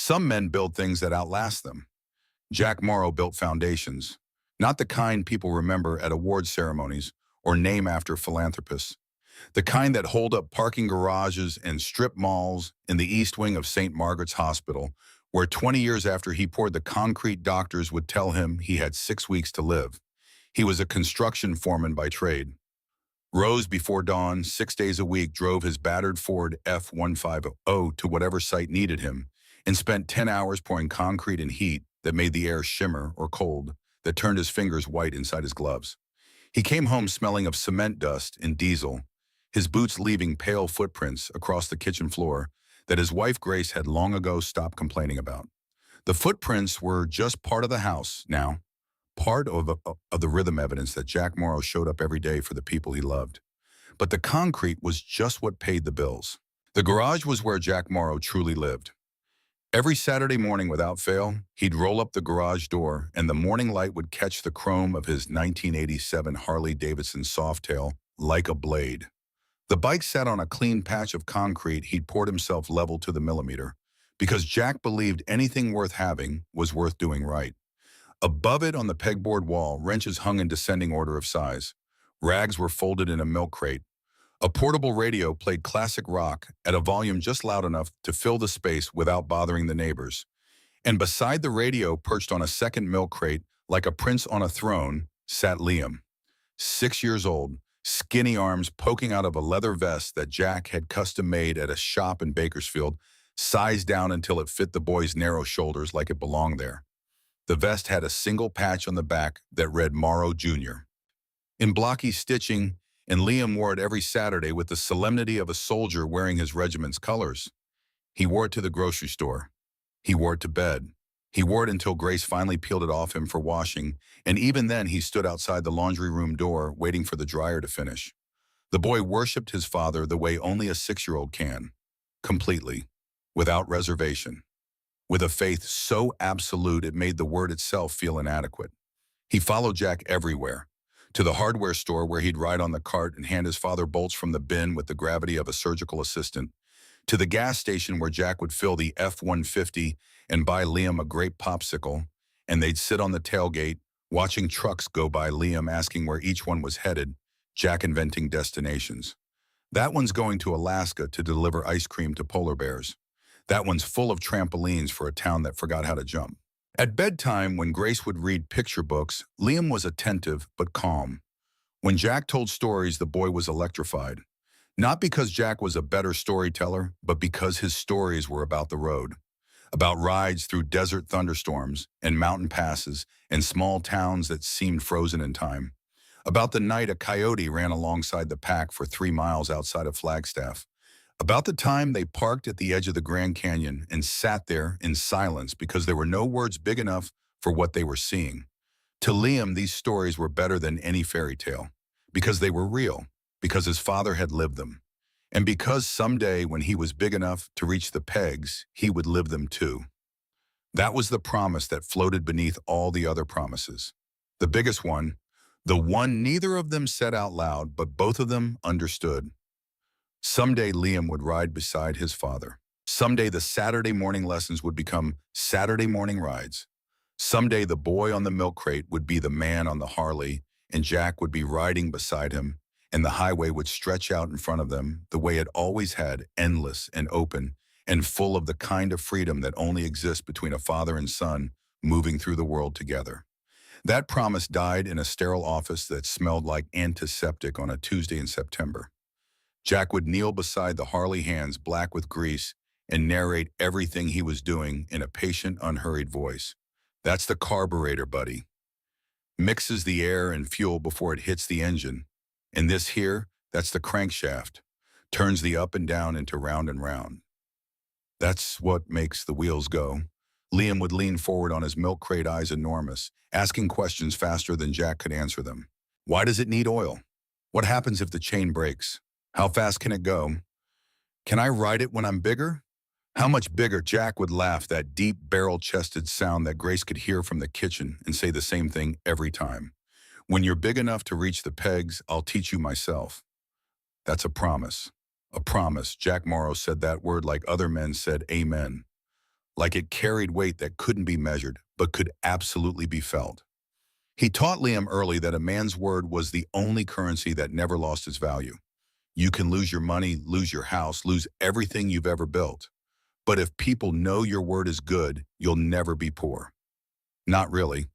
Some men build things that outlast them. Jack Morrow built foundations, not the kind people remember at award ceremonies or name after philanthropists. The kind that hold up parking garages and strip malls in the East Wing of St. Margaret's Hospital, where 20 years after he poured the concrete, doctors would tell him he had 6 weeks to live. He was a construction foreman by trade. Rose before dawn, 6 days a week, drove his battered Ford F-150 to whatever site needed him, and spent 10 hours pouring concrete and heat that made the air shimmer or cold, that turned his fingers white inside his gloves. He came home smelling of cement dust and diesel, his boots leaving pale footprints across the kitchen floor that his wife Grace had long ago stopped complaining about. The footprints were just part of the house now, part of the rhythm evidence that Jack Morrow showed up every day for the people he loved. But the concrete was just what paid the bills. The garage was where Jack Morrow truly lived. Every Saturday morning without fail, he'd roll up the garage door and the morning light would catch the chrome of his 1987 Harley-Davidson Softail like a blade. The bike sat on a clean patch of concrete he'd poured himself level to the millimeter, because Jack believed anything worth having was worth doing right. Above it on the pegboard wall, wrenches hung in descending order of size. Rags were folded in a milk crate. A portable radio played classic rock at a volume just loud enough to fill the space without bothering the neighbors. And beside the radio, perched on a second milk crate, like a prince on a throne, sat Liam. 6 years old, skinny arms poking out of a leather vest that Jack had custom-made at a shop in Bakersfield, sized down until it fit the boy's narrow shoulders like it belonged there. The vest had a single patch on the back that read Morrow Jr. in blocky stitching, and Liam wore it every Saturday with the solemnity of a soldier wearing his regiment's colors. He wore it to the grocery store. He wore it to bed. He wore it until Grace finally peeled it off him for washing, and even then he stood outside the laundry room door waiting for the dryer to finish. The boy worshipped his father the way only a 6-year-old can, completely, without reservation, with a faith so absolute it made the word itself feel inadequate. He followed Jack everywhere, to the hardware store where he'd ride on the cart and hand his father bolts from the bin with the gravity of a surgical assistant, to the gas station where Jack would fill the F-150 and buy Liam a grape popsicle, and they'd sit on the tailgate, watching trucks go by, Liam asking where each one was headed, Jack inventing destinations. That one's going to Alaska to deliver ice cream to polar bears. That one's full of trampolines for a town that forgot how to jump. At bedtime, when Grace would read picture books, Liam was attentive but calm. When Jack told stories, the boy was electrified. Not because Jack was a better storyteller, but because his stories were about the road, about rides through desert thunderstorms and mountain passes and small towns that seemed frozen in time, about the night a coyote ran alongside the pack for 3 miles outside of Flagstaff, about the time they parked at the edge of the Grand Canyon and sat there in silence because there were no words big enough for what they were seeing. To Liam, these stories were better than any fairy tale, because they were real, because his father had lived them, and because someday when he was big enough to reach the pegs, he would live them too. That was the promise that floated beneath all the other promises. The biggest one, the one neither of them said out loud, but both of them understood. Someday Liam would ride beside his father. Someday the Saturday morning lessons would become Saturday morning rides. Someday the boy on the milk crate would be the man on the Harley, and Jack would be riding beside him, and the highway would stretch out in front of them the way it always had, endless and open, and full of the kind of freedom that only exists between a father and son moving through the world together. That promise died in a sterile office that smelled like antiseptic on a Tuesday in September. Jack would kneel beside the Harley, hands black with grease, and narrate everything he was doing in a patient, unhurried voice. That's the carburetor, buddy. Mixes the air and fuel before it hits the engine. And this here, that's the crankshaft. Turns the up and down into round and round. That's what makes the wheels go. Liam would lean forward on his milk crate, eyes enormous, asking questions faster than Jack could answer them. Why does it need oil? What happens if the chain breaks? How fast can it go? Can I ride it when I'm bigger? How much bigger? Jack would laugh, that deep, barrel-chested sound that Grace could hear from the kitchen, and say the same thing every time. When you're big enough to reach the pegs, I'll teach you myself. That's a promise. A promise. Jack Morrow said that word like other men said amen. like it carried weight that couldn't be measured, but could absolutely be felt. He taught Liam early that a man's word was the only currency that never lost its value. You can lose your money, lose your house, lose everything you've ever built. But if people know your word is good, you'll never be poor. Not really.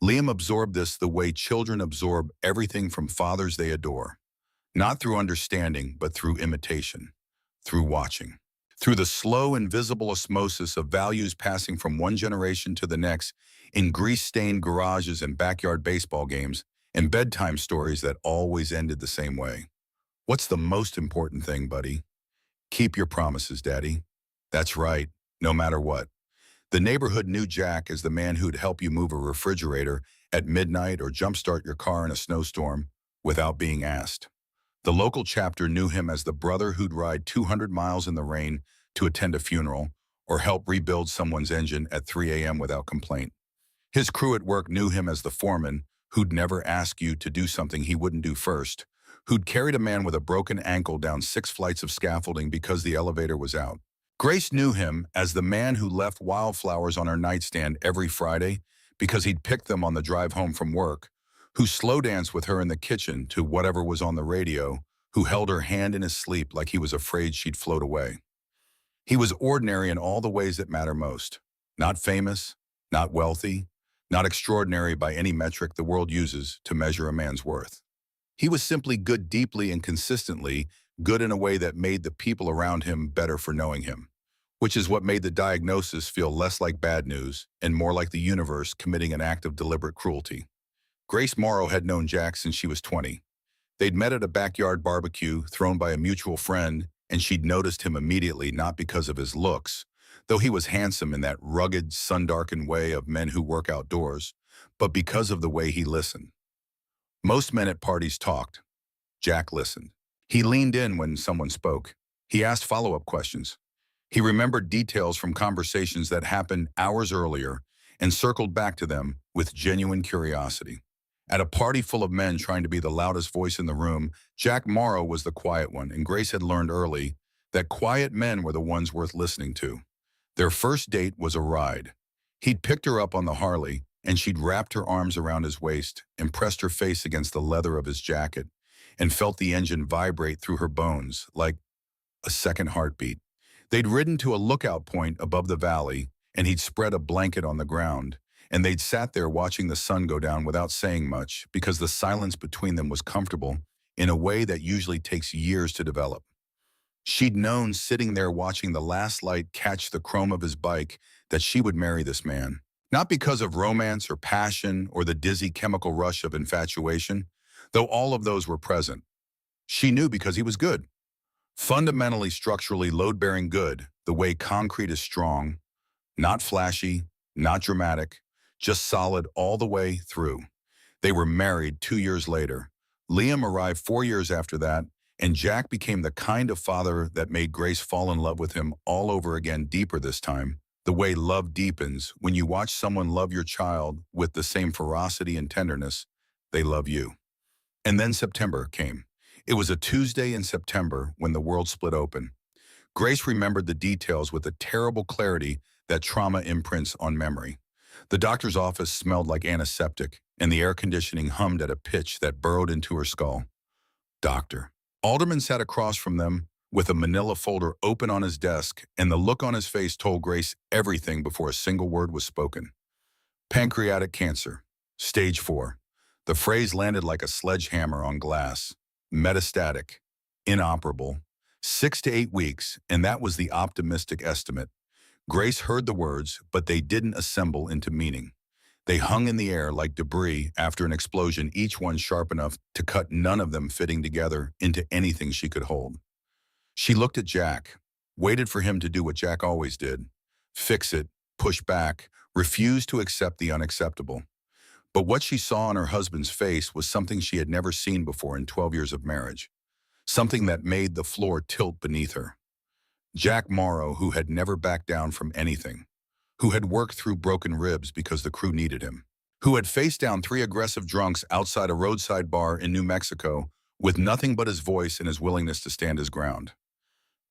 Liam absorbed this the way children absorb everything from fathers they adore. Not through understanding, but through imitation, through watching. Through the slow, invisible osmosis of values passing from one generation to the next in grease-stained garages and backyard baseball games and bedtime stories that always ended the same way. What's the most important thing, buddy? Keep your promises, Daddy. That's right, no matter what. The neighborhood knew Jack as the man who'd help you move a refrigerator at midnight or jumpstart your car in a snowstorm without being asked. The local chapter knew him as the brother who'd ride 200 miles in the rain to attend a funeral or help rebuild someone's engine at 3 a.m. without complaint. His crew at work knew him as the foreman who'd never ask you to do something he wouldn't do first, who'd carried a man with a broken ankle down 6 flights of scaffolding because the elevator was out. Grace knew him as the man who left wildflowers on her nightstand every Friday because he'd picked them on the drive home from work, who slow danced with her in the kitchen to whatever was on the radio, who held her hand in his sleep like he was afraid she'd float away. He was ordinary in all the ways that matter most. Not famous, not wealthy, not extraordinary by any metric the world uses to measure a man's worth. He was simply good deeply and consistently, good in a way that made the people around him better for knowing him, which is what made the diagnosis feel less like bad news and more like the universe committing an act of deliberate cruelty. Grace Morrow had known Jack since she was 20. They'd met at a backyard barbecue thrown by a mutual friend, and she'd noticed him immediately not because of his looks, though he was handsome in that rugged, sun-darkened way of men who work outdoors, but because of the way he listened. Most men at parties talked. Jack listened. He leaned in when someone spoke. He asked follow-up questions. He remembered details from conversations that happened hours earlier and circled back to them with genuine curiosity. At a party full of men trying to be the loudest voice in the room, Jack Morrow was the quiet one, and Grace had learned early that quiet men were the ones worth listening to. Their first date was a ride. He'd picked her up on the Harley, and she'd wrapped her arms around his waist and pressed her face against the leather of his jacket and felt the engine vibrate through her bones like a second heartbeat. They'd ridden to a lookout point above the valley, and he'd spread a blanket on the ground, and they'd sat there watching the sun go down without saying much because the silence between them was comfortable in a way that usually takes years to develop. She'd known sitting there watching the last light catch the chrome of his bike that she would marry this man. Not because of romance or passion or the dizzy chemical rush of infatuation, though all of those were present. She knew because he was good. Fundamentally structurally load-bearing good, the way concrete is strong, not flashy, not dramatic, just solid all the way through. They were married 2 years later. Liam arrived 4 years after that, and Jack became the kind of father that made Grace fall in love with him all over again, deeper this time, the way love deepens when you watch someone love your child with the same ferocity and tenderness they love you. And then September came. It was a Tuesday in September when the world split open. Grace remembered the details with a terrible clarity that trauma imprints on memory. The doctor's office smelled like antiseptic, and the air conditioning hummed at a pitch that burrowed into her skull. Doctor. Alderman sat across from them with a manila folder open on his desk, and the look on his face told Grace everything before a single word was spoken. Pancreatic cancer. Stage 4. The phrase landed like a sledgehammer on glass. Metastatic. Inoperable. 6 to 8 weeks, and that was the optimistic estimate. Grace heard the words, but they didn't assemble into meaning. They hung in the air like debris after an explosion, each one sharp enough to cut, none of them fitting together into anything she could hold. She looked at Jack, waited for him to do what Jack always did. Fix it, push back, refuse to accept the unacceptable. But what she saw on her husband's face was something she had never seen before in 12 years of marriage. Something that made the floor tilt beneath her. Jack Morrow, who had never backed down from anything, who had worked through broken ribs because the crew needed him, who had faced down 3 aggressive drunks outside a roadside bar in New Mexico with nothing but his voice and his willingness to stand his ground.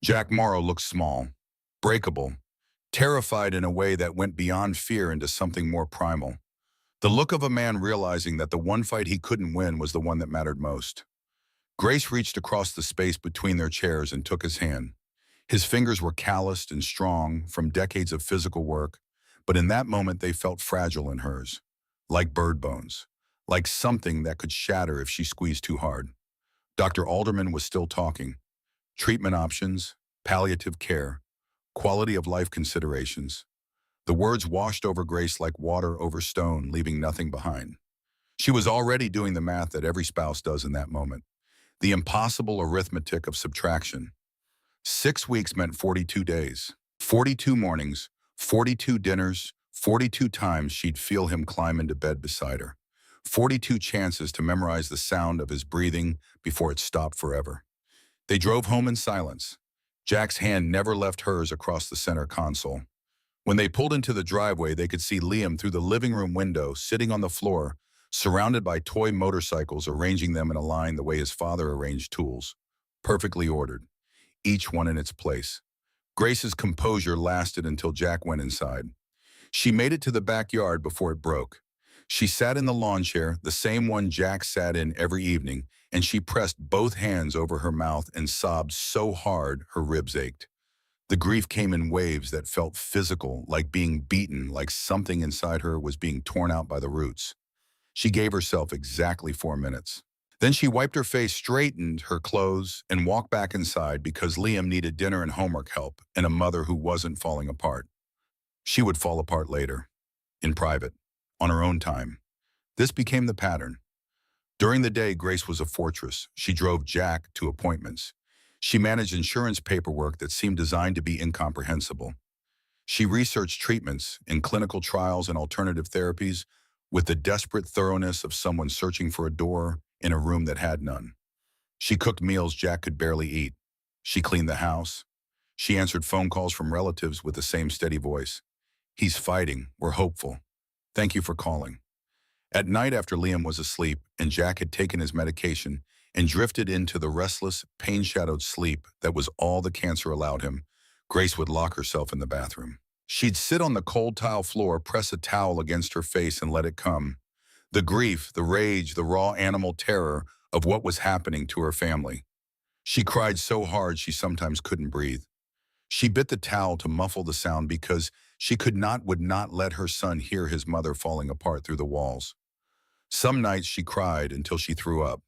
Jack Morrow looked small, breakable, terrified in a way that went beyond fear into something more primal. The look of a man realizing that the one fight he couldn't win was the one that mattered most. Grace reached across the space between their chairs and took his hand. His fingers were calloused and strong from decades of physical work, but in that moment they felt fragile in hers, like bird bones, like something that could shatter if she squeezed too hard. Dr. Alderman was still talking. Treatment options, palliative care, quality of life considerations. The words washed over Grace like water over stone, leaving nothing behind. She was already doing the math that every spouse does in that moment. The impossible arithmetic of subtraction. 6 weeks meant 42 days, 42 mornings, 42 dinners, 42 times she'd feel him climb into bed beside her. 42 chances to memorize the sound of his breathing before it stopped forever. They drove home in silence. Jack's hand never left hers across the center console. When they pulled into the driveway, they could see Liam through the living room window, sitting on the floor, surrounded by toy motorcycles, arranging them in a line the way his father arranged tools. Perfectly ordered, each one in its place. Grace's composure lasted until Jack went inside. She made it to the backyard before it broke. She sat in the lawn chair, the same one Jack sat in every evening, and she pressed both hands over her mouth and sobbed so hard her ribs ached. The grief came in waves that felt physical, like being beaten, like something inside her was being torn out by the roots. She gave herself exactly 4 minutes. Then she wiped her face, straightened her clothes, and walked back inside because Liam needed dinner and homework help and a mother who wasn't falling apart. She would fall apart later, in private, on her own time. This became the pattern. During the day, Grace was a fortress. She drove Jack to appointments. She managed insurance paperwork that seemed designed to be incomprehensible. She researched treatments in clinical trials and alternative therapies with the desperate thoroughness of someone searching for a door in a room that had none. She cooked meals Jack could barely eat. She cleaned the house. She answered phone calls from relatives with the same steady voice. "He's fighting. We're hopeful. Thank you for calling." At night, after Liam was asleep and Jack had taken his medication and drifted into the restless, pain-shadowed sleep that was all the cancer allowed him, Grace would lock herself in the bathroom. She'd sit on the cold tile floor, press a towel against her face and let it come. The grief, the rage, the raw animal terror of what was happening to her family. She cried so hard she sometimes couldn't breathe. She bit the towel to muffle the sound because she would not let her son hear his mother falling apart through the walls. Some nights she cried until she threw up.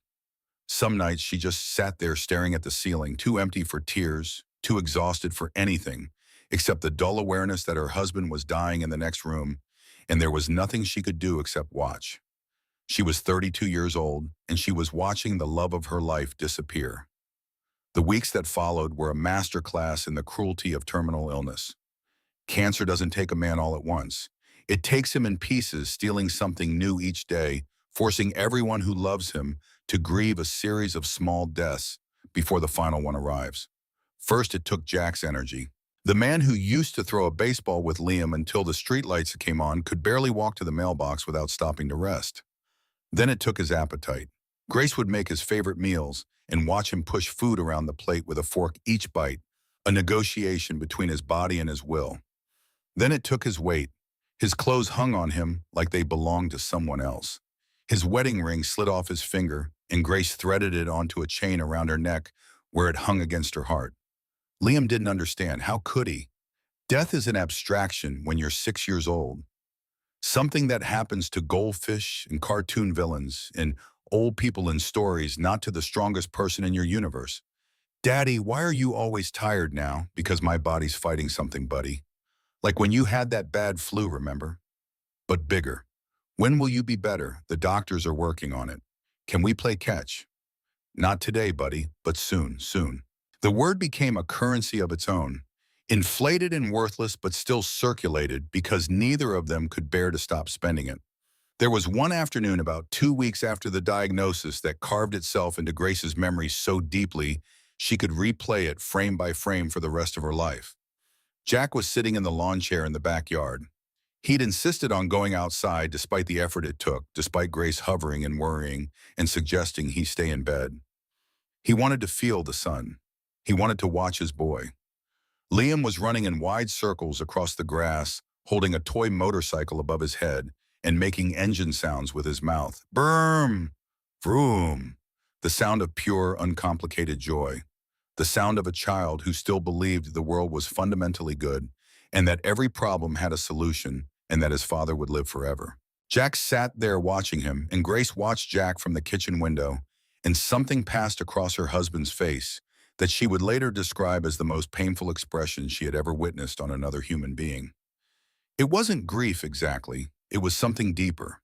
Some nights she just sat there staring at the ceiling, too empty for tears, too exhausted for anything, except the dull awareness that her husband was dying in the next room, and there was nothing she could do except watch. She was 32 years old, and she was watching the love of her life disappear. The weeks that followed were a masterclass in the cruelty of terminal illness. Cancer doesn't take a man all at once. It takes him in pieces, stealing something new each day, forcing everyone who loves him to grieve a series of small deaths before the final one arrives. First, it took Jack's energy. The man who used to throw a baseball with Liam until the streetlights came on could barely walk to the mailbox without stopping to rest. Then it took his appetite. Grace would make his favorite meals and watch him push food around the plate with a fork each bite, a negotiation between his body and his will. Then it took his weight. His clothes hung on him like they belonged to someone else. His wedding ring slid off his finger, and Grace threaded it onto a chain around her neck where it hung against her heart. Liam didn't understand. How could he? Death is an abstraction when you're 6 years old. Something that happens to goldfish and cartoon villains and old people in stories, not to the strongest person in your universe. "Daddy, why are you always tired now?" "Because my body's fighting something, buddy. Like when you had that bad flu, remember? But bigger. When will you be better? The doctors are working on it. Can we play catch?" "Not today, buddy, but soon, soon." The word became a currency of its own, inflated and worthless but still circulated because neither of them could bear to stop spending it. There was one afternoon about 2 weeks after the diagnosis that carved itself into Grace's memory so deeply she could replay it frame by frame for the rest of her life. Jack was sitting in the lawn chair in the backyard. He'd insisted on going outside despite the effort it took, despite Grace hovering and worrying and suggesting he stay in bed. He wanted to feel the sun. He wanted to watch his boy. Liam was running in wide circles across the grass, holding a toy motorcycle above his head and making engine sounds with his mouth. Brrm! Vroom! The sound of pure, uncomplicated joy. The sound of a child who still believed the world was fundamentally good and that every problem had a solution and that his father would live forever. Jack sat there watching him, and Grace watched Jack from the kitchen window, and something passed across her husband's face that she would later describe as the most painful expression she had ever witnessed on another human being. It wasn't grief exactly, it was something deeper.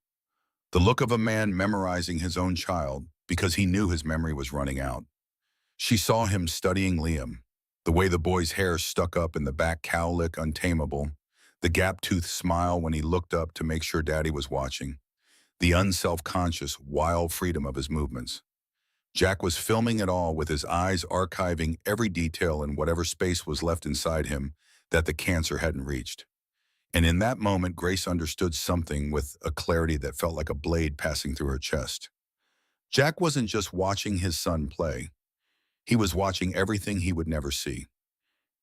The look of a man memorizing his own child because he knew his memory was running out. She saw him studying Liam, the way the boy's hair stuck up in the back cowlick untamable, the gap-toothed smile when he looked up to make sure Daddy was watching, the unself-conscious, wild freedom of his movements. Jack was filming it all with his eyes archiving every detail in whatever space was left inside him that the cancer hadn't reached. And in that moment, Grace understood something with a clarity that felt like a blade passing through her chest. Jack wasn't just watching his son play. He was watching everything he would never see.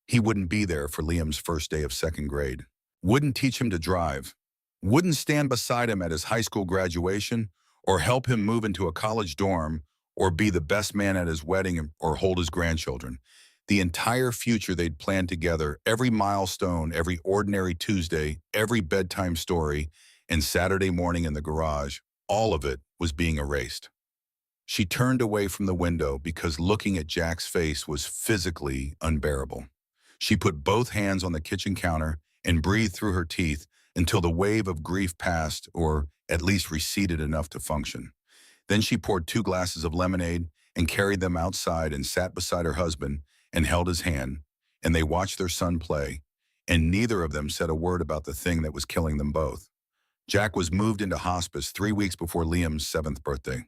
He wouldn't be there for Liam's first day of second grade, wouldn't teach him to drive, wouldn't stand beside him at his high school graduation or help him move into a college dorm or be the best man at his wedding or hold his grandchildren. The entire future they'd planned together, every milestone, every ordinary Tuesday, every bedtime story, and Saturday morning in the garage, all of it was being erased. She turned away from the window because looking at Jack's face was physically unbearable. She put both hands on the kitchen counter and breathed through her teeth until the wave of grief passed or at least receded enough to function. Then she poured 2 glasses of lemonade and carried them outside and sat beside her husband and held his hand, and they watched their son play, and neither of them said a word about the thing that was killing them both. Jack was moved into hospice 3 weeks before Liam's 7th birthday.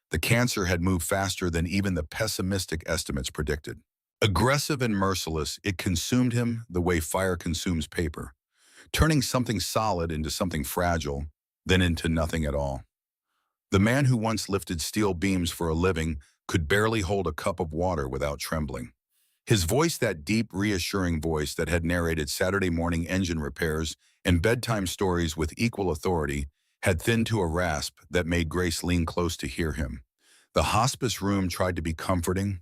The cancer had moved faster than even the pessimistic estimates predicted. Aggressive and merciless, it consumed him the way fire consumes paper, turning something solid into something fragile, then into nothing at all. The man who once lifted steel beams for a living could barely hold a cup of water without trembling. His voice, that deep, reassuring voice that had narrated Saturday morning engine repairs and bedtime stories with equal authority, had thinned to a rasp that made Grace lean close to hear him. The hospice room tried to be comforting,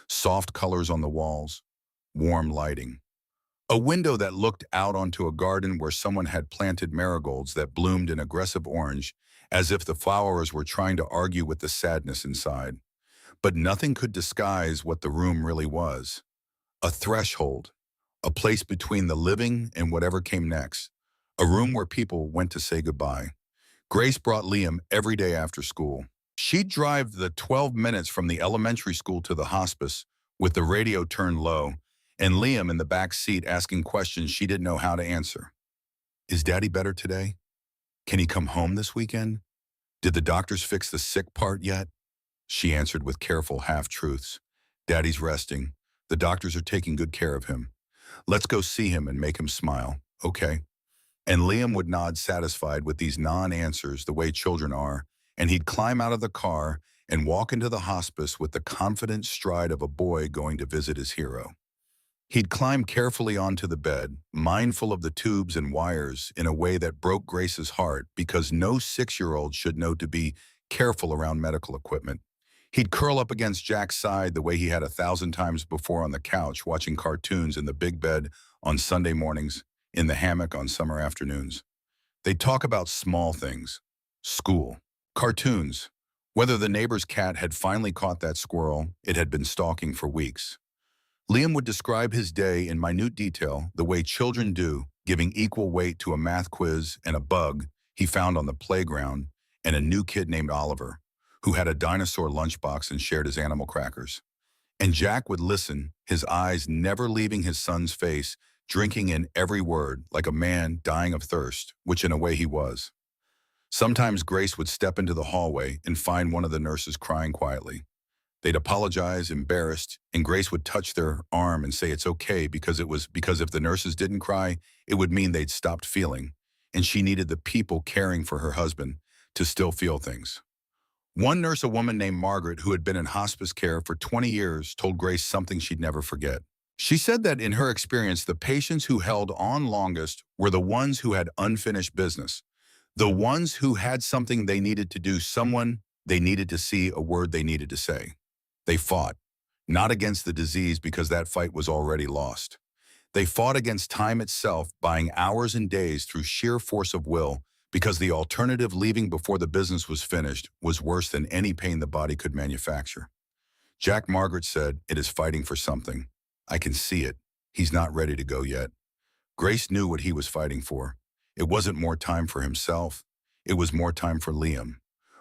soft colors on the walls, warm lighting. A window that looked out onto a garden where someone had planted marigolds that bloomed in aggressive orange, as if the flowers were trying to argue with the sadness inside. But nothing could disguise what the room really was. A threshold, a place between the living and whatever came next, a room where people went to say goodbye. Grace brought Liam every day after school. She'd drive the 12 minutes from the elementary school to the hospice with the radio turned low and Liam in the back seat asking questions she didn't know how to answer. Is Daddy better today? Can he come home this weekend? Did the doctors fix the sick part yet? She answered with careful half-truths. Daddy's resting. The doctors are taking good care of him. Let's go see him and make him smile, okay? And Liam would nod satisfied with these non-answers the way children are, and he'd climb out of the car and walk into the hospice with the confident stride of a boy going to visit his hero. He'd climb carefully onto the bed, mindful of the tubes and wires in a way that broke Grace's heart because no 6-year-old should know to be careful around medical equipment. He'd curl up against Jack's side the way he had 1,000 times before on the couch watching cartoons in the big bed on Sunday mornings, in the hammock on summer afternoons. They'd talk about small things, school, cartoons, whether the neighbor's cat had finally caught that squirrel it had been stalking for weeks. Liam would describe his day in minute detail the way children do, giving equal weight to a math quiz and a bug he found on the playground and a new kid named Oliver, who had a dinosaur lunchbox and shared his animal crackers. And Jack would listen, his eyes never leaving his son's face, drinking in every word like a man dying of thirst, which in a way he was. Sometimes Grace would step into the hallway and find one of the nurses crying quietly. They'd apologize, embarrassed, and Grace would touch their arm and say it's okay because if the nurses didn't cry, it would mean they'd stopped feeling, and she needed the people caring for her husband to still feel things. One nurse, a woman named Margaret, who had been in hospice care for 20 years, told Grace something she'd never forget. She said that in her experience, the patients who held on longest were the ones who had unfinished business, the ones who had something they needed to do, someone they needed to see, a word they needed to say. They fought, not against the disease because that fight was already lost. They fought against time itself, buying hours and days through sheer force of will, because the alternative, leaving before the business was finished, was worse than any pain the body could manufacture. Jack Margaret said, "It is fighting for something. I can see it. He's not ready to go yet." Grace knew what he was fighting for. It wasn't more time for himself. It was more time for Liam.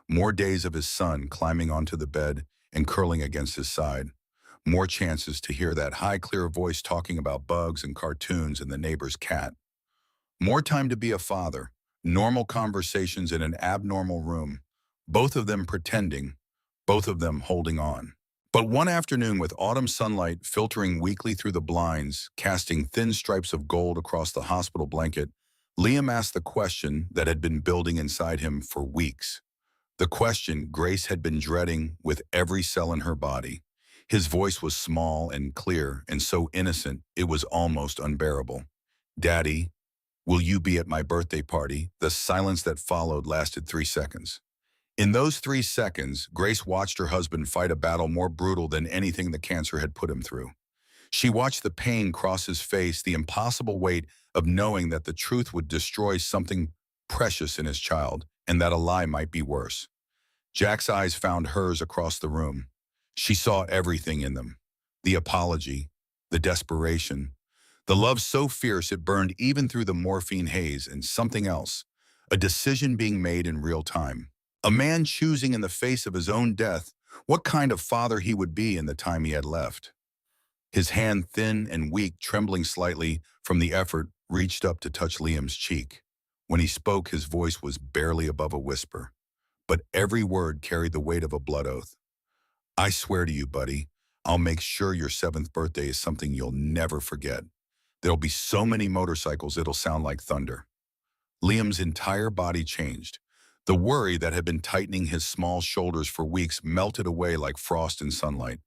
More days of his son climbing onto the bed and curling against his side. More chances to hear that high, clear voice talking about bugs and cartoons and the neighbor's cat. More time to be a father. Normal conversations in an abnormal room. Both of them pretending. Both of them holding on. But one afternoon, with autumn sunlight filtering weakly through the blinds, casting thin stripes of gold across the hospital blanket, Liam asked the question that had been building inside him for weeks. The question Grace had been dreading with every cell in her body. His voice was small and clear and so innocent it was almost unbearable. "Daddy, will you be at my birthday party?" The silence that followed lasted 3 seconds. In those 3 seconds, Grace watched her husband fight a battle more brutal than anything the cancer had put him through. She watched the pain cross his face, the impossible weight of knowing that the truth would destroy something precious in his child, and that a lie might be worse. Jack's eyes found hers across the room. She saw everything in them. The apology, the desperation, the love so fierce it burned even through the morphine haze, and something else, a decision being made in real time. A man choosing in the face of his own death what kind of father he would be in the time he had left. His hand, thin and weak, trembling slightly from the effort, reached up to touch Liam's cheek. When he spoke, his voice was barely above a whisper, but every word carried the weight of a blood oath. "I swear to you, buddy, I'll make sure your 7th birthday is something you'll never forget. There'll be so many motorcycles it'll sound like thunder." Liam's entire body changed. The worry that had been tightening his small shoulders for weeks melted away like frost in sunlight.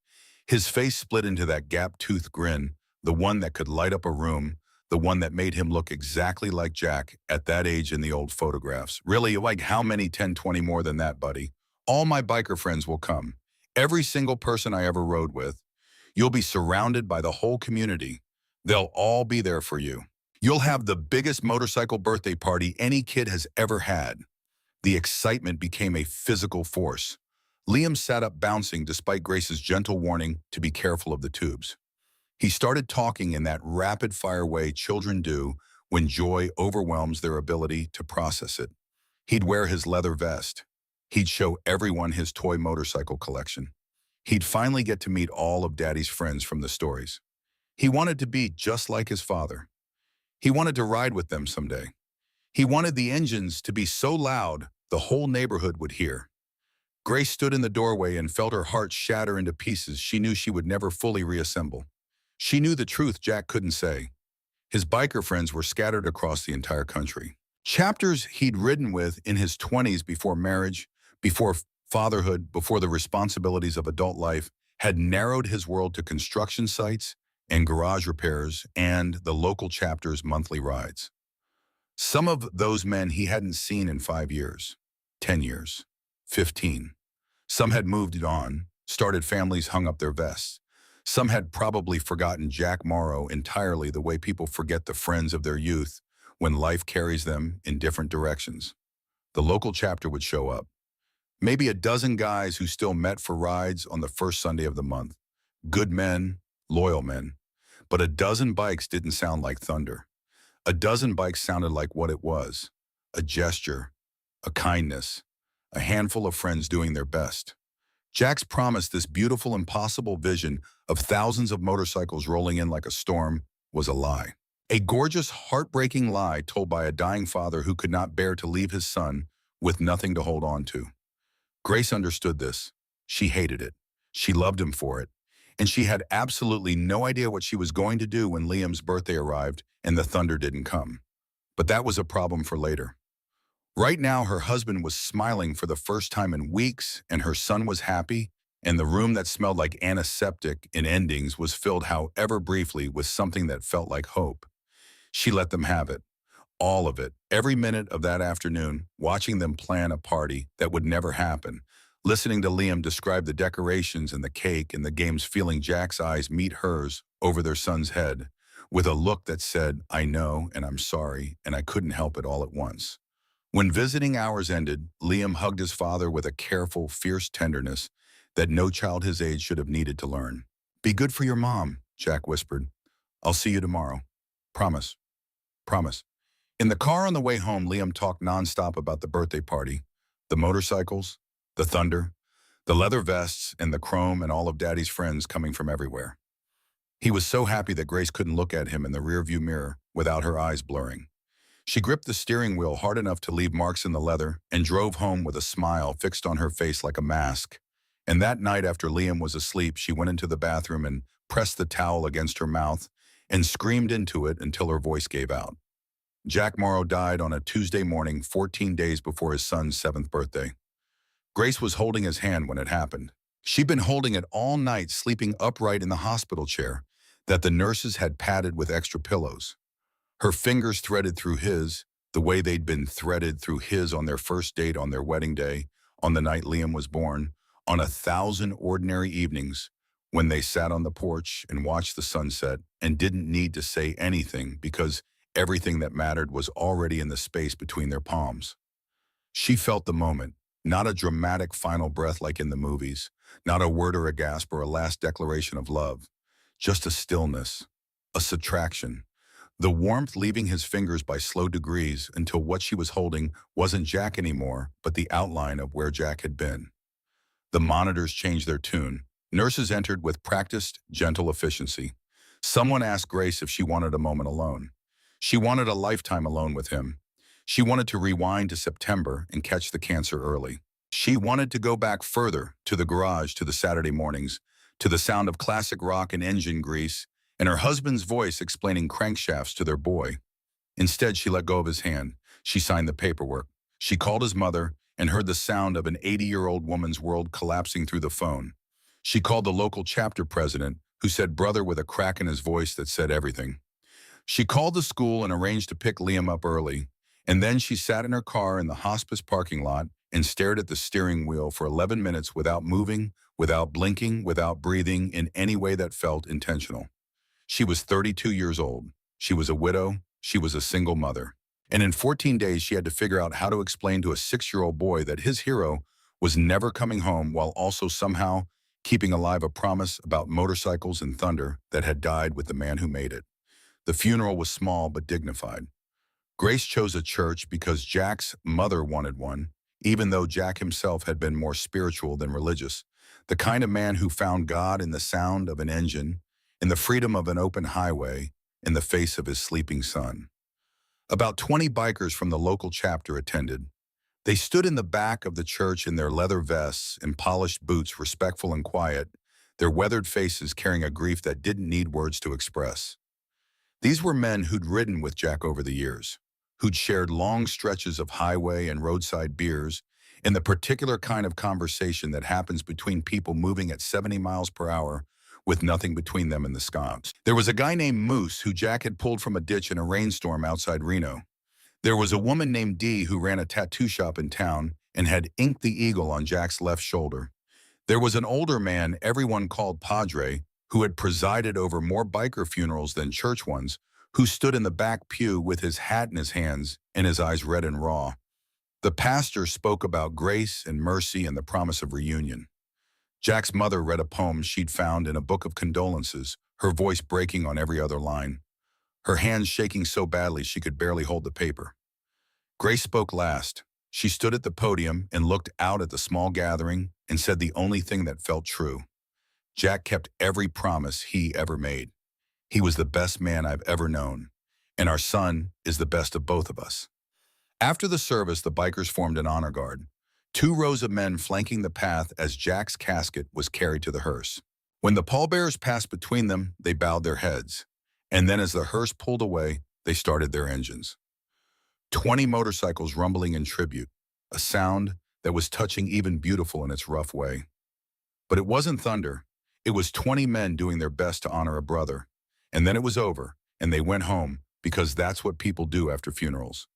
His face split into that gap-toothed grin, the one that could light up a room, the one that made him look exactly like Jack at that age in the old photographs. "Really, like how many 10, 20 more than that, buddy? All my biker friends will come. Every single person I ever rode with. You'll be surrounded by the whole community. They'll all be there for you. You'll have the biggest motorcycle birthday party any kid has ever had." The excitement became a physical force. Liam sat up bouncing despite Grace's gentle warning to be careful of the tubes. He started talking in that rapid-fire way children do when joy overwhelms their ability to process it. He'd wear his leather vest. He'd show everyone his toy motorcycle collection. He'd finally get to meet all of Daddy's friends from the stories. He wanted to be just like his father. He wanted to ride with them someday. He wanted the engines to be so loud the whole neighborhood would hear. Grace stood in the doorway and felt her heart shatter into pieces she knew she would never fully reassemble. She knew the truth Jack couldn't say. His biker friends were scattered across the entire country. Chapters he'd ridden with in his 20s before marriage, before fatherhood, before the responsibilities of adult life, had narrowed his world to construction sites and garage repairs and the local chapter's monthly rides. Some of those men he hadn't seen in 5 years, 10 years, 15. Some had moved on, started families, hung up their vests. Some had probably forgotten Jack Morrow entirely, the way people forget the friends of their youth when life carries them in different directions. The local chapter would show up. Maybe a dozen guys who still met for rides on the first Sunday of the month. Good men, loyal men. But a dozen bikes didn't sound like thunder. A dozen bikes sounded like what it was: a gesture, a kindness, a handful of friends doing their best. Jack's promise, this beautiful, impossible vision of thousands of motorcycles rolling in like a storm, was a lie. A gorgeous, heartbreaking lie told by a dying father who could not bear to leave his son with nothing to hold on to. Grace understood this. She hated it. She loved him for it. And she had absolutely no idea what she was going to do when Liam's birthday arrived and the thunder didn't come. But that was a problem for later. Right now, her husband was smiling for the first time in weeks, and her son was happy, and the room that smelled like antiseptic in endings was filled, however briefly, with something that felt like hope. She let them have it. All of it, every minute of that afternoon, watching them plan a party that would never happen, listening to Liam describe the decorations and the cake and the games, feeling Jack's eyes meet hers over their son's head, with a look that said, I know, and I'm sorry, and I couldn't help it all at once. When visiting hours ended, Liam hugged his father with a careful, fierce tenderness that no child his age should have needed to learn. Be good for your mom, Jack whispered. I'll see you tomorrow. Promise. Promise. In the car on the way home, Liam talked nonstop about the birthday party, the motorcycles, the thunder, the leather vests, and the chrome, and all of Daddy's friends coming from everywhere. He was so happy that Grace couldn't look at him in the rearview mirror without her eyes blurring. She gripped the steering wheel hard enough to leave marks in the leather and drove home with a smile fixed on her face like a mask. And that night, after Liam was asleep, she went into the bathroom and pressed the towel against her mouth and screamed into it until her voice gave out. Jack Morrow died on a Tuesday morning, 14 days before his son's 7th birthday. Grace was holding his hand when it happened. She'd been holding it all night, sleeping upright in the hospital chair that the nurses had padded with extra pillows. Her fingers threaded through his, the way they'd been threaded through his on their first date, on their wedding day, on the night Liam was born, on 1,000 ordinary evenings when they sat on the porch and watched the sunset and didn't need to say anything because everything that mattered was already in the space between their palms. She felt the moment, not a dramatic final breath like in the movies, not a word or a gasp or a last declaration of love, just a stillness, a subtraction. The warmth leaving his fingers by slow degrees until what she was holding wasn't Jack anymore, but the outline of where Jack had been. The monitors changed their tune. Nurses entered with practiced, gentle efficiency. Someone asked Grace if she wanted a moment alone. She wanted a lifetime alone with him. She wanted to rewind to September and catch the cancer early. She wanted to go back further, to the garage, to the Saturday mornings, to the sound of classic rock and engine grease, and her husband's voice explaining crankshafts to their boy. Instead, she let go of his hand. She signed the paperwork. She called his mother and heard the sound of an 80-year-old woman's world collapsing through the phone. She called the local chapter president, who said brother with a crack in his voice that said everything. She called the school and arranged to pick Liam up early, and then she sat in her car in the hospice parking lot and stared at the steering wheel for 11 minutes without moving, without blinking, without breathing in any way that felt intentional. She was 32 years old. She was a widow. She was a single mother. And in 14 days, she had to figure out how to explain to a 6-year-old boy that his hero was never coming home, while also somehow keeping alive a promise about motorcycles and thunder that had died with the man who made it. The funeral was small but dignified. Grace chose a church because Jack's mother wanted one, even though Jack himself had been more spiritual than religious, the kind of man who found God in the sound of an engine, in the freedom of an open highway, in the face of his sleeping son. About 20 bikers from the local chapter attended. They stood in the back of the church in their leather vests and polished boots, respectful and quiet, their weathered faces carrying a grief that didn't need words to express. These were men who'd ridden with Jack over the years, who'd shared long stretches of highway and roadside beers, in the particular kind of conversation that happens between people moving at 70 miles per hour with nothing between them and the skies. There was a guy named Moose who Jack had pulled from a ditch in a rainstorm outside Reno. There was a woman named Dee who ran a tattoo shop in town and had inked the eagle on Jack's left shoulder. There was an older man everyone called Padre who had presided over more biker funerals than church ones, who stood in the back pew with his hat in his hands and his eyes red and raw. The pastor spoke about grace and mercy and the promise of reunion. Jack's mother read a poem she'd found in a book of condolences, her voice breaking on every other line, her hands shaking so badly she could barely hold the paper. Grace spoke last. She stood at the podium and looked out at the small gathering and said the only thing that felt true. Jack kept every promise he ever made. He was the best man I've ever known, and our son is the best of both of us. After the service, the bikers formed an honor guard, 2 rows of men flanking the path as Jack's casket was carried to the hearse. When the pallbearers passed between them, they bowed their heads, and then as the hearse pulled away, they started their engines. 20 motorcycles rumbling in tribute, a sound that was touching even beautiful in its rough way. But it wasn't thunder. It was 20 men doing their best to honor a brother. And then it was over, and they went home, because that's what people do after funerals.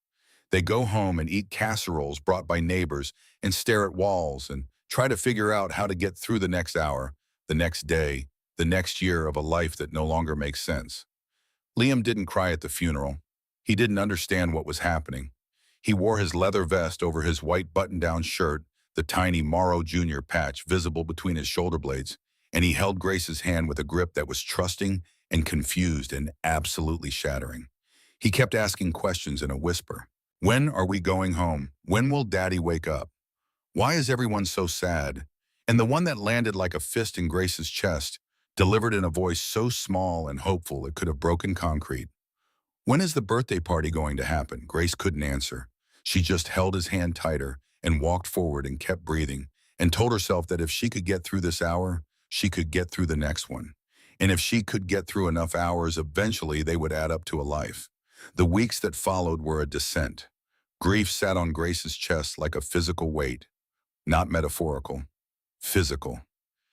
They go home and eat casseroles brought by neighbors and stare at walls and try to figure out how to get through the next hour, the next day, the next year of a life that no longer makes sense. Liam didn't cry at the funeral. He didn't understand what was happening. He wore his leather vest over his white button-down shirt, the tiny Morrow Jr. patch visible between his shoulder blades, and he held Grace's hand with a grip that was trusting and confused and absolutely shattering. He kept asking questions in a whisper. When are we going home? When will Daddy wake up? Why is everyone so sad? And the one that landed like a fist in Grace's chest, delivered in a voice so small and hopeful it could have broken concrete. When is the birthday party going to happen? Grace couldn't answer. She just held his hand tighter and walked forward and kept breathing and told herself that if she could get through this hour, she could get through the next one. And if she could get through enough hours, eventually they would add up to a life. The weeks that followed were a descent. Grief sat on Grace's chest like a physical weight, not metaphorical, physical.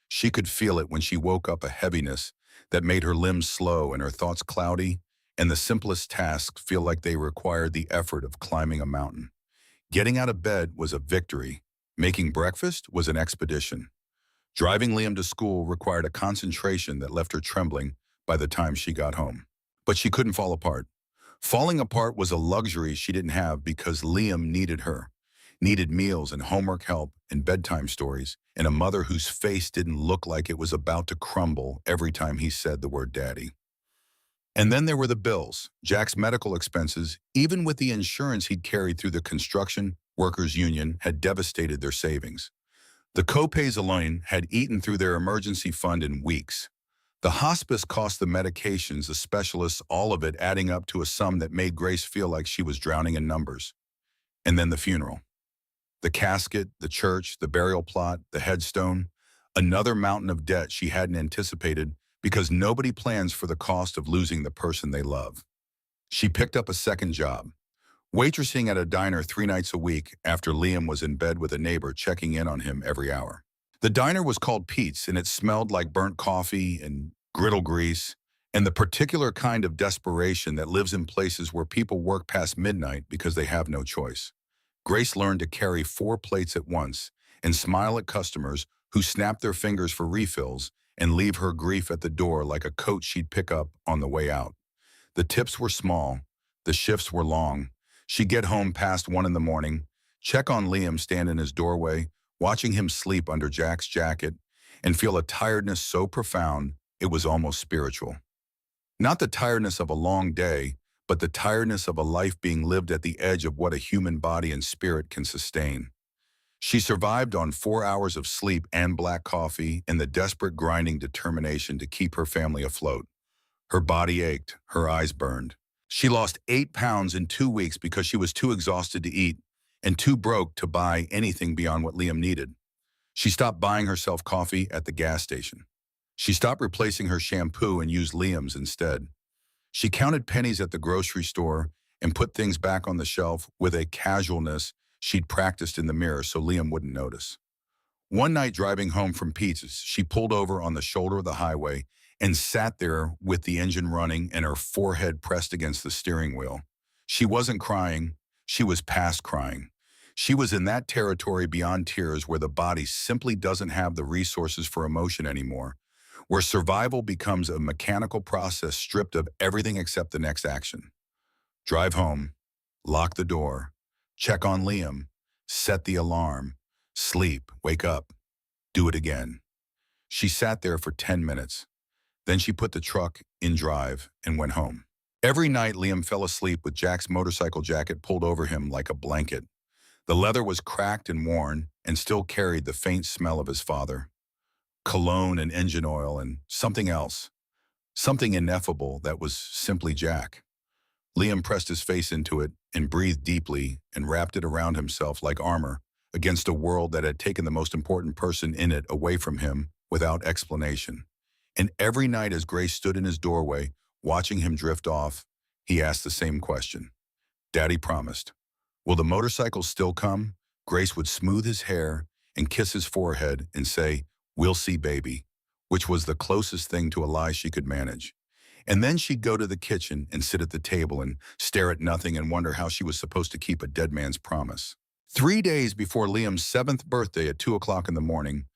She could feel it when she woke up, a heaviness that made her limbs slow and her thoughts cloudy, and the simplest tasks feel like they required the effort of climbing a mountain. Getting out of bed was a victory. Making breakfast was an expedition. Driving Liam to school required a concentration that left her trembling by the time she got home. But she couldn't fall apart. Falling apart was a luxury she didn't have because Liam needed her. Needed meals and homework help and bedtime stories, and a mother whose face didn't look like it was about to crumble every time he said the word daddy. And then there were the bills, Jack's medical expenses, even with the insurance he'd carried through the construction workers union, had devastated their savings. The copays alone had eaten through their emergency fund in weeks. The hospice cost, the medications, the specialists, all of it adding up to a sum that made Grace feel like she was drowning in numbers. And then the funeral. The casket, the church, the burial plot, the headstone, another mountain of debt she hadn't anticipated because nobody plans for the cost of losing the person they love. She picked up a second job, waitressing at a diner 3 nights a week after Liam was in bed with a neighbor checking in on him every hour. The diner was called Pete's, and it smelled like burnt coffee and griddle grease, and the particular kind of desperation that lives in places where people work past midnight because they have no choice. Grace learned to carry 4 plates at once and smile at customers who snapped their fingers for refills and leave her grief at the door like a coat she'd pick up on the way out. The tips were small. The shifts were long. She'd get home past 1 in the morning, check on Liam stand in his doorway, watching him sleep under Jack's jacket, and feel a tiredness so profound it was almost spiritual. Not the tiredness of a long day, but the tiredness of a life being lived at the edge of what a human body and spirit can sustain. She survived on 4 hours of sleep and black coffee and the desperate grinding determination to keep her family afloat. Her body ached, her eyes burned. She lost 8 pounds in 2 weeks because she was too exhausted to eat and too broke to buy anything beyond what Liam needed. She stopped buying herself coffee at the gas station. She stopped replacing her shampoo and used Liam's instead. She counted pennies at the grocery store and put things back on the shelf with a casualness she'd practiced in the mirror so Liam wouldn't notice. One night driving home from Pete's, she pulled over on the shoulder of the highway and sat there with the engine running and her forehead pressed against the steering wheel. She wasn't crying. She was past crying. She was in that territory beyond tears where the body simply doesn't have the resources for emotion anymore, where survival becomes a mechanical process stripped of everything except the next action. Drive home, lock the door, check on Liam, set the alarm, sleep, wake up, do it again. She sat there for 10 minutes. Then she put the truck in drive and went home. Every night, Liam fell asleep with Jack's motorcycle jacket pulled over him like a blanket. The leather was cracked and worn and still carried the faint smell of his father. Cologne and engine oil and something else. Something ineffable that was simply Jack. Liam pressed his face into it and breathed deeply and wrapped it around himself like armor against a world that had taken the most important person in it away from him without explanation. And every night as Grace stood in his doorway, watching him drift off, he asked the same question. Daddy promised. Will the motorcycle still come? Grace would smooth his hair and kiss his forehead and say, "We'll see, baby," which was the closest thing to a lie she could manage. And then she'd go to the kitchen and sit at the table and stare at nothing and wonder how she was supposed to keep a dead man's promise. 3 days before Liam's 7th birthday at 2 o'clock in the morning,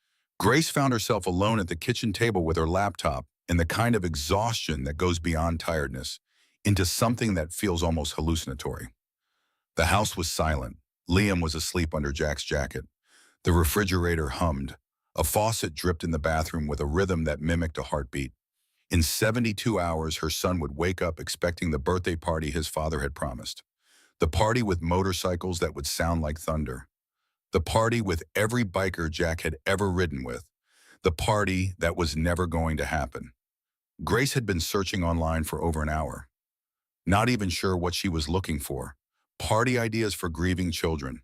Grace found herself alone at the kitchen table with her laptop and the kind of exhaustion that goes beyond tiredness into something that feels almost hallucinatory. The house was silent. Liam was asleep under Jack's jacket. The refrigerator hummed. A faucet dripped in the bathroom with a rhythm that mimicked a heartbeat. In 72 hours, her son would wake up expecting the birthday party his father had promised. The party with motorcycles that would sound like thunder. The party with every biker Jack had ever ridden with. The party that was never going to happen. Grace had been searching online for over an hour, not even sure what she was looking for. Party ideas for grieving children.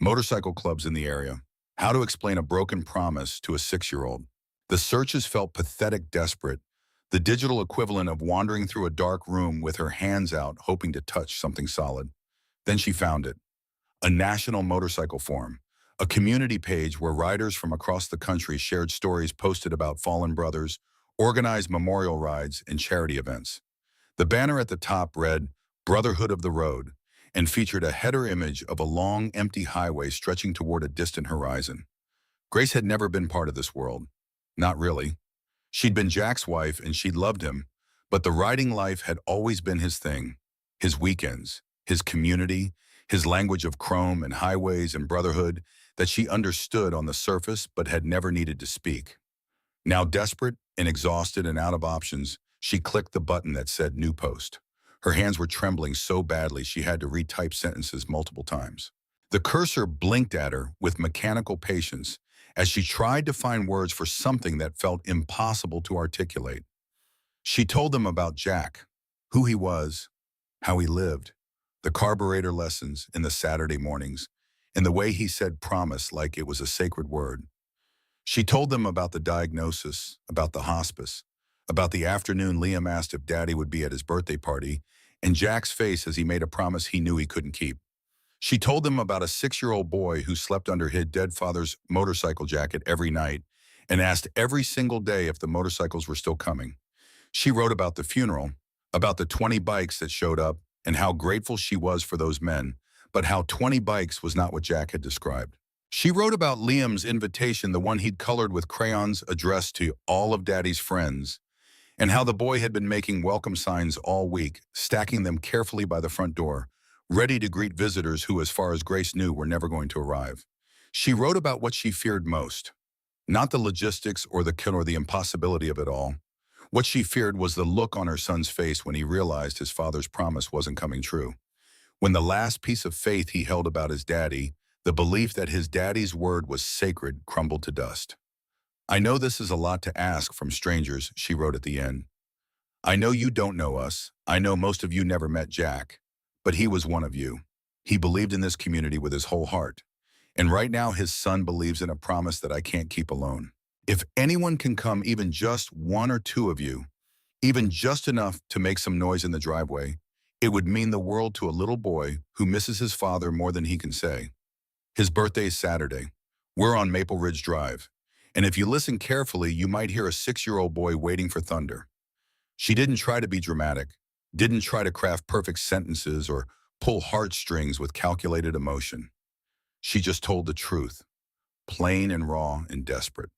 Motorcycle clubs in the area. How to explain a broken promise to a 6-year-old. The searches felt pathetic, desperate, the digital equivalent of wandering through a dark room with her hands out, hoping to touch something solid. Then she found it. A national motorcycle forum. A community page where riders from across the country shared stories posted about fallen brothers, organized memorial rides, and charity events. The banner at the top read, "Brotherhood of the Road," and featured a header image of a long, empty highway stretching toward a distant horizon. Grace had never been part of this world. Not really. She'd been Jack's wife and she'd loved him, but the riding life had always been his thing. His weekends, his community, his language of chrome and highways and brotherhood that she understood on the surface but had never needed to speak. Now desperate and exhausted and out of options, she clicked the button that said New Post. Her hands were trembling so badly she had to retype sentences multiple times. The cursor blinked at her with mechanical patience as she tried to find words for something that felt impossible to articulate. She told them about Jack, who he was, how he lived, the carburetor lessons in the Saturday mornings, and the way he said promise like it was a sacred word. She told them about the diagnosis, about the hospice, about the afternoon Liam asked if Daddy would be at his birthday party, and Jack's face as he made a promise he knew he couldn't keep. She told them about a 6-year-old boy who slept under his dead father's motorcycle jacket every night and asked every single day if the motorcycles were still coming. She wrote about the funeral, about the 20 bikes that showed up, and how grateful she was for those men, but how 20 bikes was not what Jack had described. She wrote about Liam's invitation, the one he'd colored with crayons addressed to all of Daddy's friends, and how the boy had been making welcome signs all week, stacking them carefully by the front door, ready to greet visitors who, as far as Grace knew, were never going to arrive. She wrote about what she feared most, not the logistics or the impossibility of it all. What she feared was the look on her son's face when he realized his father's promise wasn't coming true. When the last piece of faith he held about his daddy, the belief that his daddy's word was sacred, crumbled to dust. "I know this is a lot to ask from strangers," she wrote at the end. "I know you don't know us. I know most of you never met Jack. But he was one of you. He believed in this community with his whole heart. And right now his son believes in a promise that I can't keep alone. If anyone can come, even just one or two of you, even just enough to make some noise in the driveway, it would mean the world to a little boy who misses his father more than he can say. His birthday is Saturday. We're on Maple Ridge Drive. And if you listen carefully, you might hear a 6-year-old boy waiting for thunder." She didn't try to be dramatic, didn't try to craft perfect sentences or pull heartstrings with calculated emotion. She just told the truth, plain and raw and desperate.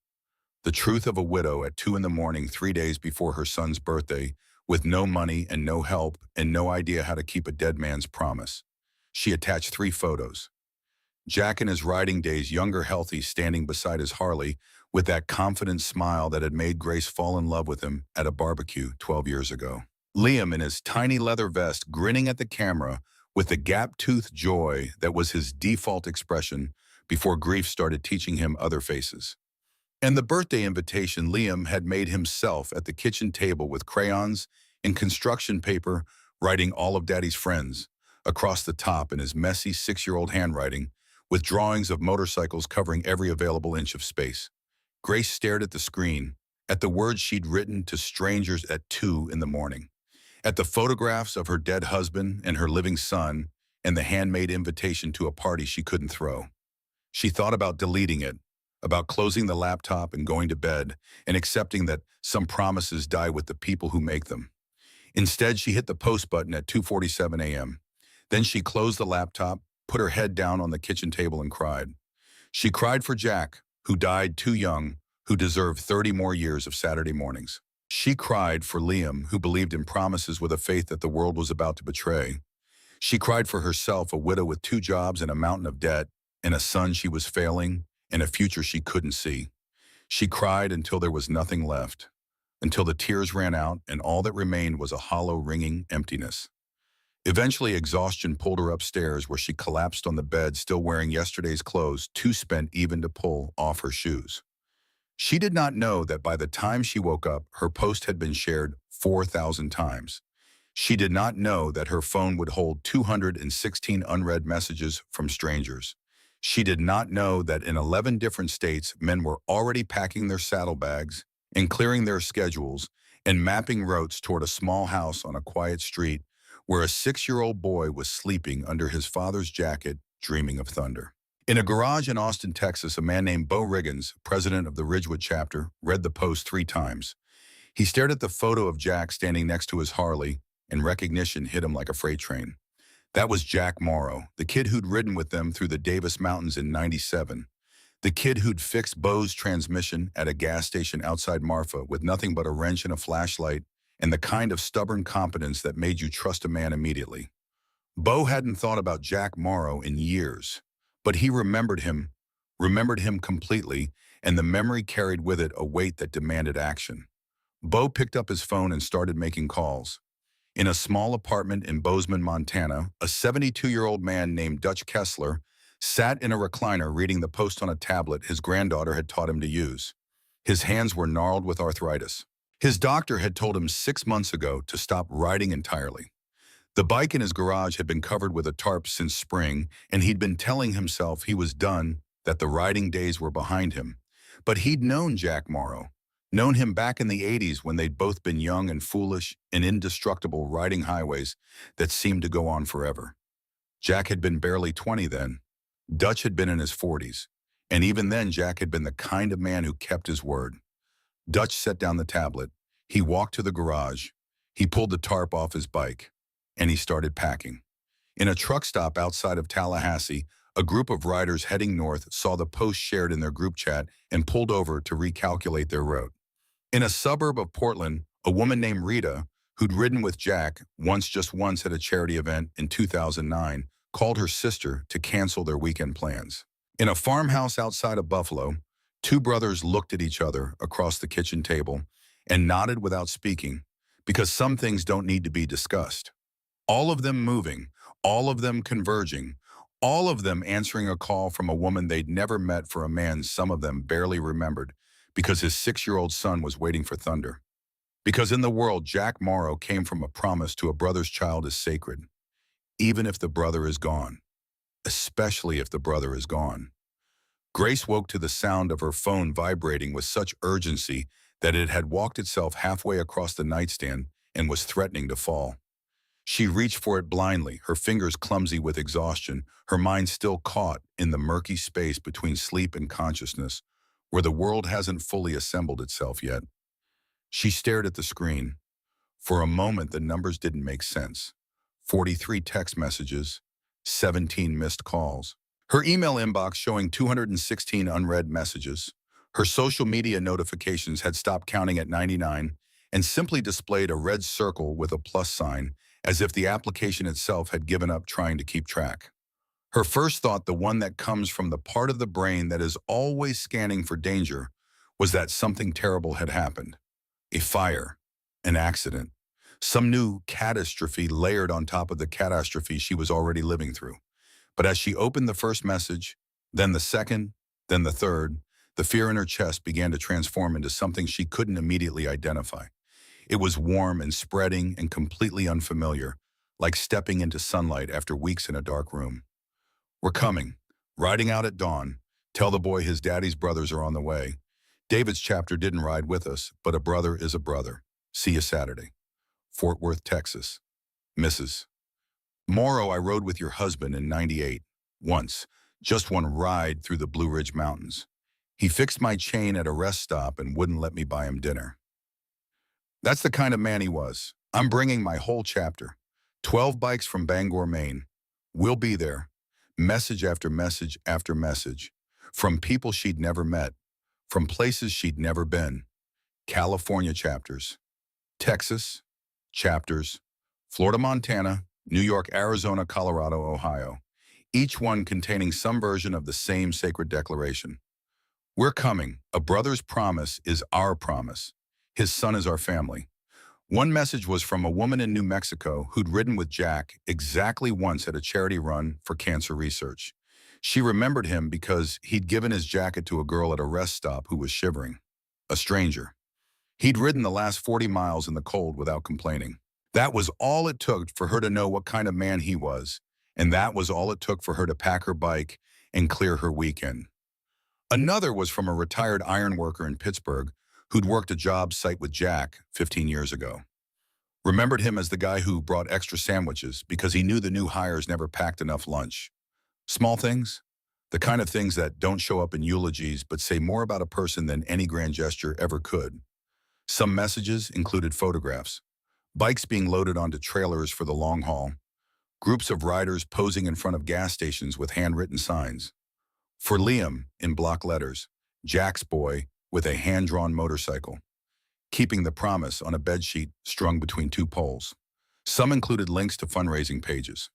The truth of a widow at 2 in the morning, 3 days before her son's birthday, with no money and no help and no idea how to keep a dead man's promise. She attached 3 photos. Jack in his riding days, younger, healthy, standing beside his Harley with that confident smile that had made Grace fall in love with him at a barbecue 12 years ago. Liam in his tiny leather vest, grinning at the camera with the gap-toothed joy that was his default expression before grief started teaching him other faces. And the birthday invitation Liam had made himself at the kitchen table with crayons and construction paper, writing all of Daddy's friends across the top in his messy 6-year-old handwriting, with drawings of motorcycles covering every available inch of space. Grace stared at the screen, at the words she'd written to strangers at 2 in the morning, at the photographs of her dead husband and her living son, and the handmade invitation to a party she couldn't throw. She thought about deleting it, about closing the laptop and going to bed and accepting that some promises die with the people who make them. Instead, she hit the post button at 2:47 a.m. Then she closed the laptop, put her head down on the kitchen table and cried. She cried for Jack, who died too young, who deserved 30 more years of Saturday mornings. She cried for Liam, who believed in promises with a faith that the world was about to betray. She cried for herself, a widow with 2 jobs and a mountain of debt, and a son she was failing, and a future she couldn't see. She cried until there was nothing left, until the tears ran out and all that remained was a hollow, ringing emptiness. Eventually, exhaustion pulled her upstairs, where she collapsed on the bed, still wearing yesterday's clothes, too spent even to pull off her shoes. She did not know that by the time she woke up, her post had been shared 4,000 times. She did not know that her phone would hold 216 unread messages from strangers. She did not know that in 11 different states, men were already packing their saddlebags and clearing their schedules and mapping routes toward a small house on a quiet street where a 6-year-old boy was sleeping under his father's jacket, dreaming of thunder. In a garage in Austin, Texas, a man named Bo Riggins, president of the Ridgewood chapter, read the post 3 times. He stared at the photo of Jack standing next to his Harley, and recognition hit him like a freight train. That was Jack Morrow, the kid who'd ridden with them through the Davis Mountains in '97. The kid who'd fixed Bo's transmission at a gas station outside Marfa with nothing but a wrench and a flashlight, and the kind of stubborn competence that made you trust a man immediately. Bo hadn't thought about Jack Morrow in years, but he remembered him completely, and the memory carried with it a weight that demanded action. Bo picked up his phone and started making calls. In a small apartment in Bozeman, Montana, a 72-year-old man named Dutch Kessler sat in a recliner reading the post on a tablet his granddaughter had taught him to use. His hands were gnarled with arthritis. His doctor had told him 6 months ago to stop riding entirely. The bike in his garage had been covered with a tarp since spring, and he'd been telling himself he was done, that the riding days were behind him. But he'd known Jack Morrow, known him back in the '80s when they'd both been young and foolish and indestructible, riding highways that seemed to go on forever. Jack had been barely 20 then. Dutch had been in his 40s. And even then, Jack had been the kind of man who kept his word. Dutch set down the tablet. He walked to the garage. He pulled the tarp off his bike, and he started packing. In a truck stop outside of Tallahassee, a group of riders heading north saw the post shared in their group chat and pulled over to recalculate their route. In a suburb of Portland, a woman named Rita, who'd ridden with Jack just once at a charity event in 2009, called her sister to cancel their weekend plans. In a farmhouse outside of Buffalo, 2 brothers looked at each other across the kitchen table and nodded without speaking, because some things don't need to be discussed. All of them moving, all of them converging, all of them answering a call from a woman they'd never met for a man some of them barely remembered, because his 6-year-old son was waiting for thunder. Because in the world, Jack Morrow came from a promise to a brother's child is sacred, even if the brother is gone, especially if the brother is gone. Grace woke to the sound of her phone vibrating with such urgency that it had walked itself halfway across the nightstand and was threatening to fall. She reached for it blindly, her fingers clumsy with exhaustion, her mind still caught in the murky space between sleep and consciousness, where the world hasn't fully assembled itself yet. She stared at the screen. For a moment, the numbers didn't make sense. 43 text messages, 17 missed calls. Her email inbox showing 216 unread messages. Her social media notifications had stopped counting at 99 and simply displayed a red circle with a plus sign, as if the application itself had given up trying to keep track. Her first thought, the one that comes from the part of the brain that is always scanning for danger, was that something terrible had happened. A fire, an accident, some new catastrophe layered on top of the catastrophe she was already living through. But as she opened the first message, then the second, then the third, the fear in her chest began to transform into something she couldn't immediately identify. It was warm and spreading and completely unfamiliar, like stepping into sunlight after weeks in a dark room. We're coming. Riding out at dawn. Tell the boy his daddy's brothers are on the way. David's chapter didn't ride with us, but a brother is a brother. See you Saturday. Fort Worth, Texas. Mrs. Morrow, I rode with your husband in '98. Once. Just one ride through the Blue Ridge Mountains. He fixed my chain at a rest stop and wouldn't let me buy him dinner. That's the kind of man he was. I'm bringing my whole chapter. 12 bikes from Bangor, Maine. We'll be there. Message after message after message. From people she'd never met. From places she'd never been. California chapters. Texas chapters. Florida, Montana, New York, Arizona, Colorado, Ohio. Each one containing some version of the same sacred declaration. We're coming. A brother's promise is our promise. His son is our family. One message was from a woman in New Mexico who'd ridden with Jack exactly once at a charity run for cancer research. She remembered him because he'd given his jacket to a girl at a rest stop who was shivering. A stranger. He'd ridden the last 40 miles in the cold without complaining. That was all it took for her to know what kind of man he was, and that was all it took for her to pack her bike and clear her weekend. Another was from a retired iron worker in Pittsburgh who'd worked a job site with Jack 15 years ago. Remembered him as the guy who brought extra sandwiches because he knew the new hires never packed enough lunch. Small things, the kind of things that don't show up in eulogies but say more about a person than any grand gesture ever could. Some messages included photographs, bikes being loaded onto trailers for the long haul, groups of riders posing in front of gas stations with handwritten signs. For Liam, in block letters, Jack's boy with a hand-drawn motorcycle, keeping the promise on a bedsheet strung between two poles. Some included links to fundraising pages.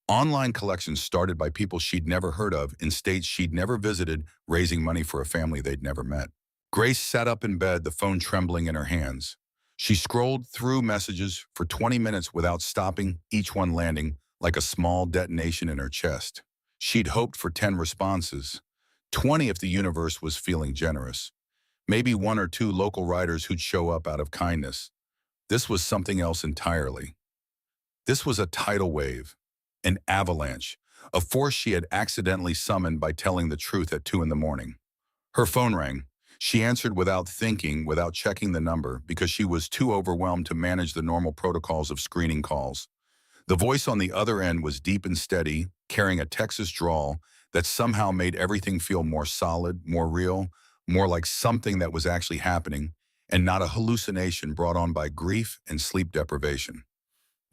Online collections started by people she'd never heard of in states she'd never visited, raising money for a family they'd never met. Grace sat up in bed, the phone trembling in her hands. She scrolled through messages for 20 minutes without stopping, each one landing like a small detonation in her chest. She'd hoped for 10 responses, 20 if the universe was feeling generous. Maybe one or two local riders who'd show up out of kindness. This was something else entirely. This was a tidal wave, an avalanche, a force she had accidentally summoned by telling the truth at 2 in the morning. Her phone rang. She answered without thinking, without checking the number, because she was too overwhelmed to manage the normal protocols of screening calls. The voice on the other end was deep and steady, carrying a Texas drawl that somehow made everything feel more solid, more real, more like something that was actually happening, and not a hallucination brought on by grief and sleep deprivation.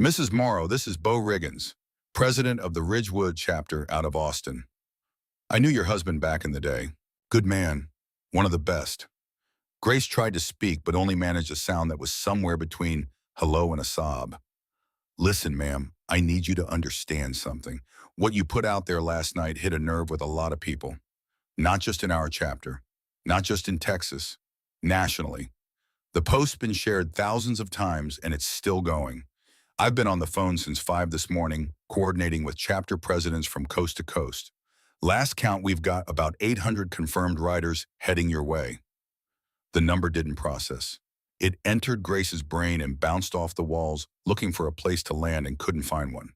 Mrs. Morrow, this is Bo Riggins, president of the Ridgewood chapter out of Austin. I knew your husband back in the day. Good man. One of the best. Grace tried to speak, but only managed a sound that was somewhere between hello and a sob. Listen, ma'am, I need you to understand something. What you put out there last night hit a nerve with a lot of people. Not just in our chapter, not just in Texas, nationally. The post's been shared thousands of times and it's still going. I've been on the phone since 5 this morning, coordinating with chapter presidents from coast to coast. Last count, we've got about 800 confirmed riders heading your way. The number didn't process. It entered Grace's brain and bounced off the walls, looking for a place to land and couldn't find one.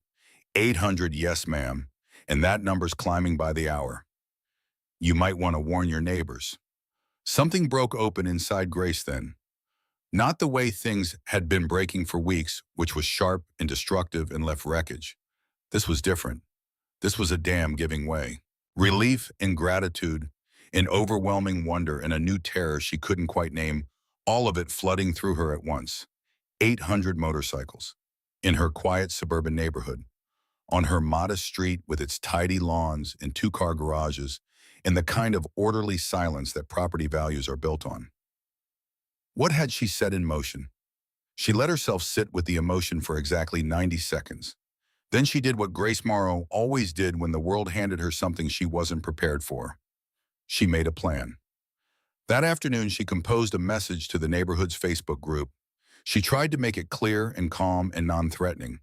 800, yes, ma'am. And that number's climbing by the hour. You might want to warn your neighbors. Something broke open inside Grace then. Not the way things had been breaking for weeks, which was sharp and destructive and left wreckage. This was different. This was a dam giving way. Relief and gratitude, an overwhelming wonder and a new terror she couldn't quite name, all of it flooding through her at once. 800 motorcycles. In her quiet suburban neighborhood. On her modest street with its tidy lawns and two-car garages, and the kind of orderly silence that property values are built on. What had she set in motion? She let herself sit with the emotion for exactly 90 seconds. Then she did what Grace Morrow always did when the world handed her something she wasn't prepared for. She made a plan. That afternoon, she composed a message to the neighborhood's Facebook group. She tried to make it clear and calm and non-threatening.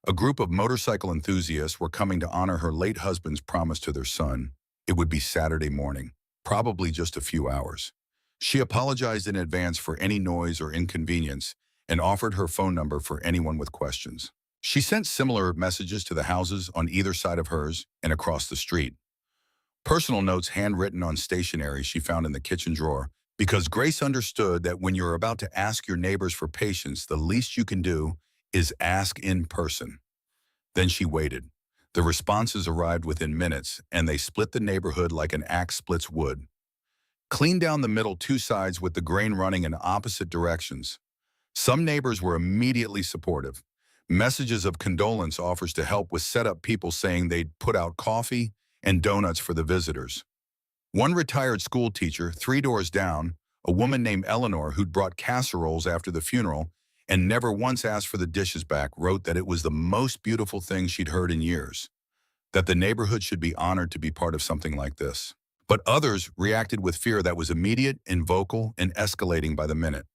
A group of motorcycle enthusiasts were coming to honor her late husband's promise to their son. It would be Saturday morning, probably just a few hours. She apologized in advance for any noise or inconvenience and offered her phone number for anyone with questions. She sent similar messages to the houses on either side of hers and across the street. Personal notes handwritten on stationery she found in the kitchen drawer, because Grace understood that when you're about to ask your neighbors for patience, the least you can do is ask in person. Then she waited. The responses arrived within minutes, and they split the neighborhood like an axe splits wood. Clean down the middle two sides with the grain running in opposite directions. Some neighbors were immediately supportive. Messages of condolence offers to help with setup, people saying they'd put out coffee and donuts for the visitors. One retired school teacher, 3 doors down, a woman named Eleanor who'd brought casseroles after the funeral and never once asked for the dishes back, wrote that it was the most beautiful thing she'd heard in years, that the neighborhood should be honored to be part of something like this. But others reacted with fear that was immediate and vocal and escalating by the minute.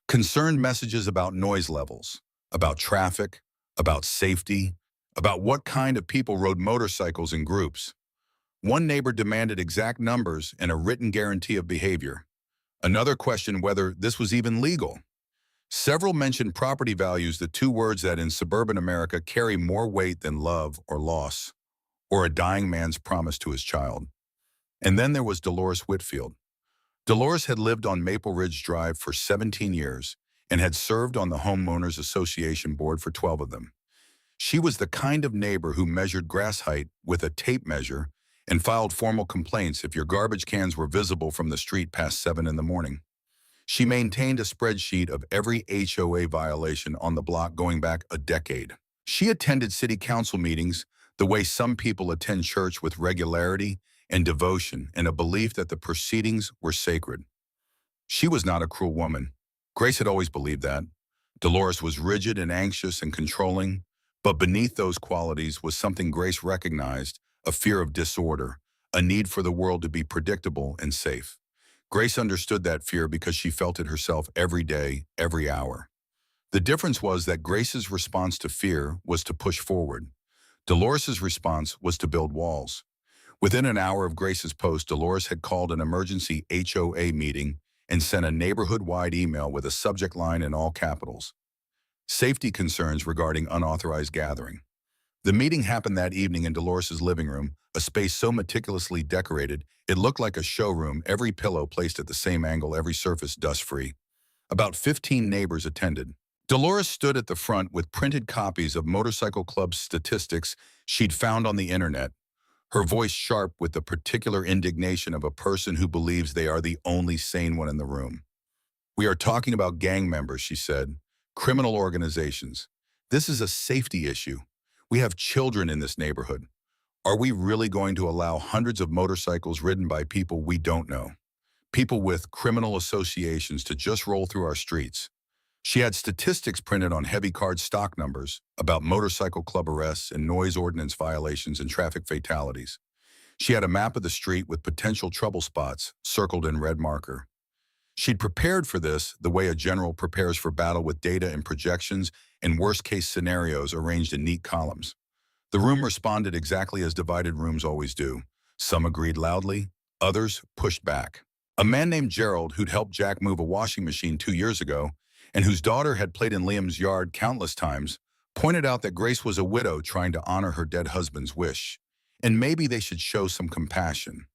Concerned messages about noise levels, about traffic, about safety, about what kind of people rode motorcycles in groups. One neighbor demanded exact numbers and a written guarantee of behavior. Another questioned whether this was even legal. Several mentioned property values, the two words that in suburban America carry more weight than love or loss, or a dying man's promise to his child. And then there was Dolores Whitfield. Dolores had lived on Maple Ridge Drive for 17 years and had served on the Homeowners Association board for 12 of them. She was the kind of neighbor who measured grass height with a tape measure and filed formal complaints if your garbage cans were visible from the street past 7 in the morning. She maintained a spreadsheet of every HOA violation on the block going back a decade. She attended city council meetings the way some people attend church, with regularity and devotion and a belief that the proceedings were sacred. She was not a cruel woman. Grace had always believed that. Dolores was rigid and anxious and controlling, but beneath those qualities was something Grace recognized: a fear of disorder, a need for the world to be predictable and safe. Grace understood that fear because she felt it herself every day, every hour. The difference was that Grace's response to fear was to push forward. Dolores's response was to build walls. Within an hour of Grace's post, Dolores had called an emergency HOA meeting and sent a neighborhood-wide email with a subject line in all capitals: safety concerns regarding unauthorized gathering. The meeting happened that evening in Dolores's living room, a space so meticulously decorated it looked like a showroom, every pillow placed at the same angle, every surface dust-free. About 15 neighbors attended. Dolores stood at the front with printed copies of motorcycle club statistics she'd found on the internet, her voice sharp with the particular indignation of a person who believes they are the only sane one in the room. "We are talking about gang members," she said, "criminal organizations. This is a safety issue. We have children in this neighborhood. Are we really going to allow hundreds of motorcycles ridden by people we don't know, people with criminal associations, to just roll through our streets?" She had statistics printed on heavy card stock numbers about motorcycle club arrests and noise ordinance violations and traffic fatalities. She had a map of the street with potential trouble spots circled in red marker. She'd prepared for this the way a general prepares for battle, with data and projections and worst-case scenarios arranged in neat columns. The room responded exactly as divided rooms always do. Some agreed loudly, others pushed back. A man named Gerald, who'd helped Jack move a washing machine 2 years ago, and whose daughter had played in Liam's yard countless times, pointed out that Grace was a widow trying to honor her dead husband's wish, and maybe they should show some compassion.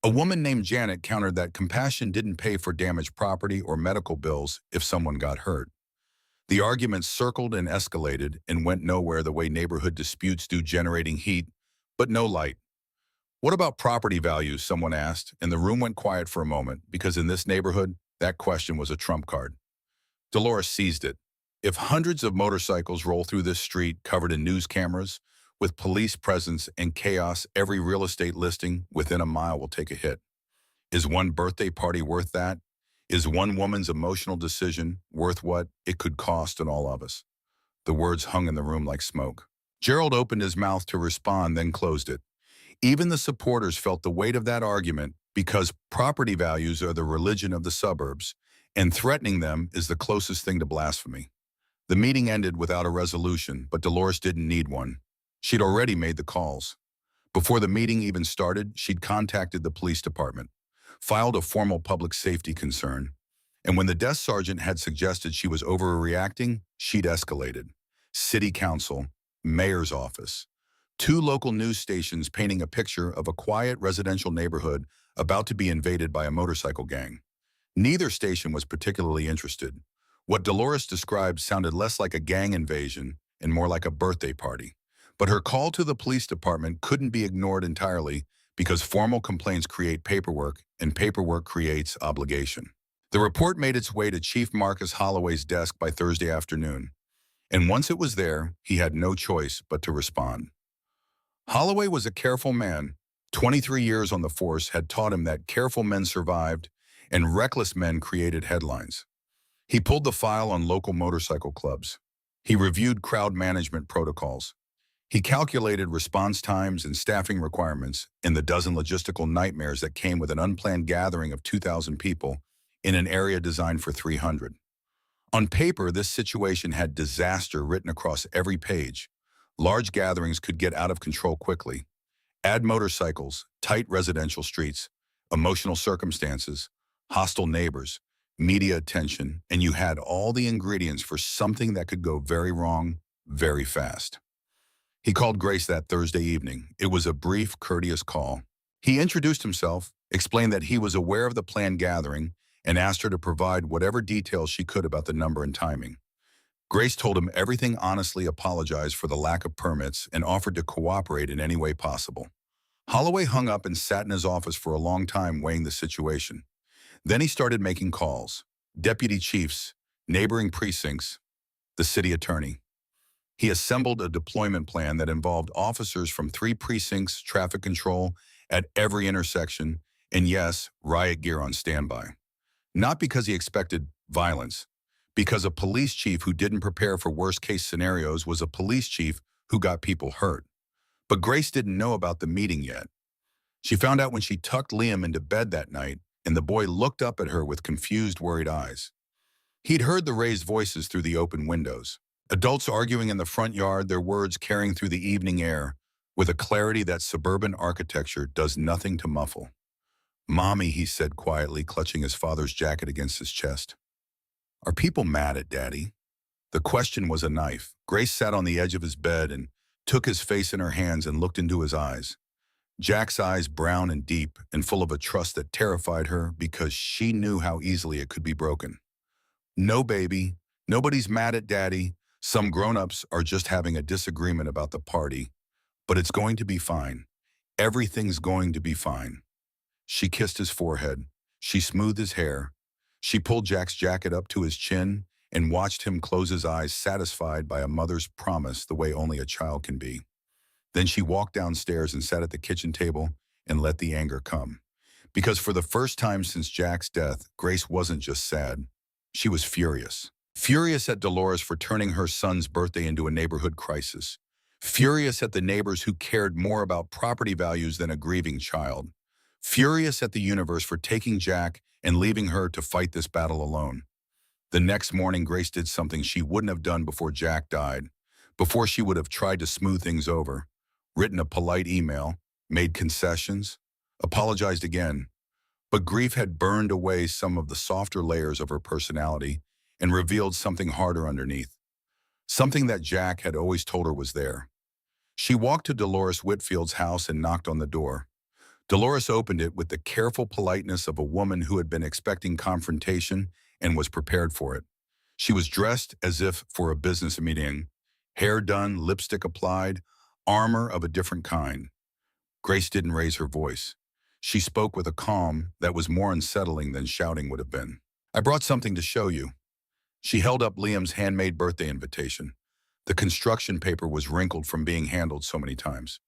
A woman named Janet countered that compassion didn't pay for damaged property or medical bills if someone got hurt. The arguments circled and escalated and went nowhere, the way neighborhood disputes do, generating heat, but no light. "What about property values?" someone asked, and the room went quiet for a moment, because in this neighborhood, that question was a trump card. Dolores seized it. If hundreds of motorcycles roll through this street covered in news cameras, with police presence and chaos, every real estate listing within a mile will take a hit. Is one birthday party worth that? Is one woman's emotional decision worth what it could cost on all of us? The words hung in the room like smoke. Gerald opened his mouth to respond, then closed it. Even the supporters felt the weight of that argument, because property values are the religion of the suburbs, and threatening them is the closest thing to blasphemy. The meeting ended without a resolution, but Dolores didn't need one. She'd already made the calls. Before the meeting even started, she'd contacted the police department, filed a formal public safety concern, and when the desk sergeant had suggested she was overreacting, she'd escalated. City council, mayor's office, 2 local news stations painting a picture of a quiet residential neighborhood about to be invaded by a motorcycle gang. Neither station was particularly interested. What Dolores described sounded less like a gang invasion and more like a birthday party. But her call to the police department couldn't be ignored entirely, because formal complaints create paperwork, and paperwork creates obligation. The report made its way to Chief Marcus Holloway's desk by Thursday afternoon, and once it was there, he had no choice but to respond. Holloway was a careful man. 23 years on the force had taught him that careful men survived, and reckless men created headlines. He pulled the file on local motorcycle clubs. He reviewed crowd management protocols. He calculated response times and staffing requirements in the dozen logistical nightmares that came with an unplanned gathering of 2,000 people in an area designed for 300. On paper, this situation had disaster written across every page. Large gatherings could get out of control quickly. Add motorcycles, tight residential streets, emotional circumstances, hostile neighbors, media attention, and you had all the ingredients for something that could go very wrong very fast. He called Grace that Thursday evening. It was a brief, courteous call. He introduced himself, explained that he was aware of the planned gathering, and asked her to provide whatever details she could about the number and timing. Grace told him everything, honestly apologized for the lack of permits, and offered to cooperate in any way possible. Holloway hung up and sat in his office for a long time weighing the situation. Then he started making calls. Deputy chiefs, neighboring precincts, the city attorney. He assembled a deployment plan that involved officers from 3 precincts, traffic control at every intersection, and yes, riot gear on standby. Not because he expected violence, because a police chief who didn't prepare for worst-case scenarios was a police chief who got people hurt. But Grace didn't know about the meeting yet. She found out when she tucked Liam into bed that night, and the boy looked up at her with confused, worried eyes. He'd heard the raised voices through the open windows. Adults arguing in the front yard, their words carrying through the evening air with a clarity that suburban architecture does nothing to muffle. "Mommy," he said quietly, clutching his father's jacket against his chest. "Are people mad at Daddy?" The question was a knife. Grace sat on the edge of his bed and took his face in her hands and looked into his eyes. Jack's eyes, brown and deep and full of a trust that terrified her because she knew how easily it could be broken. "No, baby. Nobody's mad at Daddy. Some grown-ups are just having a disagreement about the party. But it's going to be fine. Everything's going to be fine." She kissed his forehead. She smoothed his hair. She pulled Jack's jacket up to his chin and watched him close his eyes, satisfied by a mother's promise the way only a child can be. Then she walked downstairs and sat at the kitchen table and let the anger come. Because for the first time since Jack's death, Grace wasn't just sad. She was furious. Furious at Dolores for turning her son's birthday into a neighborhood crisis. Furious at the neighbors who cared more about property values than a grieving child. Furious at the universe for taking Jack and leaving her to fight this battle alone. The next morning, Grace did something she wouldn't have done before Jack died, before she would have tried to smooth things over, written a polite email, made concessions, apologized again. But grief had burned away some of the softer layers of her personality and revealed something harder underneath, something that Jack had always told her was there. She walked to Dolores Whitfield's house and knocked on the door. Dolores opened it with the careful politeness of a woman who had been expecting confrontation and was prepared for it. She was dressed as if for a business meeting, hair done, lipstick applied, armor of a different kind. Grace didn't raise her voice. She spoke with a calm that was more unsettling than shouting would have been. "I brought something to show you." She held up Liam's handmade birthday invitation. The construction paper was wrinkled from being handled so many times.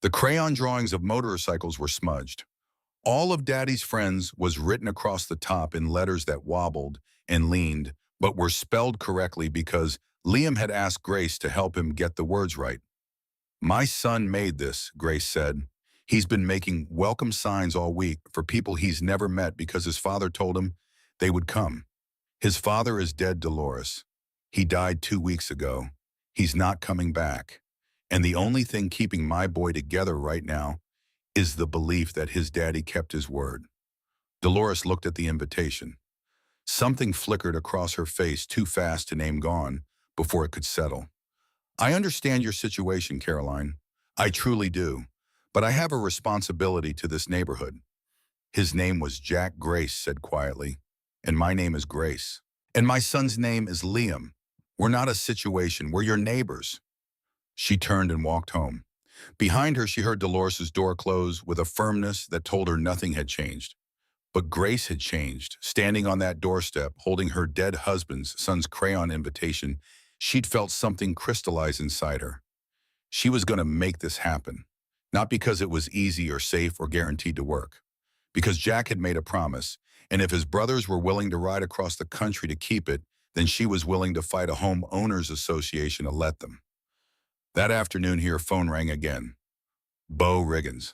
The crayon drawings of motorcycles were smudged. All of Daddy's friends was written across the top in letters that wobbled and leaned, but were spelled correctly because Liam had asked Grace to help him get the words right. "My son made this," Grace said. "He's been making welcome signs all week for people he's never met because his father told him they would come. His father is dead, Dolores. He died 2 weeks ago. He's not coming back. And the only thing keeping my boy together right now is the belief that his daddy kept his word." Dolores looked at the invitation. Something flickered across her face too fast to name gone before it could settle. "I understand your situation, Caroline. I truly do. But I have a responsibility to this neighborhood." "His name was Jack," Grace said quietly. "And my name is Grace. And my son's name is Liam. We're not a situation. We're your neighbors." She turned and walked home. Behind her, she heard Dolores's door close with a firmness that told her nothing had changed. But Grace had changed. Standing on that doorstep, holding her dead husband's son's crayon invitation, she'd felt something crystallize inside her. She was going to make this happen. Not because it was easy or safe or guaranteed to work. Because Jack had made a promise, and if his brothers were willing to ride across the country to keep it, then she was willing to fight a home owners association to let them. That afternoon, her phone rang again. Bo Riggins.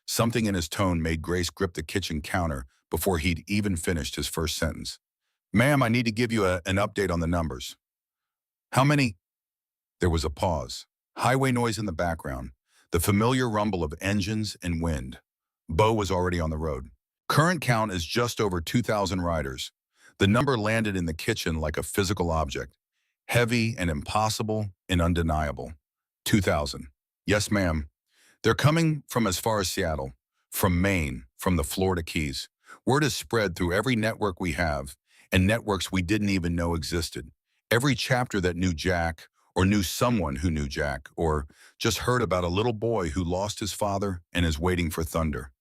Something in his tone made Grace grip the kitchen counter before he'd even finished his first sentence. Ma'am, I need to give you an update on the numbers. How many? There was a pause. Highway noise in the background. The familiar rumble of engines and wind. Bo was already on the road. Current count is just over 2,000 riders. The number landed in the kitchen like a physical object. Heavy and impossible and undeniable. 2,000. Yes, ma'am. They're coming from as far as Seattle, from Maine, from the Florida Keys. Word is spread through every network we have, and networks we didn't even know existed. Every chapter that knew Jack, or knew someone who knew Jack, or just heard about a little boy who lost his father and is waiting for thunder.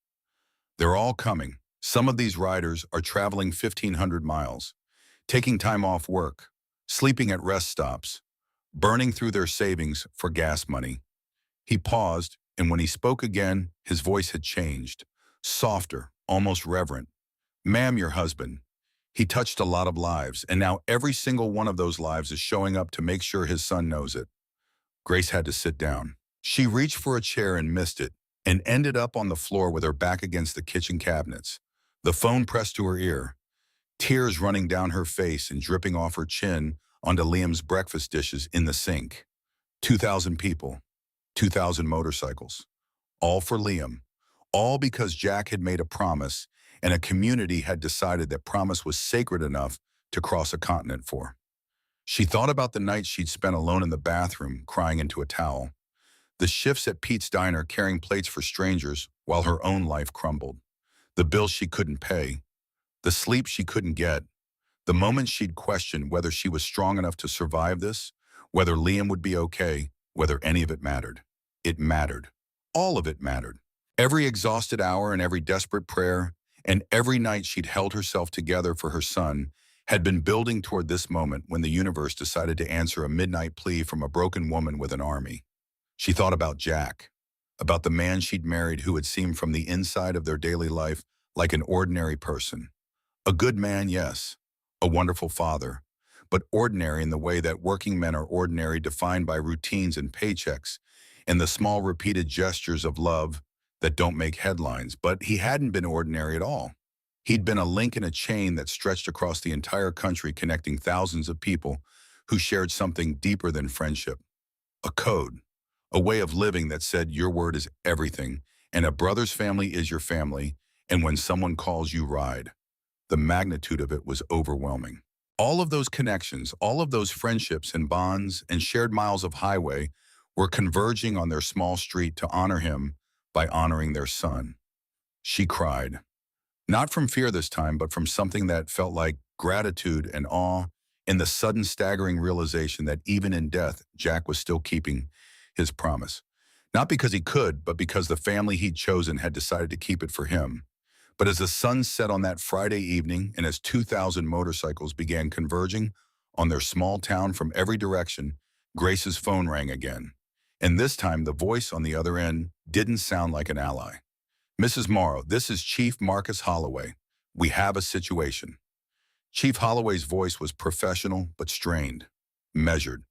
They're all coming. Some of these riders are traveling 1,500 miles, taking time off work, sleeping at rest stops, burning through their savings for gas money. He paused, and when he spoke again, his voice had changed. Softer, almost reverent. Ma'am, your husband. He touched a lot of lives, and now every single one of those lives is showing up to make sure his son knows it. Grace had to sit down. She reached for a chair and missed it, and ended up on the floor with her back against the kitchen cabinets. The phone pressed to her ear, tears running down her face and dripping off her chin onto Liam's breakfast dishes in the sink. 2,000 people, 2,000 motorcycles, all for Liam, all because Jack had made a promise and a community had decided that promise was sacred enough to cross a continent for. She thought about the nights she'd spent alone in the bathroom, crying into a towel, the shifts at Pete's Diner carrying plates for strangers while her own life crumbled, the bills she couldn't pay, the sleep she couldn't get, the moments she'd questioned whether she was strong enough to survive this, whether Liam would be okay, whether any of it mattered. It mattered. All of it mattered. Every exhausted hour and every desperate prayer, and every night she'd held herself together for her son had been building toward this moment when the universe decided to answer a midnight plea from a broken woman with an army. She thought about Jack, about the man she'd married who had seemed from the inside of their daily life like an ordinary person. A good man, yes, a wonderful father, but ordinary in the way that working men are ordinary, defined by routines and paychecks, and the small repeated gestures of love that don't make headlines. But he hadn't been ordinary at all. He'd been a link in a chain that stretched across the entire country, connecting thousands of people who shared something deeper than friendship. A code, a way of living that said your word is everything, and a brother's family is your family, and when someone calls you, ride. The magnitude of it was overwhelming. All of those connections, all of those friendships and bonds and shared miles of highway were converging on their small street to honor him by honoring their son. She cried. Not from fear this time, but from something that felt like gratitude and awe in the sudden staggering realization that even in death, Jack was still keeping his promise. Not because he could, but because the family he'd chosen had decided to keep it for him. But as the sun set on that Friday evening and as 2,000 motorcycles began converging on their small town from every direction, Grace's phone rang again. And this time, the voice on the other end didn't sound like an ally. Mrs. Morrow, this is Chief Marcus Holloway. We have a situation. Chief Holloway's voice was professional but strained, measured.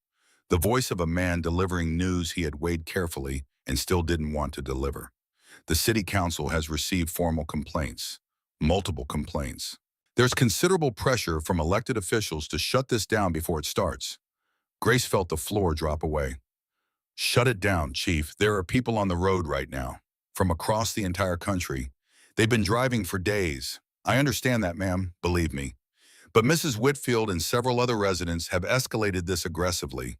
The voice of a man delivering news he had weighed carefully and still didn't want to deliver. The city council has received formal complaints, multiple complaints. There's considerable pressure from elected officials to shut this down before it starts. Grace felt the floor drop away. Shut it down, Chief. There are people on the road right now, from across the entire country. They've been driving for days. I understand that, ma'am, believe me. But Mrs. Whitfield and several other residents have escalated this aggressively.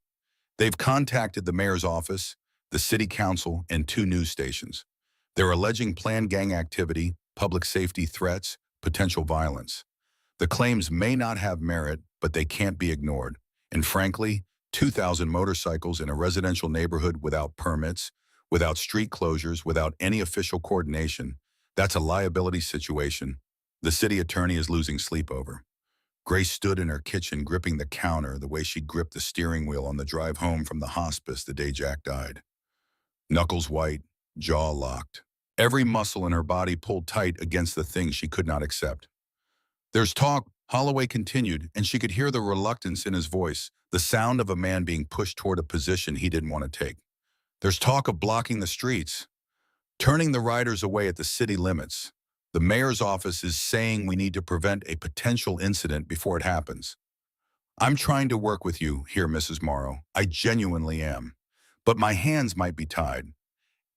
They've contacted the mayor's office, the city council, and 2 news stations. They're alleging planned gang activity, public safety threats, potential violence. The claims may not have merit, but they can't be ignored. And frankly, 2,000 motorcycles in a residential neighborhood without permits, without street closures, without any official coordination. That's a liability situation the city attorney is losing sleep over. Grace stood in her kitchen gripping the counter the way she'd gripped the steering wheel on the drive home from the hospice the day Jack died. Knuckles white, jaw locked. Every muscle in her body pulled tight against the thing she could not accept. "There's talk," Holloway continued, and she could hear the reluctance in his voice, the sound of a man being pushed toward a position he didn't want to take. "There's talk of blocking the streets, turning the riders away at the city limits. The mayor's office is saying we need to prevent a potential incident before it happens. I'm trying to work with you here, Mrs. Morrow. I genuinely am. But my hands might be tied.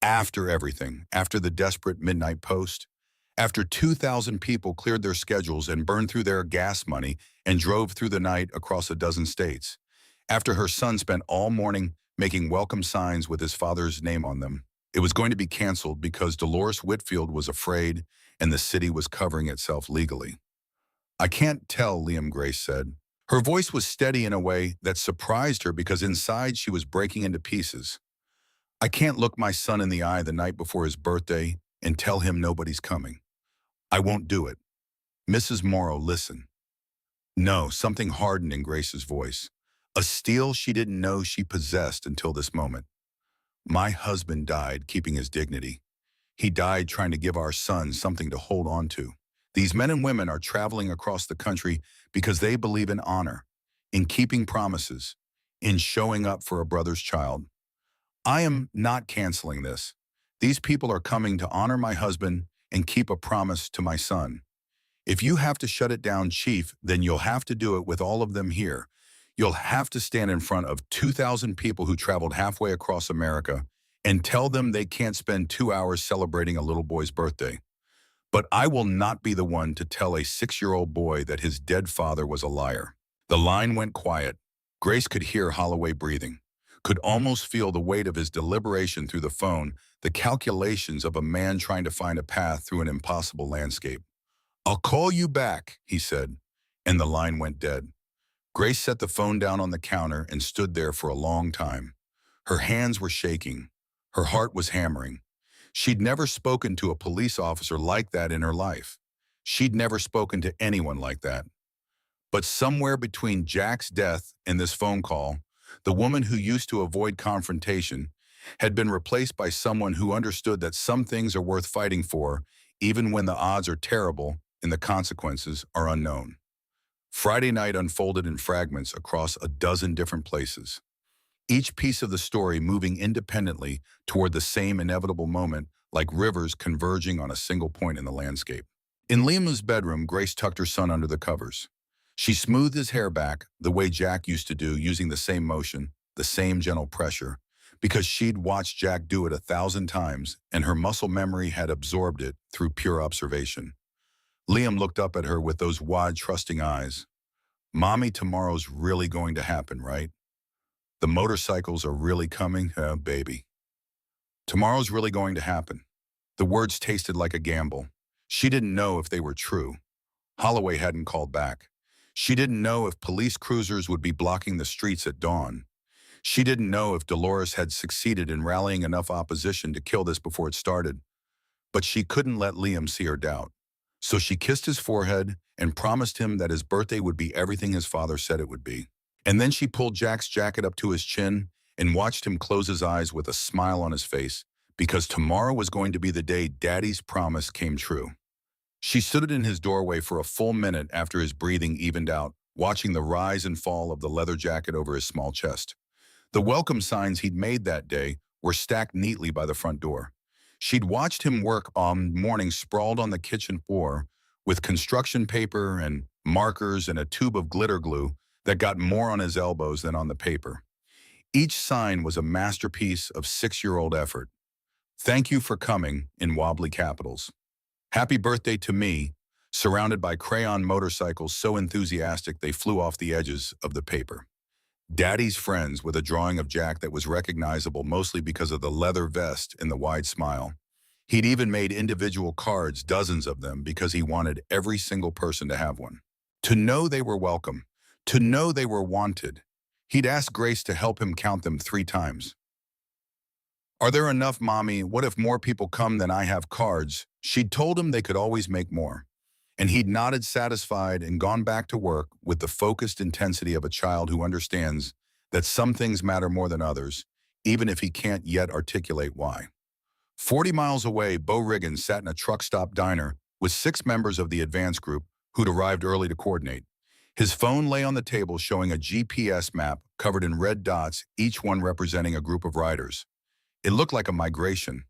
After everything, after the desperate midnight post, after 2,000 people cleared their schedules and burned through their gas money and drove through the night across a dozen states, after her son spent all morning making welcome signs with his father's name on them, it was going to be canceled because Dolores Whitfield was afraid and the city was covering itself legally. "I can't tell," Liam Grace said. Her voice was steady in a way that surprised her because inside she was breaking into pieces. "I can't look my son in the eye the night before his birthday and tell him nobody's coming. I won't do it." "Mrs. Morrow, listen." No, something hardened in Grace's voice. A steel she didn't know she possessed until this moment. "My husband died keeping his dignity. He died trying to give our son something to hold on to. These men and women are traveling across the country because they believe in honor, in keeping promises, in showing up for a brother's child. I am not canceling this. These people are coming to honor my husband and keep a promise to my son. If you have to shut it down, Chief, then you'll have to do it with all of them here. You'll have to stand in front of 2,000 people who traveled halfway across America and tell them they can't spend 2 hours celebrating a little boy's birthday. But I will not be the one to tell a 6-year-old boy that his dead father was a liar." The line went quiet. Grace could hear Holloway breathing, could almost feel the weight of his deliberation through the phone, the calculations of a man trying to find a path through an impossible landscape. "I'll call you back," he said, and the line went dead. Grace set the phone down on the counter and stood there for a long time. Her hands were shaking. Her heart was hammering. She'd never spoken to a police officer like that in her life. She'd never spoken to anyone like that. But somewhere between Jack's death and this phone call, the woman who used to avoid confrontation had been replaced by someone who understood that some things are worth fighting for, even when the odds are terrible and the consequences are unknown. Friday night unfolded in fragments across a dozen different places, each piece of the story moving independently toward the same inevitable moment, like rivers converging on a single point in the landscape. In Liam's bedroom, Grace tucked her son under the covers. She smoothed his hair back the way Jack used to do, using the same motion, the same gentle pressure, because she'd watched Jack do it 1,000 times and her muscle memory had absorbed it through pure observation. Liam looked up at her with those wide, trusting eyes. "Mommy, tomorrow's really going to happen, right? The motorcycles are really coming, baby. Tomorrow's really going to happen." The words tasted like a gamble. She didn't know if they were true. Holloway hadn't called back. She didn't know if police cruisers would be blocking the streets at dawn. She didn't know if Dolores had succeeded in rallying enough opposition to kill this before it started. But she couldn't let Liam see her doubt. So she kissed his forehead and promised him that his birthday would be everything his father said it would be. And then she pulled Jack's jacket up to his chin and watched him close his eyes with a smile on his face, because tomorrow was going to be the day Daddy's promise came true. She stood in his doorway for a full minute after his breathing evened out, watching the rise and fall of the leather jacket over his small chest. The welcome signs he'd made that day were stacked neatly by the front door. She'd watched him work all morning sprawled on the kitchen floor with construction paper and markers and a tube of glitter glue that got more on his elbows than on the paper. Each sign was a masterpiece of 6-year-old effort. "Thank you for coming," in wobbly capitals. "Happy birthday to me," surrounded by crayon motorcycles so enthusiastic they flew off the edges of the paper. "Daddy's friends," with a drawing of Jack that was recognizable mostly because of the leather vest and the wide smile. He'd even made individual cards, dozens of them, because he wanted every single person to have one. To know they were welcome, to know they were wanted. He'd asked Grace to help him count them 3 times. Are there enough, Mommy? What if more people come than I have cards? She'd told him they could always make more. And he'd nodded satisfied and gone back to work with the focused intensity of a child who understands that some things matter more than others, even if he can't yet articulate why. 40 miles away, Bo Riggins sat in a truck stop diner with 6 members of the advance group who'd arrived early to coordinate. His phone lay on the table showing a GPS map covered in red dots, each one representing a group of riders. It looked like a migration,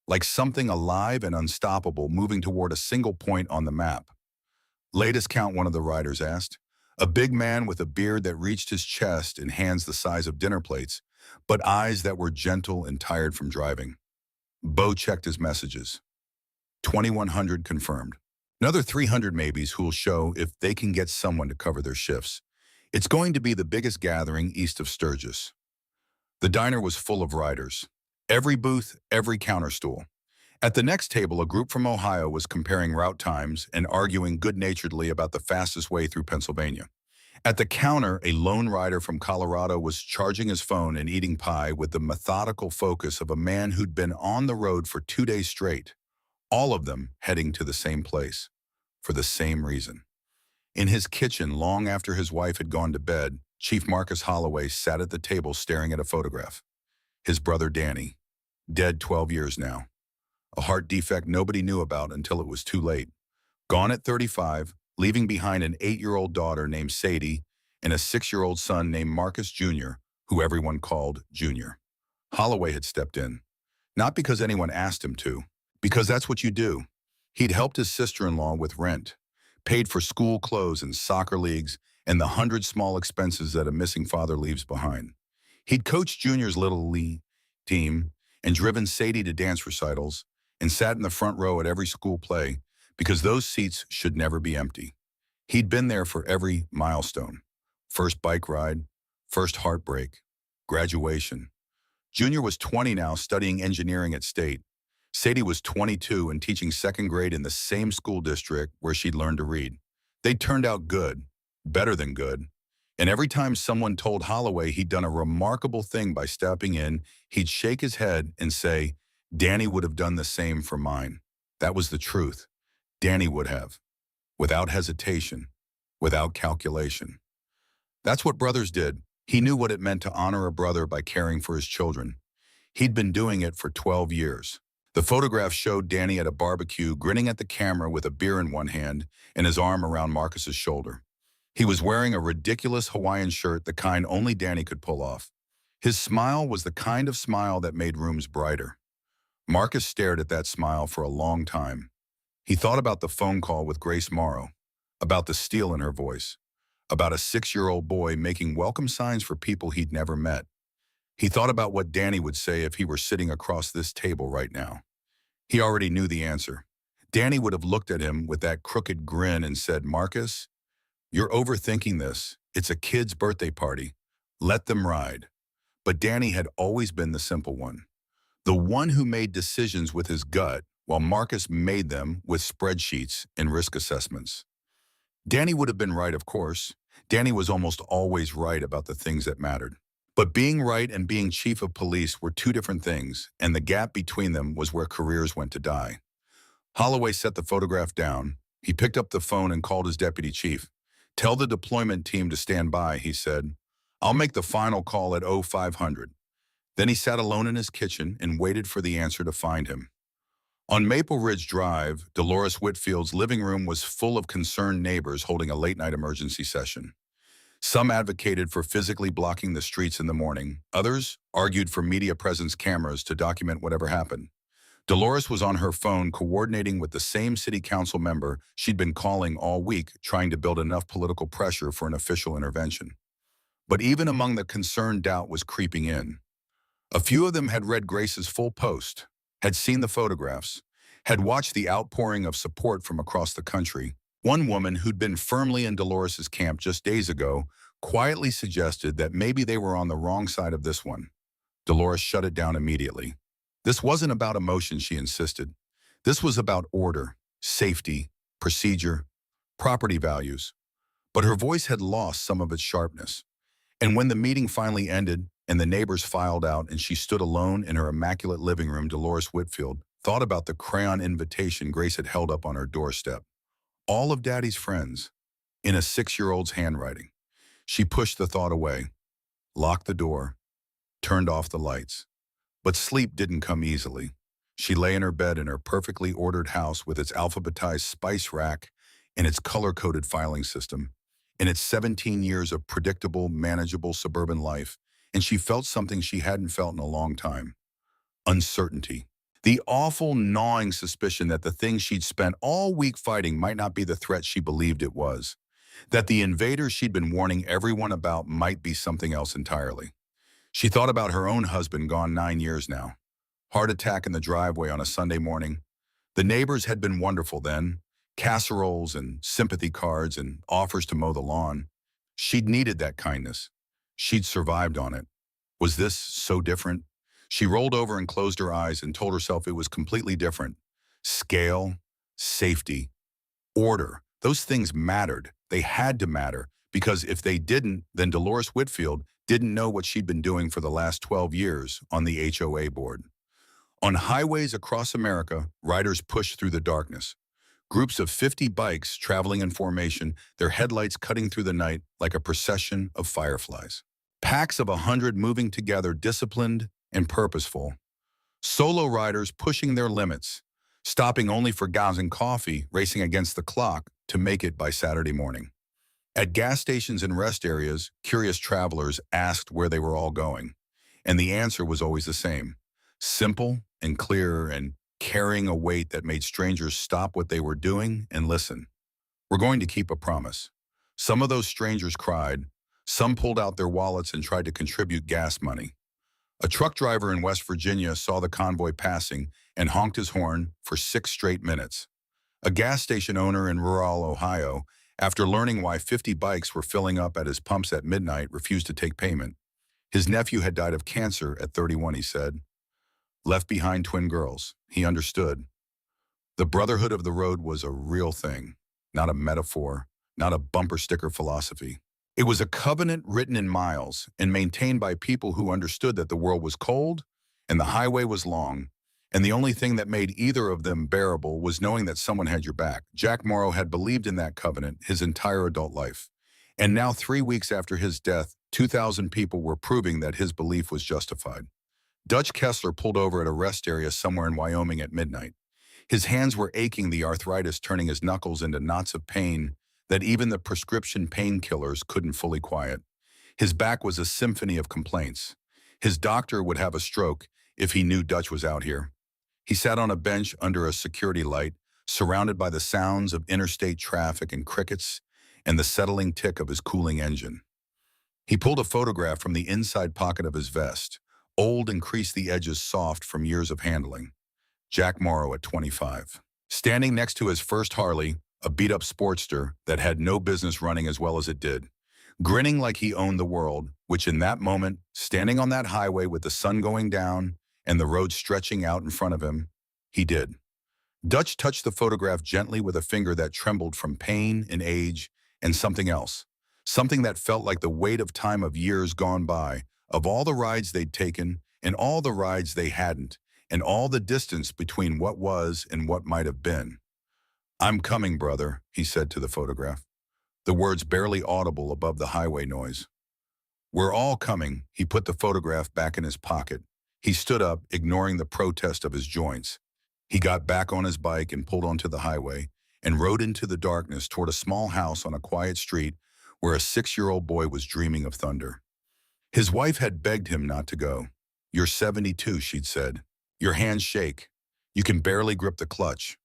like something alive and unstoppable moving toward a single point on the map. Latest count, one of the riders asked. A big man with a beard that reached his chest and hands the size of dinner plates, but eyes that were gentle and tired from driving. Bo checked his messages. 2,100 confirmed. Another 300 maybes who'll show if they can get someone to cover their shifts. It's going to be the biggest gathering east of Sturgis. The diner was full of riders. Every booth, every counter stool. At the next table, a group from Ohio was comparing route times and arguing good-naturedly about the fastest way through Pennsylvania. At the counter, a lone rider from Colorado was charging his phone and eating pie with the methodical focus of a man who'd been on the road for 2 days straight, all of them heading to the same place, for the same reason. In his kitchen, long after his wife had gone to bed, Chief Marcus Holloway sat at the table staring at a photograph. His brother Danny, dead 12 years now. A heart defect nobody knew about until it was too late. Gone at 35, leaving behind an 8-year-old daughter named Sadie and a 6-year-old son named Marcus Jr., who everyone called Junior. Holloway had stepped in, not because anyone asked him to, because that's what you do. He'd helped his sister-in-law with rent, paid for school clothes and soccer leagues, and the 100 small expenses that a missing father leaves behind. He'd coached Junior's Little League team and driven Sadie to dance recitals and sat in the front row at every school play because those seats should never be empty. He'd been there for every milestone. First bike ride, first heartbreak, graduation. Junior was 20 now, studying engineering at State. Sadie was 22 and teaching 2nd grade in the same school district where she'd learned to read. They turned out good, better than good. And every time someone told Holloway he'd done a remarkable thing by stepping in, he'd shake his head and say, Danny would have done the same for mine. That was the truth. Danny would have. Without hesitation. Without calculation. That's what brothers did. He knew what it meant to honor a brother by caring for his children. He'd been doing it for 12 years. The photograph showed Danny at a barbecue, grinning at the camera with a beer in one hand and his arm around Marcus's shoulder. He was wearing a ridiculous Hawaiian shirt, the kind only Danny could pull off. His smile was the kind of smile that made rooms brighter. Marcus stared at that smile for a long time. He thought about the phone call with Grace Morrow, about the steel in her voice, about a 6-year-old boy making welcome signs for people he'd never met. He thought about what Danny would say if he were sitting across this table right now. He already knew the answer. Danny would have looked at him with that crooked grin and said, Marcus, you're overthinking this. It's a kid's birthday party. Let them ride. But Danny had always been the simple one. The one who made decisions with his gut, while Marcus made them with spreadsheets and risk assessments. Danny would have been right, of course. Danny was almost always right about the things that mattered. But being right and being chief of police were 2 different things, and the gap between them was where careers went to die. Holloway set the photograph down. He picked up the phone and called his deputy chief. Tell the deployment team to stand by, he said. I'll make the final call at 0500. Then he sat alone in his kitchen and waited for the answer to find him. On Maple Ridge Drive, Dolores Whitfield's living room was full of concerned neighbors holding a late-night emergency session. Some advocated for physically blocking the streets in the morning. Others argued for media presence cameras to document whatever happened. Dolores was on her phone coordinating with the same city council member she'd been calling all week, trying to build enough political pressure for an official intervention. But even among the concerned, doubt was creeping in. A few of them had read Grace's full post, had seen the photographs, had watched the outpouring of support from across the country. One woman who'd been firmly in Dolores's camp just days ago quietly suggested that maybe they were on the wrong side of this one. Dolores shut it down immediately. This wasn't about emotion, she insisted. This was about order, safety, procedure, property values. But her voice had lost some of its sharpness. And when the meeting finally ended and the neighbors filed out and she stood alone in her immaculate living room. Dolores Whitfield thought about the crayon invitation Grace had held up on her doorstep. All of Daddy's friends, in a 6-year-old's handwriting. She pushed the thought away, locked the door, turned off the lights. But sleep didn't come easily. She lay in her bed in her perfectly ordered house with its alphabetized spice rack and its color-coded filing system, and its 17 years of predictable, manageable suburban life, and she felt something she hadn't felt in a long time: uncertainty. The awful, gnawing suspicion that the thing she'd spent all week fighting might not be the threat she believed it was, that the invaders she'd been warning everyone about might be something else entirely. She thought about her own husband, gone 9 years now. Heart attack in the driveway on a Sunday morning. The neighbors had been wonderful then. Casseroles and sympathy cards and offers to mow the lawn. She'd needed that kindness. She'd survived on it. Was this so different? She rolled over and closed her eyes and told herself it was completely different. Scale, safety, order. Those things mattered. They had to matter, because if they didn't, then Dolores Whitfield didn't know what she'd been doing for the last 12 years on the HOA board. On highways across America, riders pushed through the darkness. Groups of 50 bikes traveling in formation, their headlights cutting through the night like a procession of fireflies. Packs of 100 moving together, disciplined and purposeful. Solo riders pushing their limits, stopping only for gas and coffee, racing against the clock to make it by Saturday morning. At gas stations and rest areas, curious travelers asked where they were all going, and the answer was always the same: simple and clear, and carrying a weight that made strangers stop what they were doing and listen. We're going to keep a promise. Some of those strangers cried. Some pulled out their wallets and tried to contribute gas money. A truck driver in West Virginia saw the convoy passing and honked his horn for 6 straight minutes. A gas station owner in rural Ohio, after learning why 50 bikes were filling up at his pumps at midnight, refused to take payment. His nephew had died of cancer at 31, he said. Left behind twin girls. He understood. The brotherhood of the road was a real thing, not a metaphor, not a bumper sticker philosophy. It was a covenant written in miles and maintained by people who understood that the world was cold and the highway was long, and the only thing that made either of them bearable was knowing that someone had your back. Jack Morrow had believed in that covenant his entire adult life. And now, 3 weeks after his death, 2,000 people were proving that his belief was justified. Dutch Kessler pulled over at a rest area somewhere in Wyoming at midnight. His hands were aching, the arthritis turning his knuckles into knots of pain that even the prescription painkillers couldn't fully quiet. His back was a symphony of complaints. His doctor would have a stroke if he knew Dutch was out here. He sat on a bench under a security light, surrounded by the sounds of interstate traffic and crickets and the settling tick of his cooling engine. He pulled a photograph from the inside pocket of his vest, old and creased, the edges soft from years of handling. Jack Morrow at 25. Standing next to his first Harley, a beat-up Sportster that had no business running as well as it did. Grinning like he owned the world, which in that moment, standing on that highway with the sun going down and the road stretching out in front of him, he did. Dutch touched the photograph gently with a finger that trembled from pain and age and something else. Something that felt like the weight of time, of years gone by, of all the rides they'd taken and all the rides they hadn't, and all the distance between what was and what might have been. "I'm coming, brother," he said to the photograph, the words barely audible above the highway noise. "We're all coming." He put the photograph back in his pocket. He stood up, ignoring the protest of his joints. He got back on his bike and pulled onto the highway and rode into the darkness toward a small house on a quiet street where a 6-year-old boy was dreaming of thunder. His wife had begged him not to go. "You're 72, she'd said. Your hands shake. You can barely grip the clutch.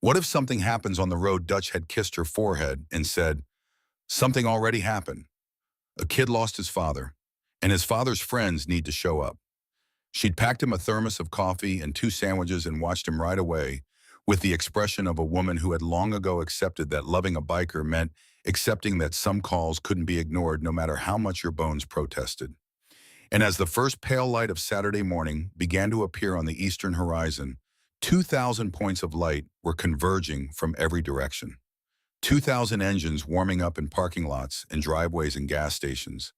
What if something happens on the road?" Dutch had kissed her forehead and said, "Something already happened. A kid lost his father, and his father's friends need to show up." She'd packed him a thermos of coffee and 2 sandwiches and watched him ride away with the expression of a woman who had long ago accepted that loving a biker meant accepting that some calls couldn't be ignored no matter how much your bones protested. And as the first pale light of Saturday morning began to appear on the eastern horizon, 2,000 points of light were converging from every direction. 2,000 engines warming up in parking lots and driveways and gas stations.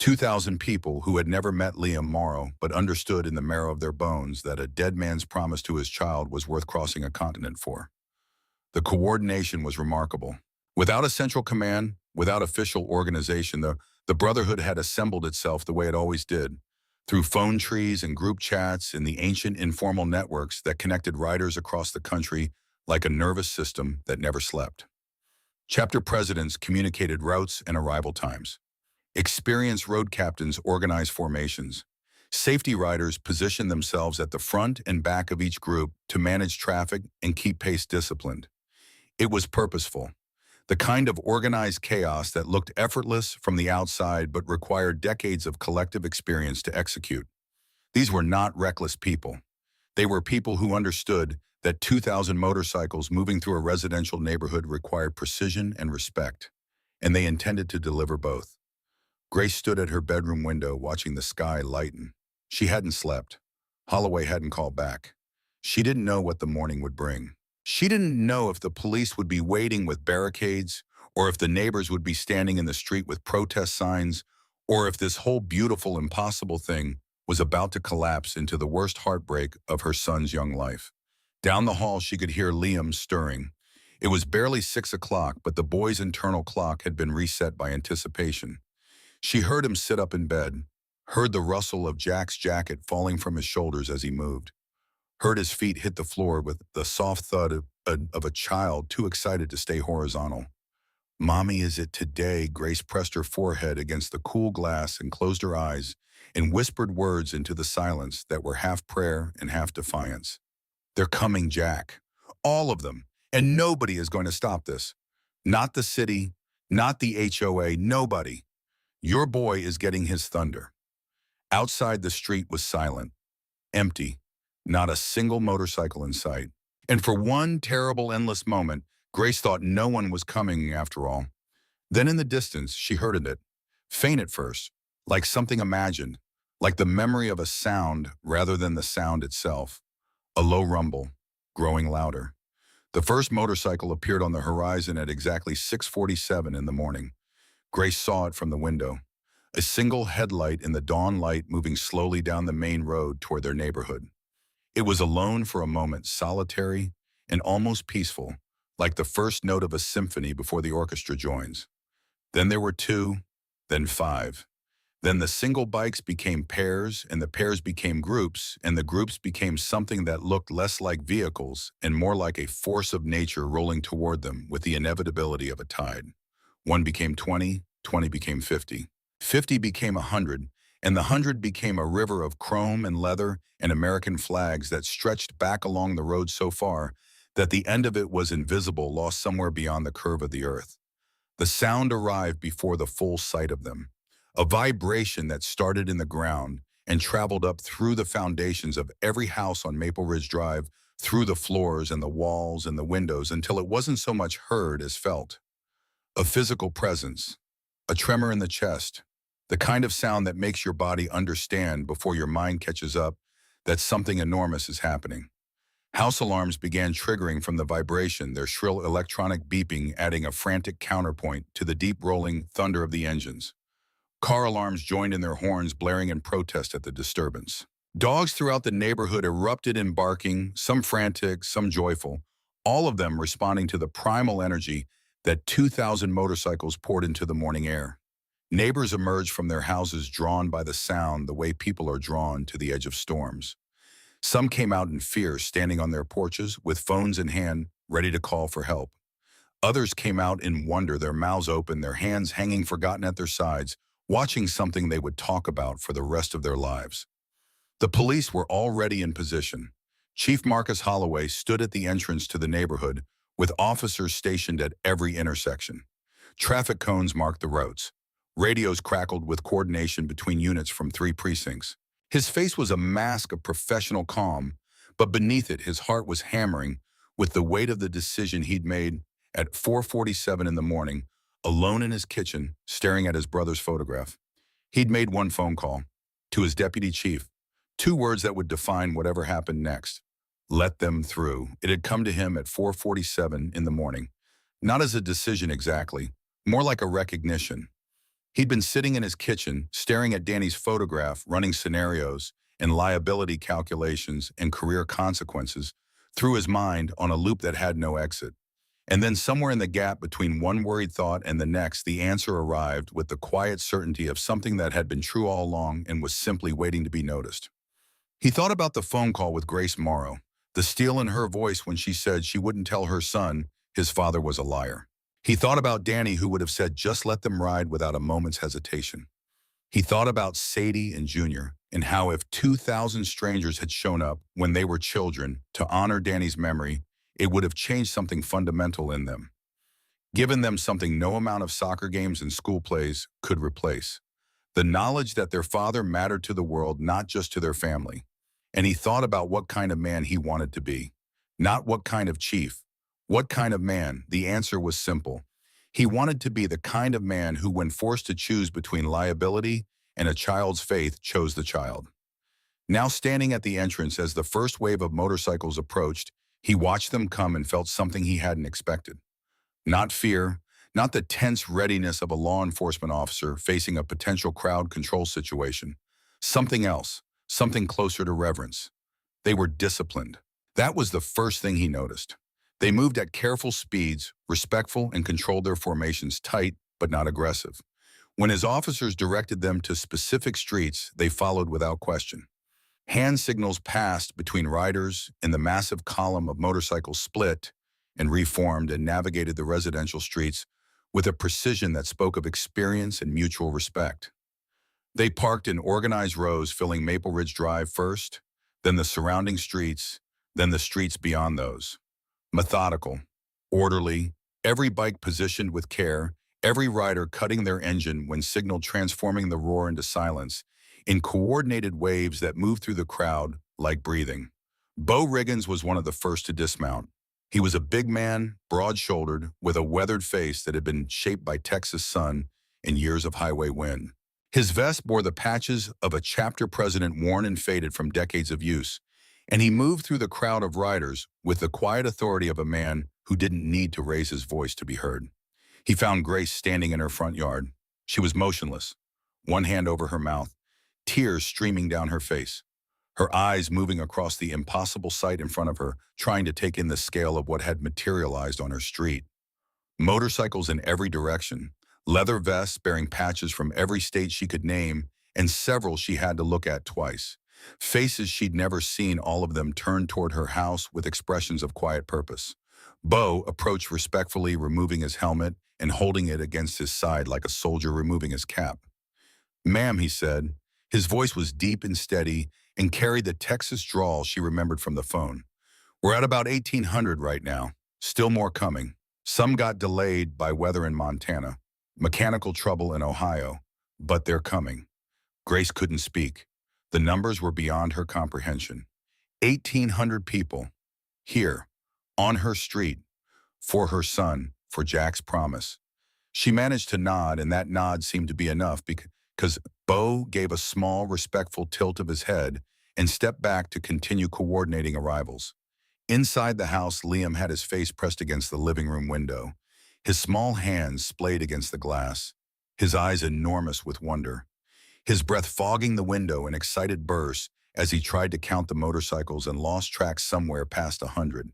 2,000 people who had never met Liam Morrow but understood in the marrow of their bones that a dead man's promise to his child was worth crossing a continent for. The coordination was remarkable. Without a central command, without official organization, the Brotherhood had assembled itself the way it always did, through phone trees and group chats and the ancient informal networks that connected riders across the country like a nervous system that never slept. Chapter presidents communicated routes and arrival times. Experienced road captains organized formations. Safety riders positioned themselves at the front and back of each group to manage traffic and keep pace disciplined. It was purposeful, the kind of organized chaos that looked effortless from the outside but required decades of collective experience to execute. These were not reckless people. They were people who understood that 2,000 motorcycles moving through a residential neighborhood required precision and respect, and they intended to deliver both. Grace stood at her bedroom window watching the sky lighten. She hadn't slept. Holloway hadn't called back. She didn't know what the morning would bring. She didn't know if the police would be waiting with barricades, or if the neighbors would be standing in the street with protest signs, or if this whole beautiful, impossible thing was about to collapse into the worst heartbreak of her son's young life. Down the hall, she could hear Liam stirring. It was barely 6 o'clock, but the boy's internal clock had been reset by anticipation. She heard him sit up in bed, heard the rustle of Jack's jacket falling from his shoulders as he moved, heard his feet hit the floor with the soft thud of a child too excited to stay horizontal. "Mommy, is it today?" Grace pressed her forehead against the cool glass and closed her eyes and whispered words into the silence that were half prayer and half defiance. "They're coming, Jack. All of them. And nobody is going to stop this. Not the city, not the HOA, nobody. Your boy is getting his thunder." Outside, the street was silent, empty, not a single motorcycle in sight. And for one terrible, endless moment, Grace thought no one was coming after all. Then in the distance, she heard it, faint at first, like something imagined, like the memory of a sound rather than the sound itself. A low rumble, growing louder. The first motorcycle appeared on the horizon at exactly 6:47 in the morning. Grace saw it from the window. A single headlight in the dawn light moving slowly down the main road toward their neighborhood. It was alone for a moment, solitary and almost peaceful, like the first note of a symphony before the orchestra joins. Then there were two, then five. Then the single bikes became pairs, and the pairs became groups, and the groups became something that looked less like vehicles and more like a force of nature rolling toward them with the inevitability of a tide. One became 20, 20 became 50. 50 became 100, and the 100 became a river of chrome and leather and American flags that stretched back along the road so far that the end of it was invisible, lost somewhere beyond the curve of the earth. The sound arrived before the full sight of them, a vibration that started in the ground and traveled up through the foundations of every house on Maple Ridge Drive, through the floors and the walls and the windows until it wasn't so much heard as felt. A physical presence, a tremor in the chest, the kind of sound that makes your body understand before your mind catches up that something enormous is happening. House alarms began triggering from the vibration, their shrill electronic beeping adding a frantic counterpoint to the deep rolling thunder of the engines. Car alarms joined in their horns, blaring in protest at the disturbance. Dogs throughout the neighborhood erupted in barking, some frantic, some joyful, all of them responding to the primal energy that 2,000 motorcycles poured into the morning air. Neighbors emerged from their houses drawn by the sound the way people are drawn to the edge of storms. Some came out in fear, standing on their porches with phones in hand, ready to call for help. Others came out in wonder, their mouths open, their hands hanging forgotten at their sides, watching something they would talk about for the rest of their lives. The police were already in position. Chief Marcus Holloway stood at the entrance to the neighborhood, with officers stationed at every intersection. Traffic cones marked the roads. Radios crackled with coordination between units from 3 precincts. His face was a mask of professional calm, but beneath it his heart was hammering with the weight of the decision he'd made at 4:47 in the morning, alone in his kitchen, staring at his brother's photograph. He'd made one phone call, to his deputy chief, 2 words that would define whatever happened next. Let them through. It had come to him at 4:47 in the morning, not as a decision exactly, more like a recognition. He'd been sitting in his kitchen, staring at Danny's photograph, running scenarios and liability calculations and career consequences through his mind on a loop that had no exit. And then somewhere in the gap between one worried thought and the next, the answer arrived with the quiet certainty of something that had been true all along and was simply waiting to be noticed. He thought about the phone call with Grace Morrow, the steel in her voice when she said she wouldn't tell her son his father was a liar. He thought about Danny, who would have said just let them ride without a moment's hesitation. He thought about Sadie and Junior and how if 2,000 strangers had shown up when they were children to honor Danny's memory, it would have changed something fundamental in them, given them something no amount of soccer games and school plays could replace. The knowledge that their father mattered to the world, not just to their family. And he thought about what kind of man he wanted to be. Not what kind of chief. What kind of man? The answer was simple. He wanted to be the kind of man who, when forced to choose between liability and a child's faith, chose the child. Now standing at the entrance as the first wave of motorcycles approached, he watched them come and felt something he hadn't expected. Not fear, not the tense readiness of a law enforcement officer facing a potential crowd control situation. Something else, something closer to reverence. They were disciplined. That was the first thing he noticed. They moved at careful speeds, respectful, and controlled their formations tight but not aggressive. When his officers directed them to specific streets, they followed without question. Hand signals passed between riders, and the massive column of motorcycles split and reformed and navigated the residential streets with a precision that spoke of experience and mutual respect. They parked in organized rows, filling Maple Ridge Drive first, then the surrounding streets, then the streets beyond those. Methodical, orderly, every bike positioned with care, every rider cutting their engine when signaled, transforming the roar into silence, in coordinated waves that moved through the crowd like breathing. Bo Riggins was one of the first to dismount. He was a big man, broad-shouldered, with a weathered face that had been shaped by Texas sun and years of highway wind. His vest bore the patches of a chapter president worn and faded from decades of use, and he moved through the crowd of riders with the quiet authority of a man who didn't need to raise his voice to be heard. He found Grace standing in her front yard. She was motionless, one hand over her mouth, tears streaming down her face, her eyes moving across the impossible sight in front of her, trying to take in the scale of what had materialized on her street. Motorcycles in every direction, leather vests bearing patches from every state she could name, and several she had to look at twice. Faces she'd never seen, all of them turned toward her house with expressions of quiet purpose. Bo approached respectfully, removing his helmet and holding it against his side like a soldier removing his cap. "Ma'am," he said. His voice was deep and steady and carried the Texas drawl she remembered from the phone. "We're at about 1800 right now. Still more coming. Some got delayed by weather in Montana, mechanical trouble in Ohio, but they're coming." Grace couldn't speak. The numbers were beyond her comprehension. 1,800 people. Here, on her street, for her son, for Jack's promise. She managed to nod, and that nod seemed to be enough because Bo gave a small, respectful tilt of his head and stepped back to continue coordinating arrivals. Inside the house, Liam had his face pressed against the living room window, his small hands splayed against the glass, his eyes enormous with wonder, his breath fogging the window in excited bursts as he tried to count the motorcycles and lost track somewhere past 100.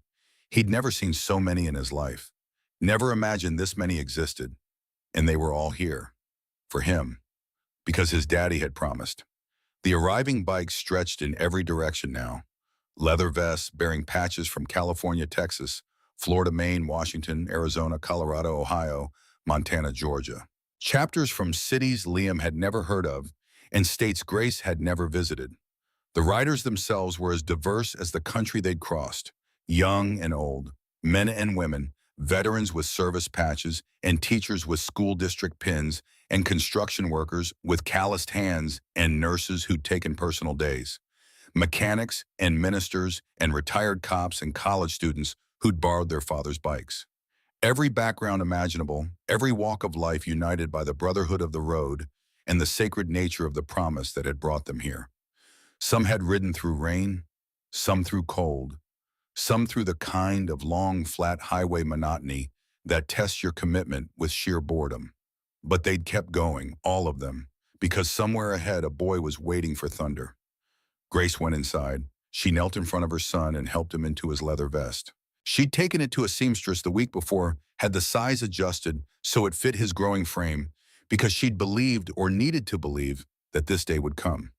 He'd never seen so many in his life, never imagined this many existed, and they were all here, for him, because his daddy had promised. The arriving bikes stretched in every direction now. Leather vests bearing patches from California, Texas, Florida, Maine, Washington, Arizona, Colorado, Ohio, Montana, Georgia. Chapters from cities Liam had never heard of and states Grace had never visited. The riders themselves were as diverse as the country they'd crossed, young and old, men and women, veterans with service patches and teachers with school district pins and construction workers with calloused hands and nurses who'd taken personal days, mechanics and ministers and retired cops and college students who'd borrowed their father's bikes. Every background imaginable, every walk of life united by the brotherhood of the road and the sacred nature of the promise that had brought them here. Some had ridden through rain, some through cold, some through the kind of long, flat highway monotony that tests your commitment with sheer boredom. But they'd kept going, all of them, because somewhere ahead a boy was waiting for thunder. Grace went inside. She knelt in front of her son and helped him into his leather vest. She'd taken it to a seamstress the week before, had the size adjusted so it fit his growing frame, because she'd believed or needed to believe that this day would come.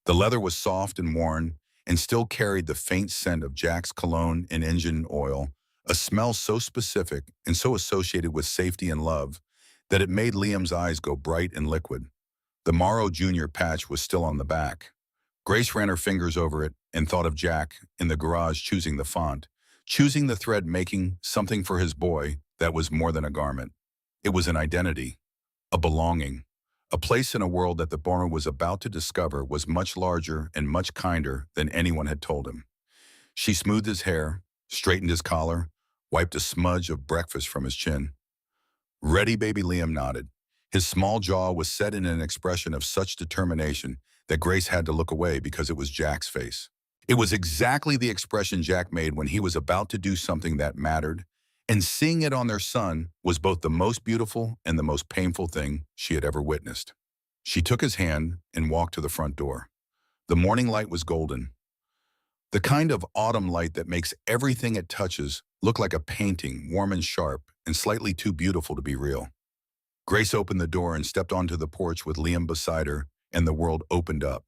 The leather was soft and worn and still carried the faint scent of Jack's cologne and engine oil, a smell so specific and so associated with safety and love that it made Liam's eyes go bright and liquid. The Morrow Jr. patch was still on the back. Grace ran her fingers over it and thought of Jack in the garage choosing the font, choosing the thread, making something for his boy that was more than a garment. It was an identity, a belonging, a place in a world that the Borrow was about to discover was much larger and much kinder than anyone had told him. She smoothed his hair, straightened his collar, wiped a smudge of breakfast from his chin. Ready, baby? Liam nodded. His small jaw was set in an expression of such determination that Grace had to look away because it was Jack's face. It was exactly the expression Jack made when he was about to do something that mattered, and seeing it on their son was both the most beautiful and the most painful thing she had ever witnessed. She took his hand and walked to the front door. The morning light was golden, the kind of autumn light that makes everything it touches look like a painting, warm and sharp, and slightly too beautiful to be real. Grace opened the door and stepped onto the porch with Liam beside her, and the world opened up.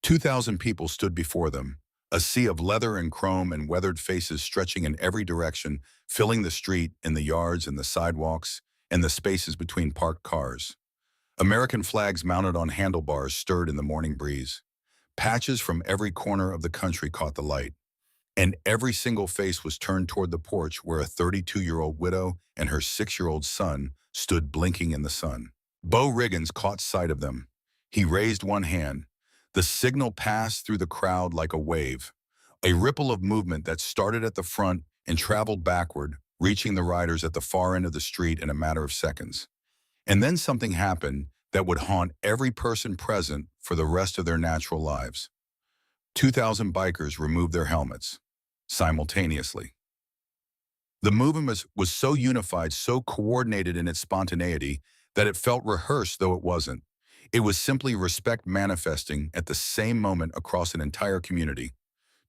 2,000 people stood before them, a sea of leather and chrome and weathered faces stretching in every direction, filling the street and the yards and the sidewalks and the spaces between parked cars. American flags mounted on handlebars stirred in the morning breeze. Patches from every corner of the country caught the light, and every single face was turned toward the porch where a 32-year-old widow and her 6-year-old son stood blinking in the sun. Bo Riggins caught sight of them. He raised one hand. The signal passed through the crowd like a wave, a ripple of movement that started at the front and traveled backward, reaching the riders at the far end of the street in a matter of seconds. And then something happened that would haunt every person present for the rest of their natural lives. 2,000 bikers removed their helmets simultaneously. The movement was so unified, so coordinated in its spontaneity, that it felt rehearsed, though it wasn't. It was simply respect manifesting at the same moment across an entire community.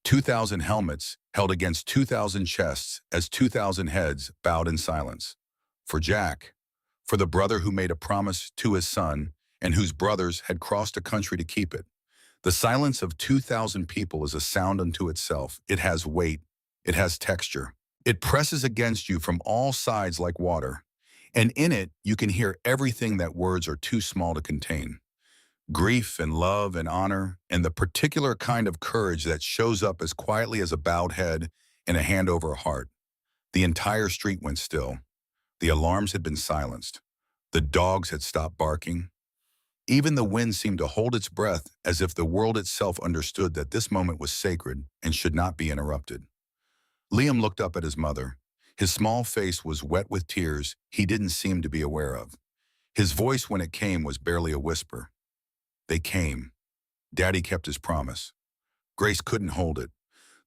2,000 helmets held against 2,000 chests as 2,000 heads bowed in silence. For Jack, for the brother who made a promise to his son and whose brothers had crossed a country to keep it. The silence of 2,000 people is a sound unto itself. It has weight. It has texture. It presses against you from all sides like water. And in it, you can hear everything that words are too small to contain. Grief and love and honor and the particular kind of courage that shows up as quietly as a bowed head and a hand over a heart. The entire street went still. The alarms had been silenced. The dogs had stopped barking. Even the wind seemed to hold its breath as if the world itself understood that this moment was sacred and should not be interrupted. Liam looked up at his mother. His small face was wet with tears he didn't seem to be aware of. His voice, when it came, was barely a whisper. They came. Daddy kept his promise. Grace couldn't hold it.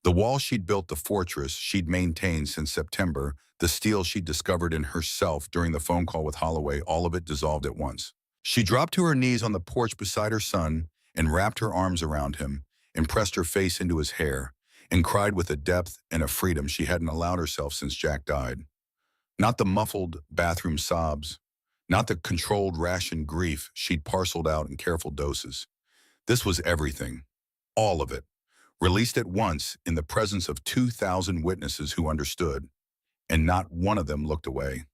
The wall she'd built, the fortress she'd maintained since September, the steel she'd discovered in herself during the phone call with Holloway, all of it dissolved at once. She dropped to her knees on the porch beside her son and wrapped her arms around him and pressed her face into his hair and cried with a depth and a freedom she hadn't allowed herself since Jack died. Not the muffled bathroom sobs, not the controlled rationed grief she'd parceled out in careful doses. This was everything, all of it, released at once in the presence of 2,000 witnesses who understood, and not one of them looked away.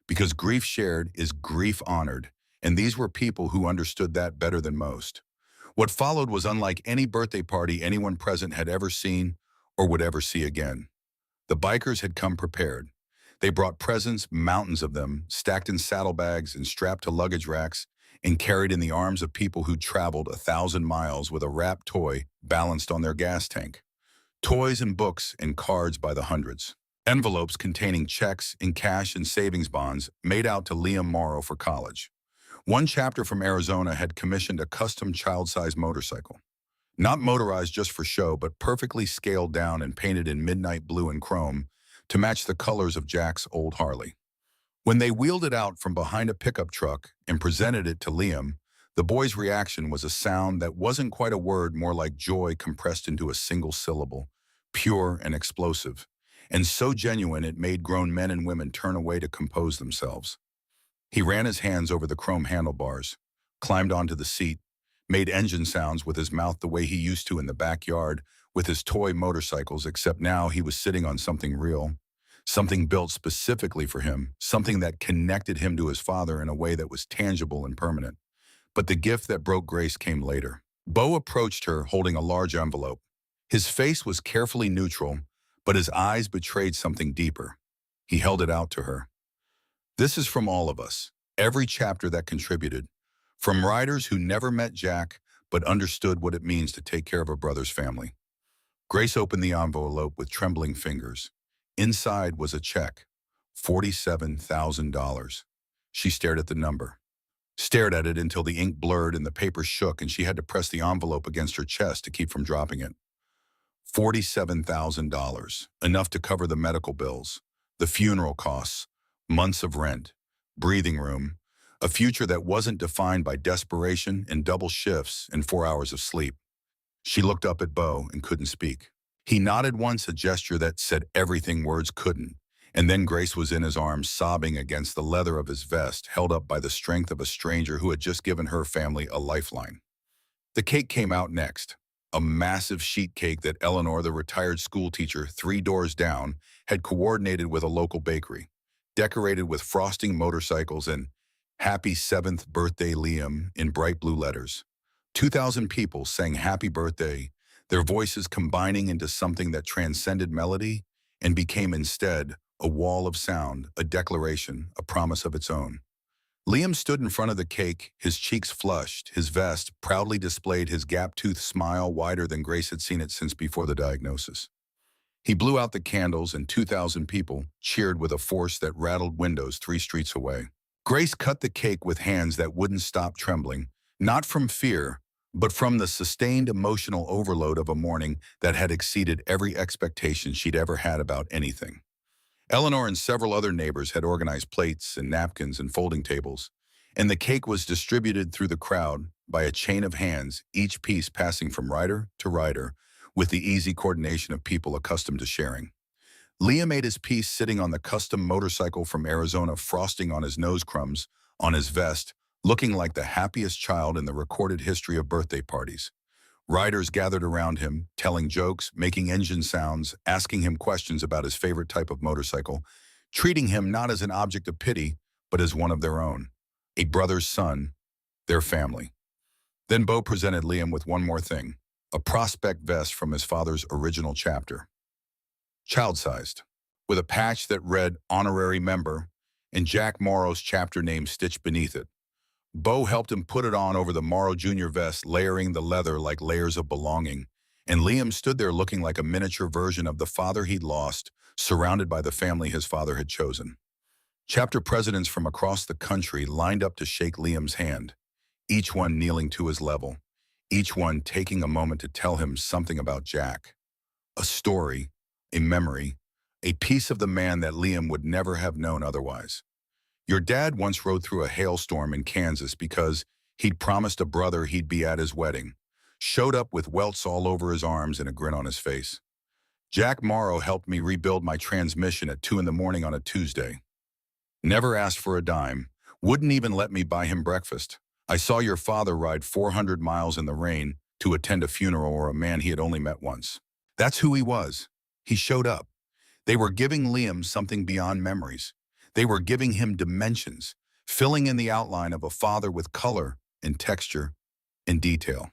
Because grief shared is grief honored, and these were people who understood that better than most. What followed was unlike any birthday party anyone present had ever seen or would ever see again. The bikers had come prepared. They brought presents, mountains of them, stacked in saddlebags and strapped to luggage racks, and carried in the arms of people who'd traveled 1,000 miles with a wrapped toy balanced on their gas tank. Toys and books and cards by the hundreds. Envelopes containing checks and cash and savings bonds made out to Liam Morrow for college. One chapter from Arizona had commissioned a custom child-sized motorcycle. Not motorized just for show, but perfectly scaled down and painted in midnight blue and chrome to match the colors of Jack's old Harley. When they wheeled it out from behind a pickup truck and presented it to Liam, the boy's reaction was a sound that wasn't quite a word, more like joy compressed into a single syllable, pure and explosive, and so genuine it made grown men and women turn away to compose themselves. He ran his hands over the chrome handlebars, climbed onto the seat, made engine sounds with his mouth the way he used to in the backyard with his toy motorcycles, except now he was sitting on something real, something built specifically for him, something that connected him to his father in a way that was tangible and permanent. But the gift that broke Grace came later. Bo approached her holding a large envelope. His face was carefully neutral, but his eyes betrayed something deeper. He held it out to her. This is from all of us, every chapter that contributed, from writers who never met Jack but understood what it means to take care of a brother's family. Grace opened the envelope with trembling fingers. Inside was a check, $47,000. She stared at the number, stared at it until the ink blurred and the paper shook and she had to press the envelope against her chest to keep from dropping it. $47,000, enough to cover the medical bills, the funeral costs, months of rent, breathing room, a future that wasn't defined by desperation and double shifts and 4 hours of sleep. She looked up at Bo and couldn't speak. He nodded once, a gesture that said everything words couldn't, and then Grace was in his arms, sobbing against the leather of his vest, held up by the strength of a stranger who had just given her family a lifeline. The cake came out next, a massive sheet cake that Eleanor, the retired school teacher 3 doors down, had coordinated with a local bakery, decorated with frosting motorcycles and "Happy 7th Birthday, Liam" in bright blue letters. 2,000 people sang happy birthday, their voices combining into something that transcended melody and became instead a wall of sound, a declaration, a promise of its own. Liam stood in front of the cake, his cheeks flushed, his vest proudly displayed his gap-toothed smile wider than Grace had seen it since before the diagnosis. He blew out the candles and 2,000 people cheered with a force that rattled windows 3 streets away. Grace cut the cake with hands that wouldn't stop trembling, not from fear, but from the sustained emotional overload of a morning that had exceeded every expectation she'd ever had about anything. Eleanor and several other neighbors had organized plates and napkins and folding tables, and the cake was distributed through the crowd by a chain of hands, each piece passing from rider to rider, with the easy coordination of people accustomed to sharing. Liam ate his piece sitting on the custom motorcycle from Arizona, frosting on his nose crumbs, on his vest, looking like the happiest child in the recorded history of birthday parties. Riders gathered around him, telling jokes, making engine sounds, asking him questions about his favorite type of motorcycle, treating him not as an object of pity, but as one of their own, a brother's son, their family. Then Bo presented Liam with one more thing, a prospect vest from his father's original chapter. Child-sized, with a patch that read honorary member and Jack Morrow's chapter name stitched beneath it. Bo helped him put it on over the Morrow Jr. vest, layering the leather like layers of belonging, and Liam stood there looking like a miniature version of the father he'd lost, surrounded by the family his father had chosen. Chapter presidents from across the country lined up to shake Liam's hand, each one kneeling to his level, each one taking a moment to tell him something about Jack. A story, a memory, a piece of the man that Liam would never have known otherwise. Your dad once rode through a hailstorm in Kansas because he'd promised a brother he'd be at his wedding, showed up with welts all over his arms and a grin on his face. Jack Morrow helped me rebuild my transmission at 2 in the morning on a Tuesday. Never asked for a dime, wouldn't even let me buy him breakfast. I saw your father ride 400 miles in the rain to attend a funeral or a man he had only met once. That's who he was. He showed up. They were giving Liam something beyond memories. They were giving him dimensions, filling in the outline of a father with color and texture and detail,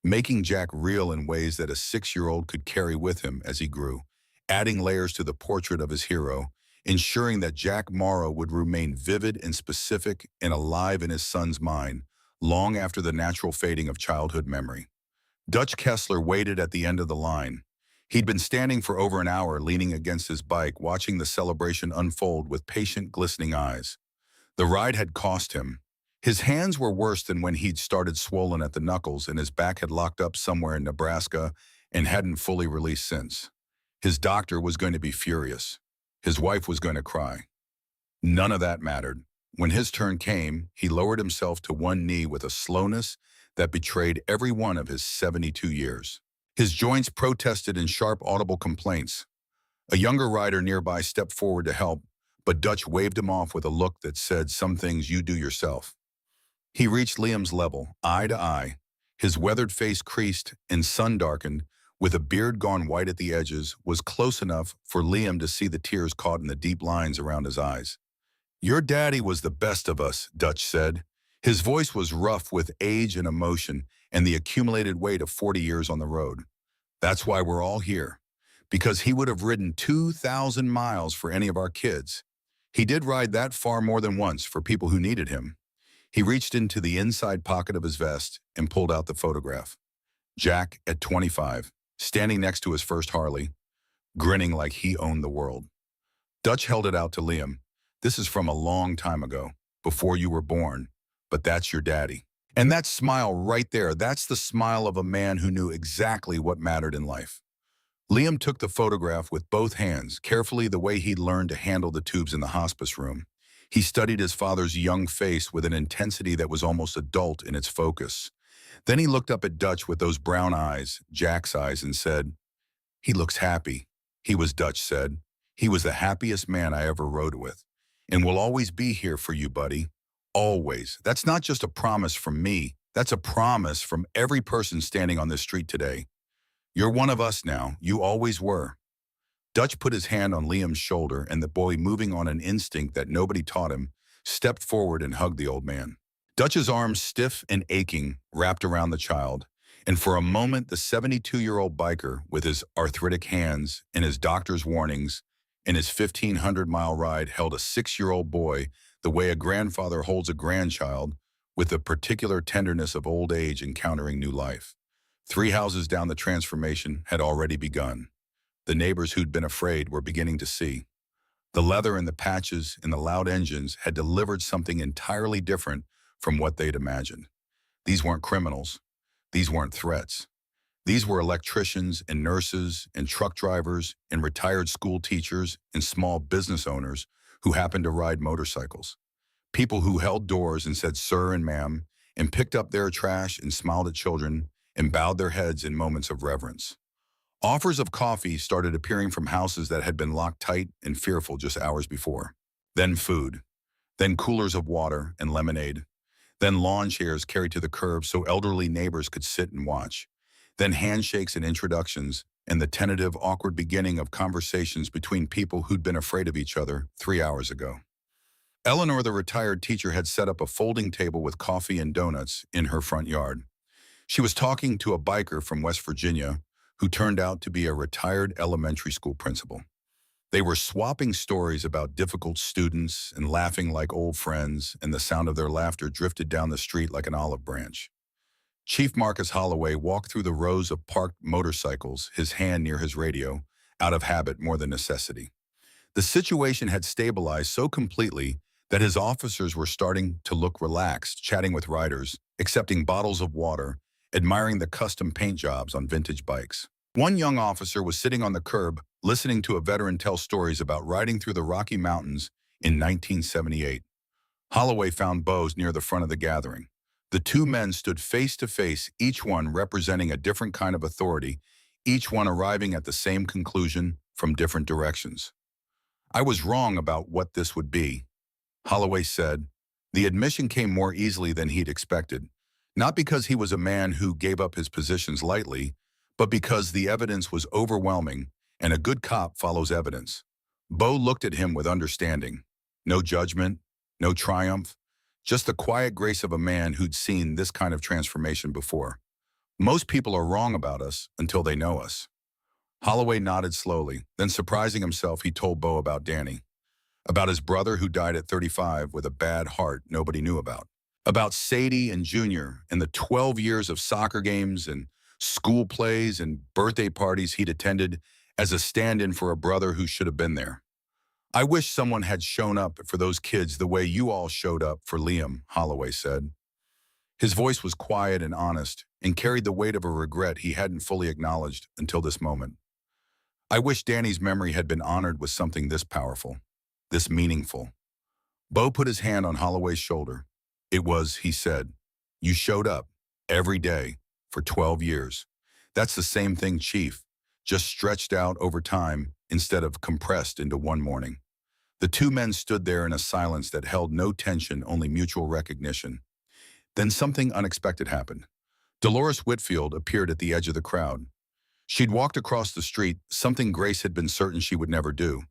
making Jack real in ways that a 6-year-old could carry with him as he grew, adding layers to the portrait of his hero, ensuring that Jack Morrow would remain vivid and specific and alive in his son's mind long after the natural fading of childhood memory. Dutch Kessler waited at the end of the line. He'd been standing for over an hour, leaning against his bike, watching the celebration unfold with patient, glistening eyes. The ride had cost him. His hands were worse than when he'd started, swollen at the knuckles, and his back had locked up somewhere in Nebraska and hadn't fully released since. His doctor was going to be furious. His wife was going to cry. None of that mattered. When his turn came, he lowered himself to one knee with a slowness that betrayed every one of his 72 years. His joints protested in sharp, audible complaints. A younger rider nearby stepped forward to help, but Dutch waved him off with a look that said, "Some things you do yourself." He reached Liam's level, eye to eye, his weathered face creased and sun-darkened, with a beard gone white at the edges, was close enough for Liam to see the tears caught in the deep lines around his eyes. "Your daddy was the best of us," Dutch said. His voice was rough with age and emotion and the accumulated weight of 40 years on the road. "That's why we're all here, because he would have ridden 2,000 miles for any of our kids. He did ride that far more than once for people who needed him." He reached into the inside pocket of his vest and pulled out the photograph. Jack, at 25, standing next to his first Harley, grinning like he owned the world. Dutch held it out to Liam. "This is from a long time ago, before you were born, but that's your daddy." And that smile right there, that's the smile of a man who knew exactly what mattered in life. Liam took the photograph with both hands, carefully the way he'd learned to handle the tubes in the hospice room. He studied his father's young face with an intensity that was almost adult in its focus. Then he looked up at Dutch with those brown eyes, Jack's eyes, and said, "He looks happy." "He was," Dutch said. "He was the happiest man I ever rode with. And we'll always be here for you, buddy. Always." That's not just a promise from me. That's a promise from every person standing on this street today. You're one of us now. You always were. Dutch put his hand on Liam's shoulder, and the boy, moving on an instinct that nobody taught him, stepped forward and hugged the old man. Dutch's arms, stiff and aching, wrapped around the child, and for a moment the 72-year-old biker, with his arthritic hands and his doctor's warnings and his 1,500-mile ride, held a 6-year-old boy the way a grandfather holds a grandchild, with the particular tenderness of old age encountering new life. 3 houses down, the transformation had already begun. The neighbors who'd been afraid were beginning to see. The leather and the patches and the loud engines had delivered something entirely different from what they'd imagined. These weren't criminals. These weren't threats. These were electricians and nurses and truck drivers and retired school teachers and small business owners who happened to ride motorcycles. People who held doors and said "sir" and "ma'am" and picked up their trash and smiled at children and bowed their heads in moments of reverence. Offers of coffee started appearing from houses that had been locked tight and fearful just hours before. Then food. Then coolers of water and lemonade. Then lawn chairs carried to the curb so elderly neighbors could sit and watch. Then handshakes and introductions, and the tentative, awkward beginning of conversations between people who'd been afraid of each other 3 hours ago. Eleanor, the retired teacher, had set up a folding table with coffee and donuts in her front yard. She was talking to a biker from West Virginia who turned out to be a retired elementary school principal. They were swapping stories about difficult students and laughing like old friends, and the sound of their laughter drifted down the street like an olive branch. Chief Marcus Holloway walked through the rows of parked motorcycles, his hand near his radio, out of habit more than necessity. The situation had stabilized so completely that his officers were starting to look relaxed, chatting with riders, accepting bottles of water, admiring the custom paint jobs on vintage bikes. One young officer was sitting on the curb, listening to a veteran tell stories about riding through the Rocky Mountains in 1978. Holloway found Bose near the front of the gathering. The two men stood face to face, each one representing a different kind of authority, each one arriving at the same conclusion from different directions. "I was wrong about what this would be," Holloway said. The admission came more easily than he'd expected, not because he was a man who gave up his positions lightly, but because the evidence was overwhelming, and a good cop follows evidence. Bo looked at him with understanding. No judgment, no triumph, just the quiet grace of a man who'd seen this kind of transformation before. "Most people are wrong about us until they know us." Holloway nodded slowly, then surprising himself, he told Bo about Danny, about his brother who died at 35 with a bad heart nobody knew about Sadie and Junior and the 12 years of soccer games and school plays and birthday parties he'd attended as a stand-in for a brother who should have been there. "I wish someone had shown up for those kids the way you all showed up for Liam," Holloway said. His voice was quiet and honest and carried the weight of a regret he hadn't fully acknowledged until this moment. "I wish Danny's memory had been honored with something this powerful, this meaningful." Bo put his hand on Holloway's shoulder. It was, he said, you showed up every day for 12 years. That's the same thing, Chief, just stretched out over time instead of compressed into one morning. The two men stood there in a silence that held no tension, only mutual recognition. Then something unexpected happened. Dolores Whitfield appeared at the edge of the crowd. She'd walked across the street, something Grace had been certain she would never do.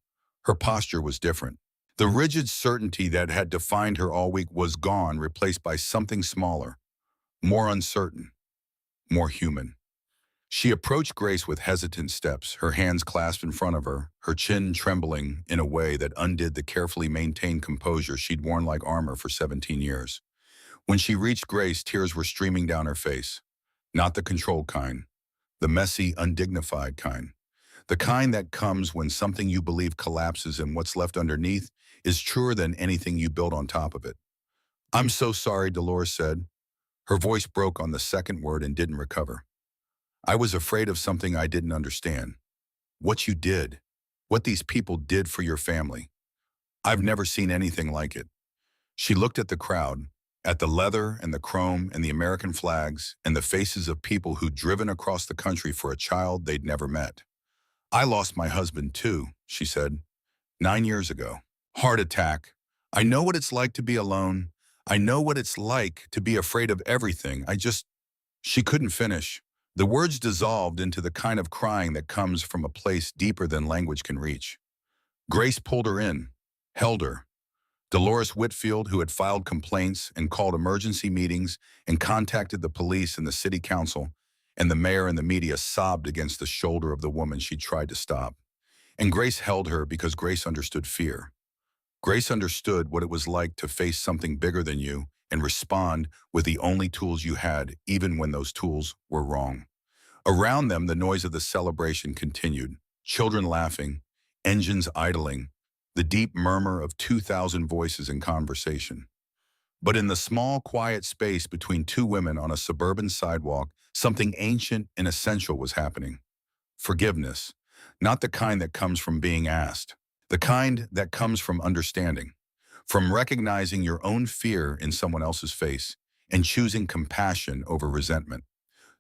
Her posture was different. The rigid certainty that had defined her all week was gone, replaced by something smaller, more uncertain, more human. She approached Grace with hesitant steps, her hands clasped in front of her, her chin trembling in a way that undid the carefully maintained composure she'd worn like armor for 17 years. When she reached Grace, tears were streaming down her face. Not the controlled kind, the messy, undignified kind. The kind that comes when something you believe collapses and what's left underneath is truer than anything you build on top of it. I'm so sorry, Dolores said. Her voice broke on the second word and didn't recover. I was afraid of something I didn't understand. What you did. What these people did for your family. I've never seen anything like it. She looked at the crowd, at the leather and the chrome and the American flags and the faces of people who'd driven across the country for a child they'd never met. I lost my husband too, she said, 9 years ago. Heart attack. I know what it's like to be alone. I know what it's like to be afraid of everything. She couldn't finish. The words dissolved into the kind of crying that comes from a place deeper than language can reach. Grace pulled her in, held her. Dolores Whitfield, who had filed complaints and called emergency meetings and contacted the police and the city council, and the mayor and the media, sobbed against the shoulder of the woman she tried to stop. And Grace held her because Grace understood fear. Grace understood what it was like to face something bigger than you and respond with the only tools you had, even when those tools were wrong. Around them, the noise of the celebration continued. Children laughing, engines idling, the deep murmur of 2,000 voices in conversation. But in the small, quiet space between two women on a suburban sidewalk, something ancient and essential was happening. Forgiveness, not the kind that comes from being asked, the kind that comes from understanding, from recognizing your own fear in someone else's face and choosing compassion over resentment.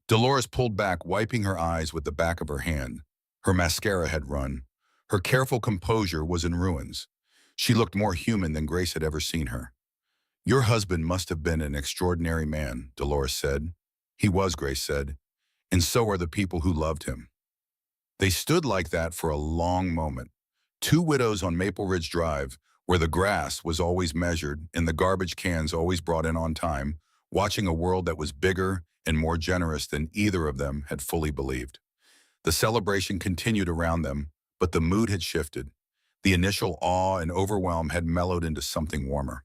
Dolores pulled back, wiping her eyes with the back of her hand. Her mascara had run. Her careful composure was in ruins. She looked more human than Grace had ever seen her. Your husband must have been an extraordinary man, Dolores said. He was, Grace said, and so are the people who loved him. They stood like that for a long moment. Two widows on Maple Ridge Drive, where the grass was always measured and the garbage cans always brought in on time, watching a world that was bigger and more generous than either of them had fully believed. The celebration continued around them, but the mood had shifted. The initial awe and overwhelm had mellowed into something warmer.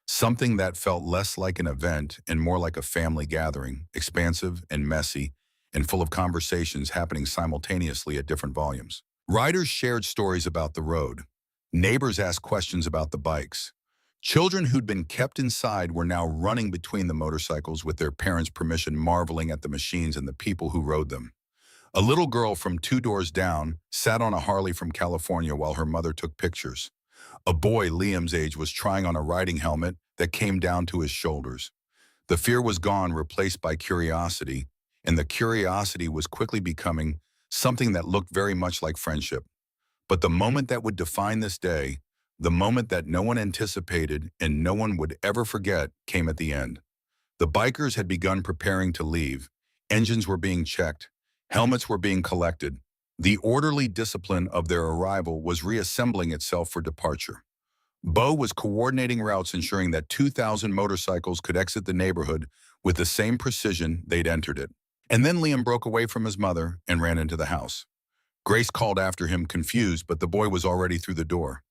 Something that felt less like an event and more like a family gathering, expansive and messy, and full of conversations happening simultaneously at different volumes. Riders shared stories about the road. Neighbors asked questions about the bikes. Children who'd been kept inside were now running between the motorcycles with their parents' permission, marveling at the machines and the people who rode them. A little girl from 2 doors down sat on a Harley from California while her mother took pictures. A boy Liam's age was trying on a riding helmet that came down to his shoulders. The fear was gone, replaced by curiosity, and the curiosity was quickly becoming something that looked very much like friendship. But the moment that would define this day, the moment that no one anticipated and no one would ever forget, came at the end. The bikers had begun preparing to leave. Engines were being checked. Helmets were being collected. The orderly discipline of their arrival was reassembling itself for departure. Bo was coordinating routes, ensuring that 2,000 motorcycles could exit the neighborhood with the same precision they'd entered it. And then Liam broke away from his mother and ran into the house. Grace called after him, confused, but the boy was already through the door.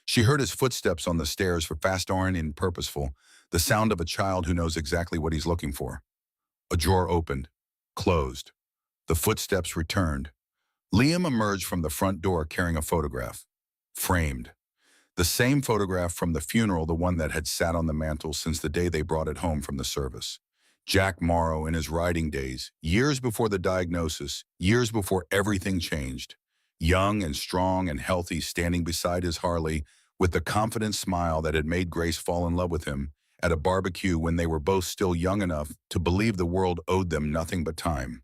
She heard his footsteps on the stairs, for fast-oriented and purposeful, the sound of a child who knows exactly what he's looking for. A drawer opened, closed. The footsteps returned. Liam emerged from the front door carrying a photograph, framed. The same photograph from the funeral, the one that had sat on the mantel since the day they brought it home from the service. Jack Morrow in his riding days, years before the diagnosis, years before everything changed. Young and strong and healthy, standing beside his Harley with the confident smile that had made Grace fall in love with him at a barbecue when they were both still young enough to believe the world owed them nothing but time.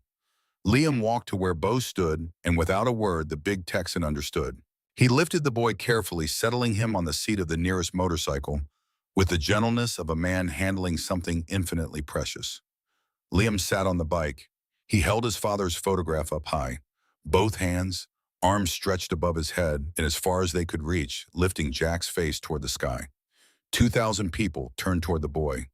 Liam walked to where Bo stood, and without a word, the big Texan understood. He lifted the boy carefully, settling him on the seat of the nearest motorcycle, with the gentleness of a man handling something infinitely precious. Liam sat on the bike. He held his father's photograph up high, both hands, arms stretched above his head and as far as they could reach, lifting Jack's face toward the sky. 2,000 people turned toward the boy.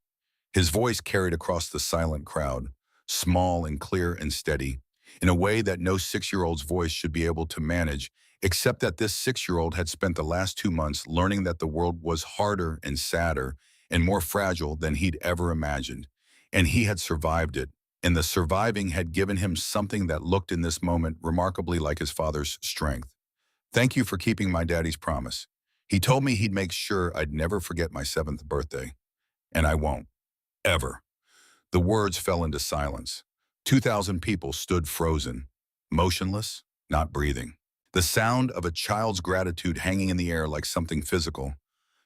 His voice carried across the silent crowd, small and clear and steady, in a way that no 6-year-old's voice should be able to manage, except that this 6-year-old had spent the last 2 months learning that the world was harder and sadder and more fragile than he'd ever imagined. And he had survived it, and the surviving had given him something that looked in this moment remarkably like his father's strength. "Thank you for keeping my daddy's promise. He told me he'd make sure I'd never forget my 7th birthday. And I won't. Ever." The words fell into silence. 2,000 people stood frozen, motionless, not breathing. The sound of a child's gratitude hanging in the air like something physical,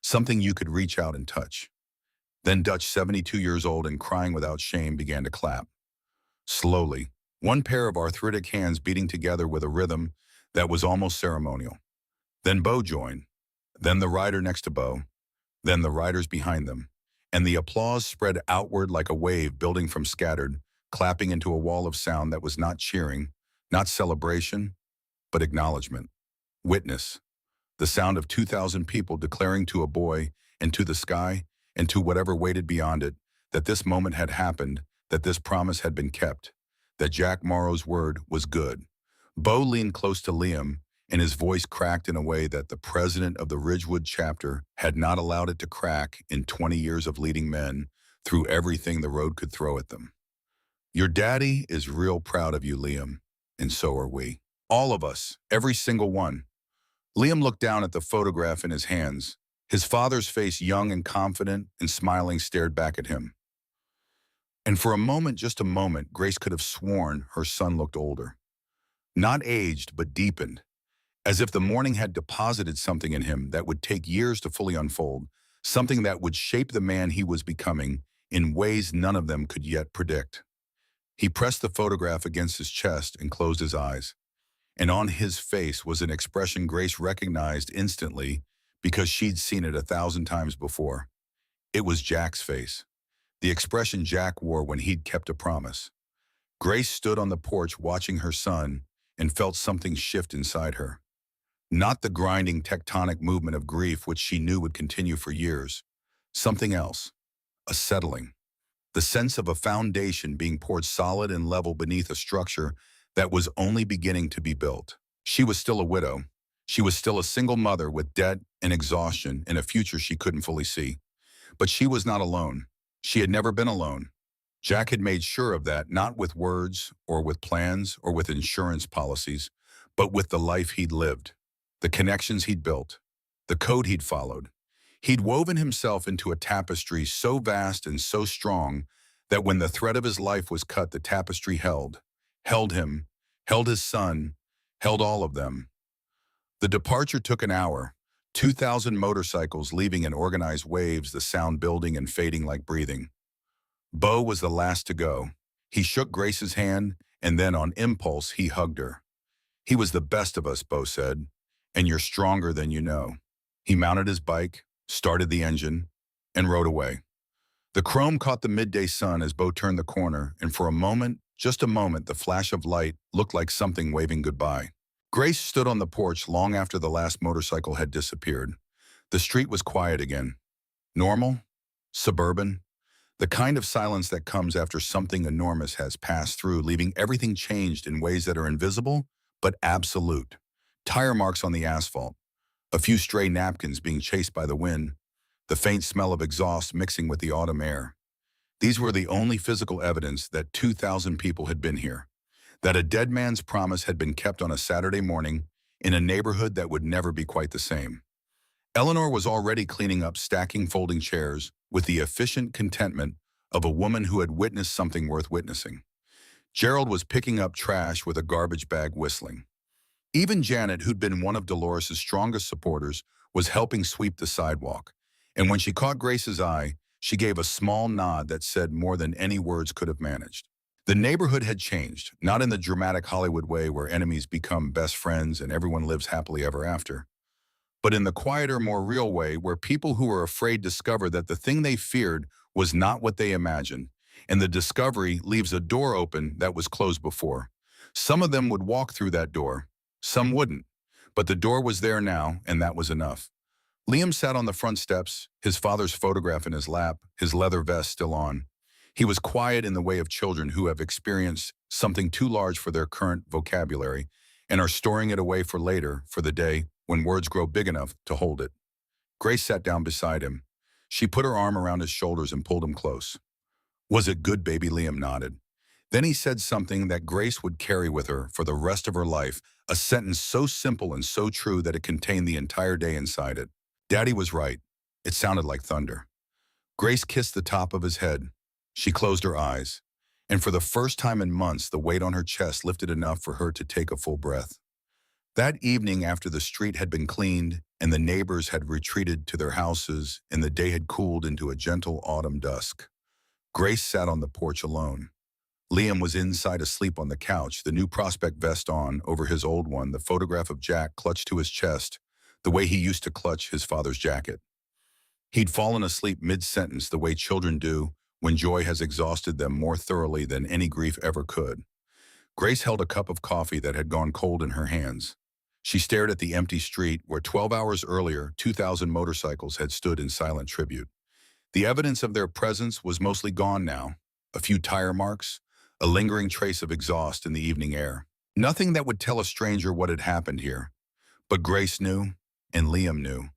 something you could reach out and touch. Then Dutch, 72 years old and crying without shame, began to clap. Slowly, one pair of arthritic hands beating together with a rhythm that was almost ceremonial. Then Bo joined, then the rider next to Bo, then the riders behind them, and the applause spread outward like a wave building from scattered, clapping into a wall of sound that was not cheering, not celebration, but acknowledgement. Witness, the sound of 2,000 people declaring to a boy and to the sky and to whatever waited beyond it that this moment had happened, that this promise had been kept, that Jack Morrow's word was good. Bo leaned close to Liam, and his voice cracked in a way that the president of the Ridgewood chapter had not allowed it to crack in 20 years of leading men through everything the road could throw at them. "Your daddy is real proud of you, Liam, and so are we. All of us, every single one." Liam looked down at the photograph in his hands. His father's face, young and confident and smiling, stared back at him. And for a moment, just a moment, Grace could have sworn her son looked older. Not aged, but deepened, as if the morning had deposited something in him that would take years to fully unfold, something that would shape the man he was becoming in ways none of them could yet predict. He pressed the photograph against his chest and closed his eyes. And on his face was an expression Grace recognized instantly because she'd seen it 1,000 times before. It was Jack's face, the expression Jack wore when he'd kept a promise. Grace stood on the porch watching her son and felt something shift inside her. Not the grinding tectonic movement of grief which she knew would continue for years. Something else, a settling. The sense of a foundation being poured solid and level beneath a structure that was only beginning to be built. She was still a widow. She was still a single mother with debt and exhaustion and a future she couldn't fully see. But she was not alone. She had never been alone. Jack had made sure of that, not with words or with plans or with insurance policies, but with the life he'd lived, the connections he'd built, the code he'd followed. He'd woven himself into a tapestry so vast and so strong that when the thread of his life was cut, the tapestry held him, held his son, held all of them. The departure took an hour, 2,000 motorcycles leaving in organized waves, the sound building and fading like breathing. Bo was the last to go. He shook Grace's hand, and then on impulse, he hugged her. "He was the best of us," Bo said, "and you're stronger than you know." He mounted his bike, started the engine, and rode away. The chrome caught the midday sun as Bo turned the corner, and for a moment, just a moment, the flash of light looked like something waving goodbye. Grace stood on the porch long after the last motorcycle had disappeared. The street was quiet again. Normal, suburban, the kind of silence that comes after something enormous has passed through, leaving everything changed in ways that are invisible but absolute. Tire marks on the asphalt, a few stray napkins being chased by the wind, the faint smell of exhaust mixing with the autumn air. These were the only physical evidence that 2,000 people had been here, that a dead man's promise had been kept on a Saturday morning in a neighborhood that would never be quite the same. Eleanor was already cleaning up stacking folding chairs with the efficient contentment of a woman who had witnessed something worth witnessing. Gerald was picking up trash with a garbage bag, whistling. Even Janet, who'd been one of Dolores's strongest supporters, was helping sweep the sidewalk. And when she caught Grace's eye, she gave a small nod that said more than any words could have managed. The neighborhood had changed, not in the dramatic Hollywood way where enemies become best friends and everyone lives happily ever after, but in the quieter, more real way where people who were afraid discover that the thing they feared was not what they imagined, and the discovery leaves a door open that was closed before. Some of them would walk through that door, some wouldn't, but the door was there now, and that was enough. Liam sat on the front steps, his father's photograph in his lap, his leather vest still on. He was quiet in the way of children who have experienced something too large for their current vocabulary and are storing it away for later, for the day when words grow big enough to hold it. Grace sat down beside him. She put her arm around his shoulders and pulled him close. "Was it good, baby?" Liam nodded. Then he said something that Grace would carry with her for the rest of her life, a sentence so simple and so true that it contained the entire day inside it. Daddy was right. It sounded like thunder. Grace kissed the top of his head. She closed her eyes, and for the first time in months, the weight on her chest lifted enough for her to take a full breath. That evening, after the street had been cleaned and the neighbors had retreated to their houses and the day had cooled into a gentle autumn dusk, Grace sat on the porch alone. Liam was inside asleep on the couch, the new Prospect vest on over his old one, the photograph of Jack clutched to his chest, the way he used to clutch his father's jacket. He'd fallen asleep mid-sentence the way children do when joy has exhausted them more thoroughly than any grief ever could. Grace held a cup of coffee that had gone cold in her hands. She stared at the empty street where 12 hours earlier, 2,000 motorcycles had stood in silent tribute. The evidence of their presence was mostly gone now. A few tire marks, a lingering trace of exhaust in the evening air. Nothing that would tell a stranger what had happened here. But Grace knew, and Liam knew.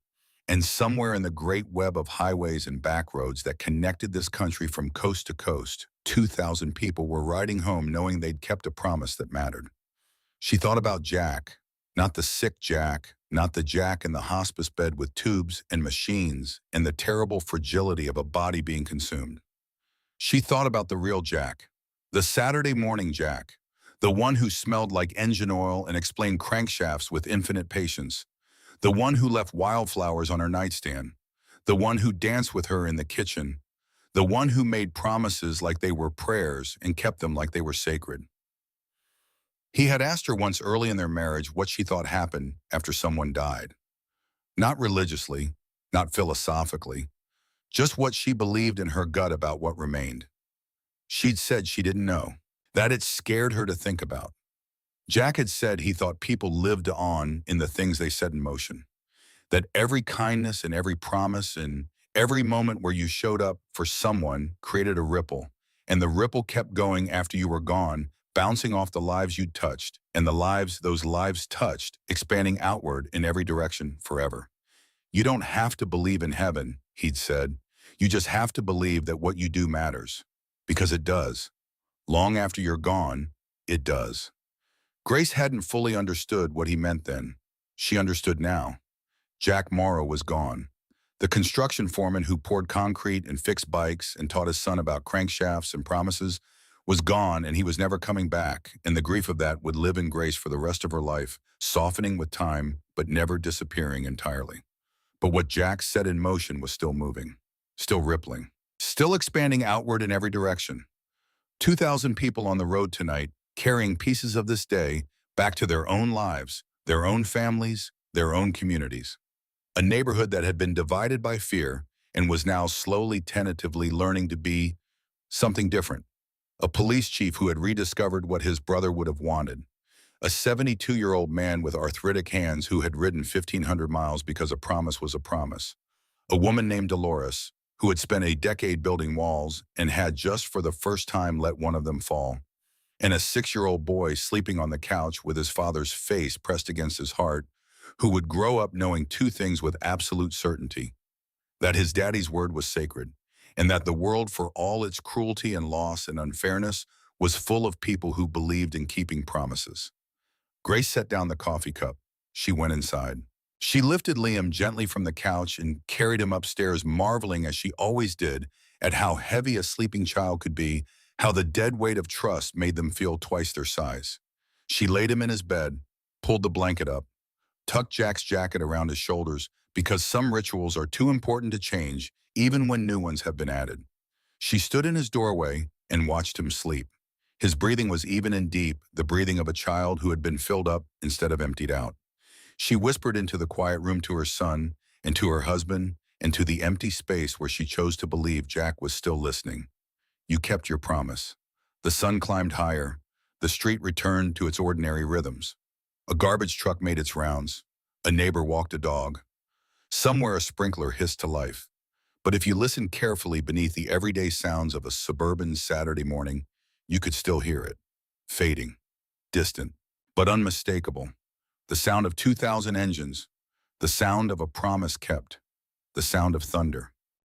And somewhere in the great web of highways and back roads that connected this country from coast to coast, 2,000 people were riding home knowing they'd kept a promise that mattered. She thought about Jack, not the sick Jack, not the Jack in the hospice bed with tubes and machines and the terrible fragility of a body being consumed. She thought about the real Jack, the Saturday morning Jack, the one who smelled like engine oil and explained crankshafts with infinite patience, the one who left wildflowers on her nightstand, the one who danced with her in the kitchen, the one who made promises like they were prayers and kept them like they were sacred. He had asked her once early in their marriage what she thought happened after someone died. Not religiously, not philosophically, just what she believed in her gut about what remained. She'd said she didn't know, that it scared her to think about. Jack had said he thought people lived on in the things they set in motion, that every kindness and every promise and every moment where you showed up for someone created a ripple, and the ripple kept going after you were gone, bouncing off the lives you touched, and the lives those lives touched, expanding outward in every direction forever. You don't have to believe in heaven, he'd said. You just have to believe that what you do matters. Because it does. Long after you're gone, it does. Grace hadn't fully understood what he meant then. She understood now. Jack Morrow was gone. The construction foreman who poured concrete and fixed bikes and taught his son about crankshafts and promises was gone, and he was never coming back, and the grief of that would live in Grace for the rest of her life, softening with time, but never disappearing entirely. But what Jack set in motion was still moving, still rippling, still expanding outward in every direction. 2,000 people on the road tonight, carrying pieces of this day back to their own lives, their own families, their own communities. A neighborhood that had been divided by fear and was now slowly, tentatively learning to be something different. A police chief who had rediscovered what his brother would have wanted. A 72-year-old man with arthritic hands who had ridden 1,500 miles because a promise was a promise. A woman named Dolores, who had spent a decade building walls and had just for the first time let one of them fall. And a 6-year-old boy sleeping on the couch with his father's face pressed against his heart, who would grow up knowing two things with absolute certainty: that his daddy's word was sacred, and that the world, for all its cruelty and loss and unfairness, was full of people who believed in keeping promises. Grace set down the coffee cup. She went inside. She lifted Liam gently from the couch and carried him upstairs, marveling, as she always did, at how heavy a sleeping child could be, how the dead weight of trust made them feel twice their size. She laid him in his bed, pulled the blanket up, tucked Jack's jacket around his shoulders, because some rituals are too important to change even when new ones have been added. She stood in his doorway and watched him sleep. His breathing was even and deep, the breathing of a child who had been filled up instead of emptied out. She whispered into the quiet room to her son and to her husband and to the empty space where she chose to believe Jack was still listening. You kept your promise. The sun climbed higher. The street returned to its ordinary rhythms. A garbage truck made its rounds. A neighbor walked a dog. Somewhere a sprinkler hissed to life. But if you listened carefully beneath the everyday sounds of a suburban Saturday morning, you could still hear it. Fading, distant, but unmistakable. The sound of 2,000 engines. The sound of a promise kept. The sound of thunder.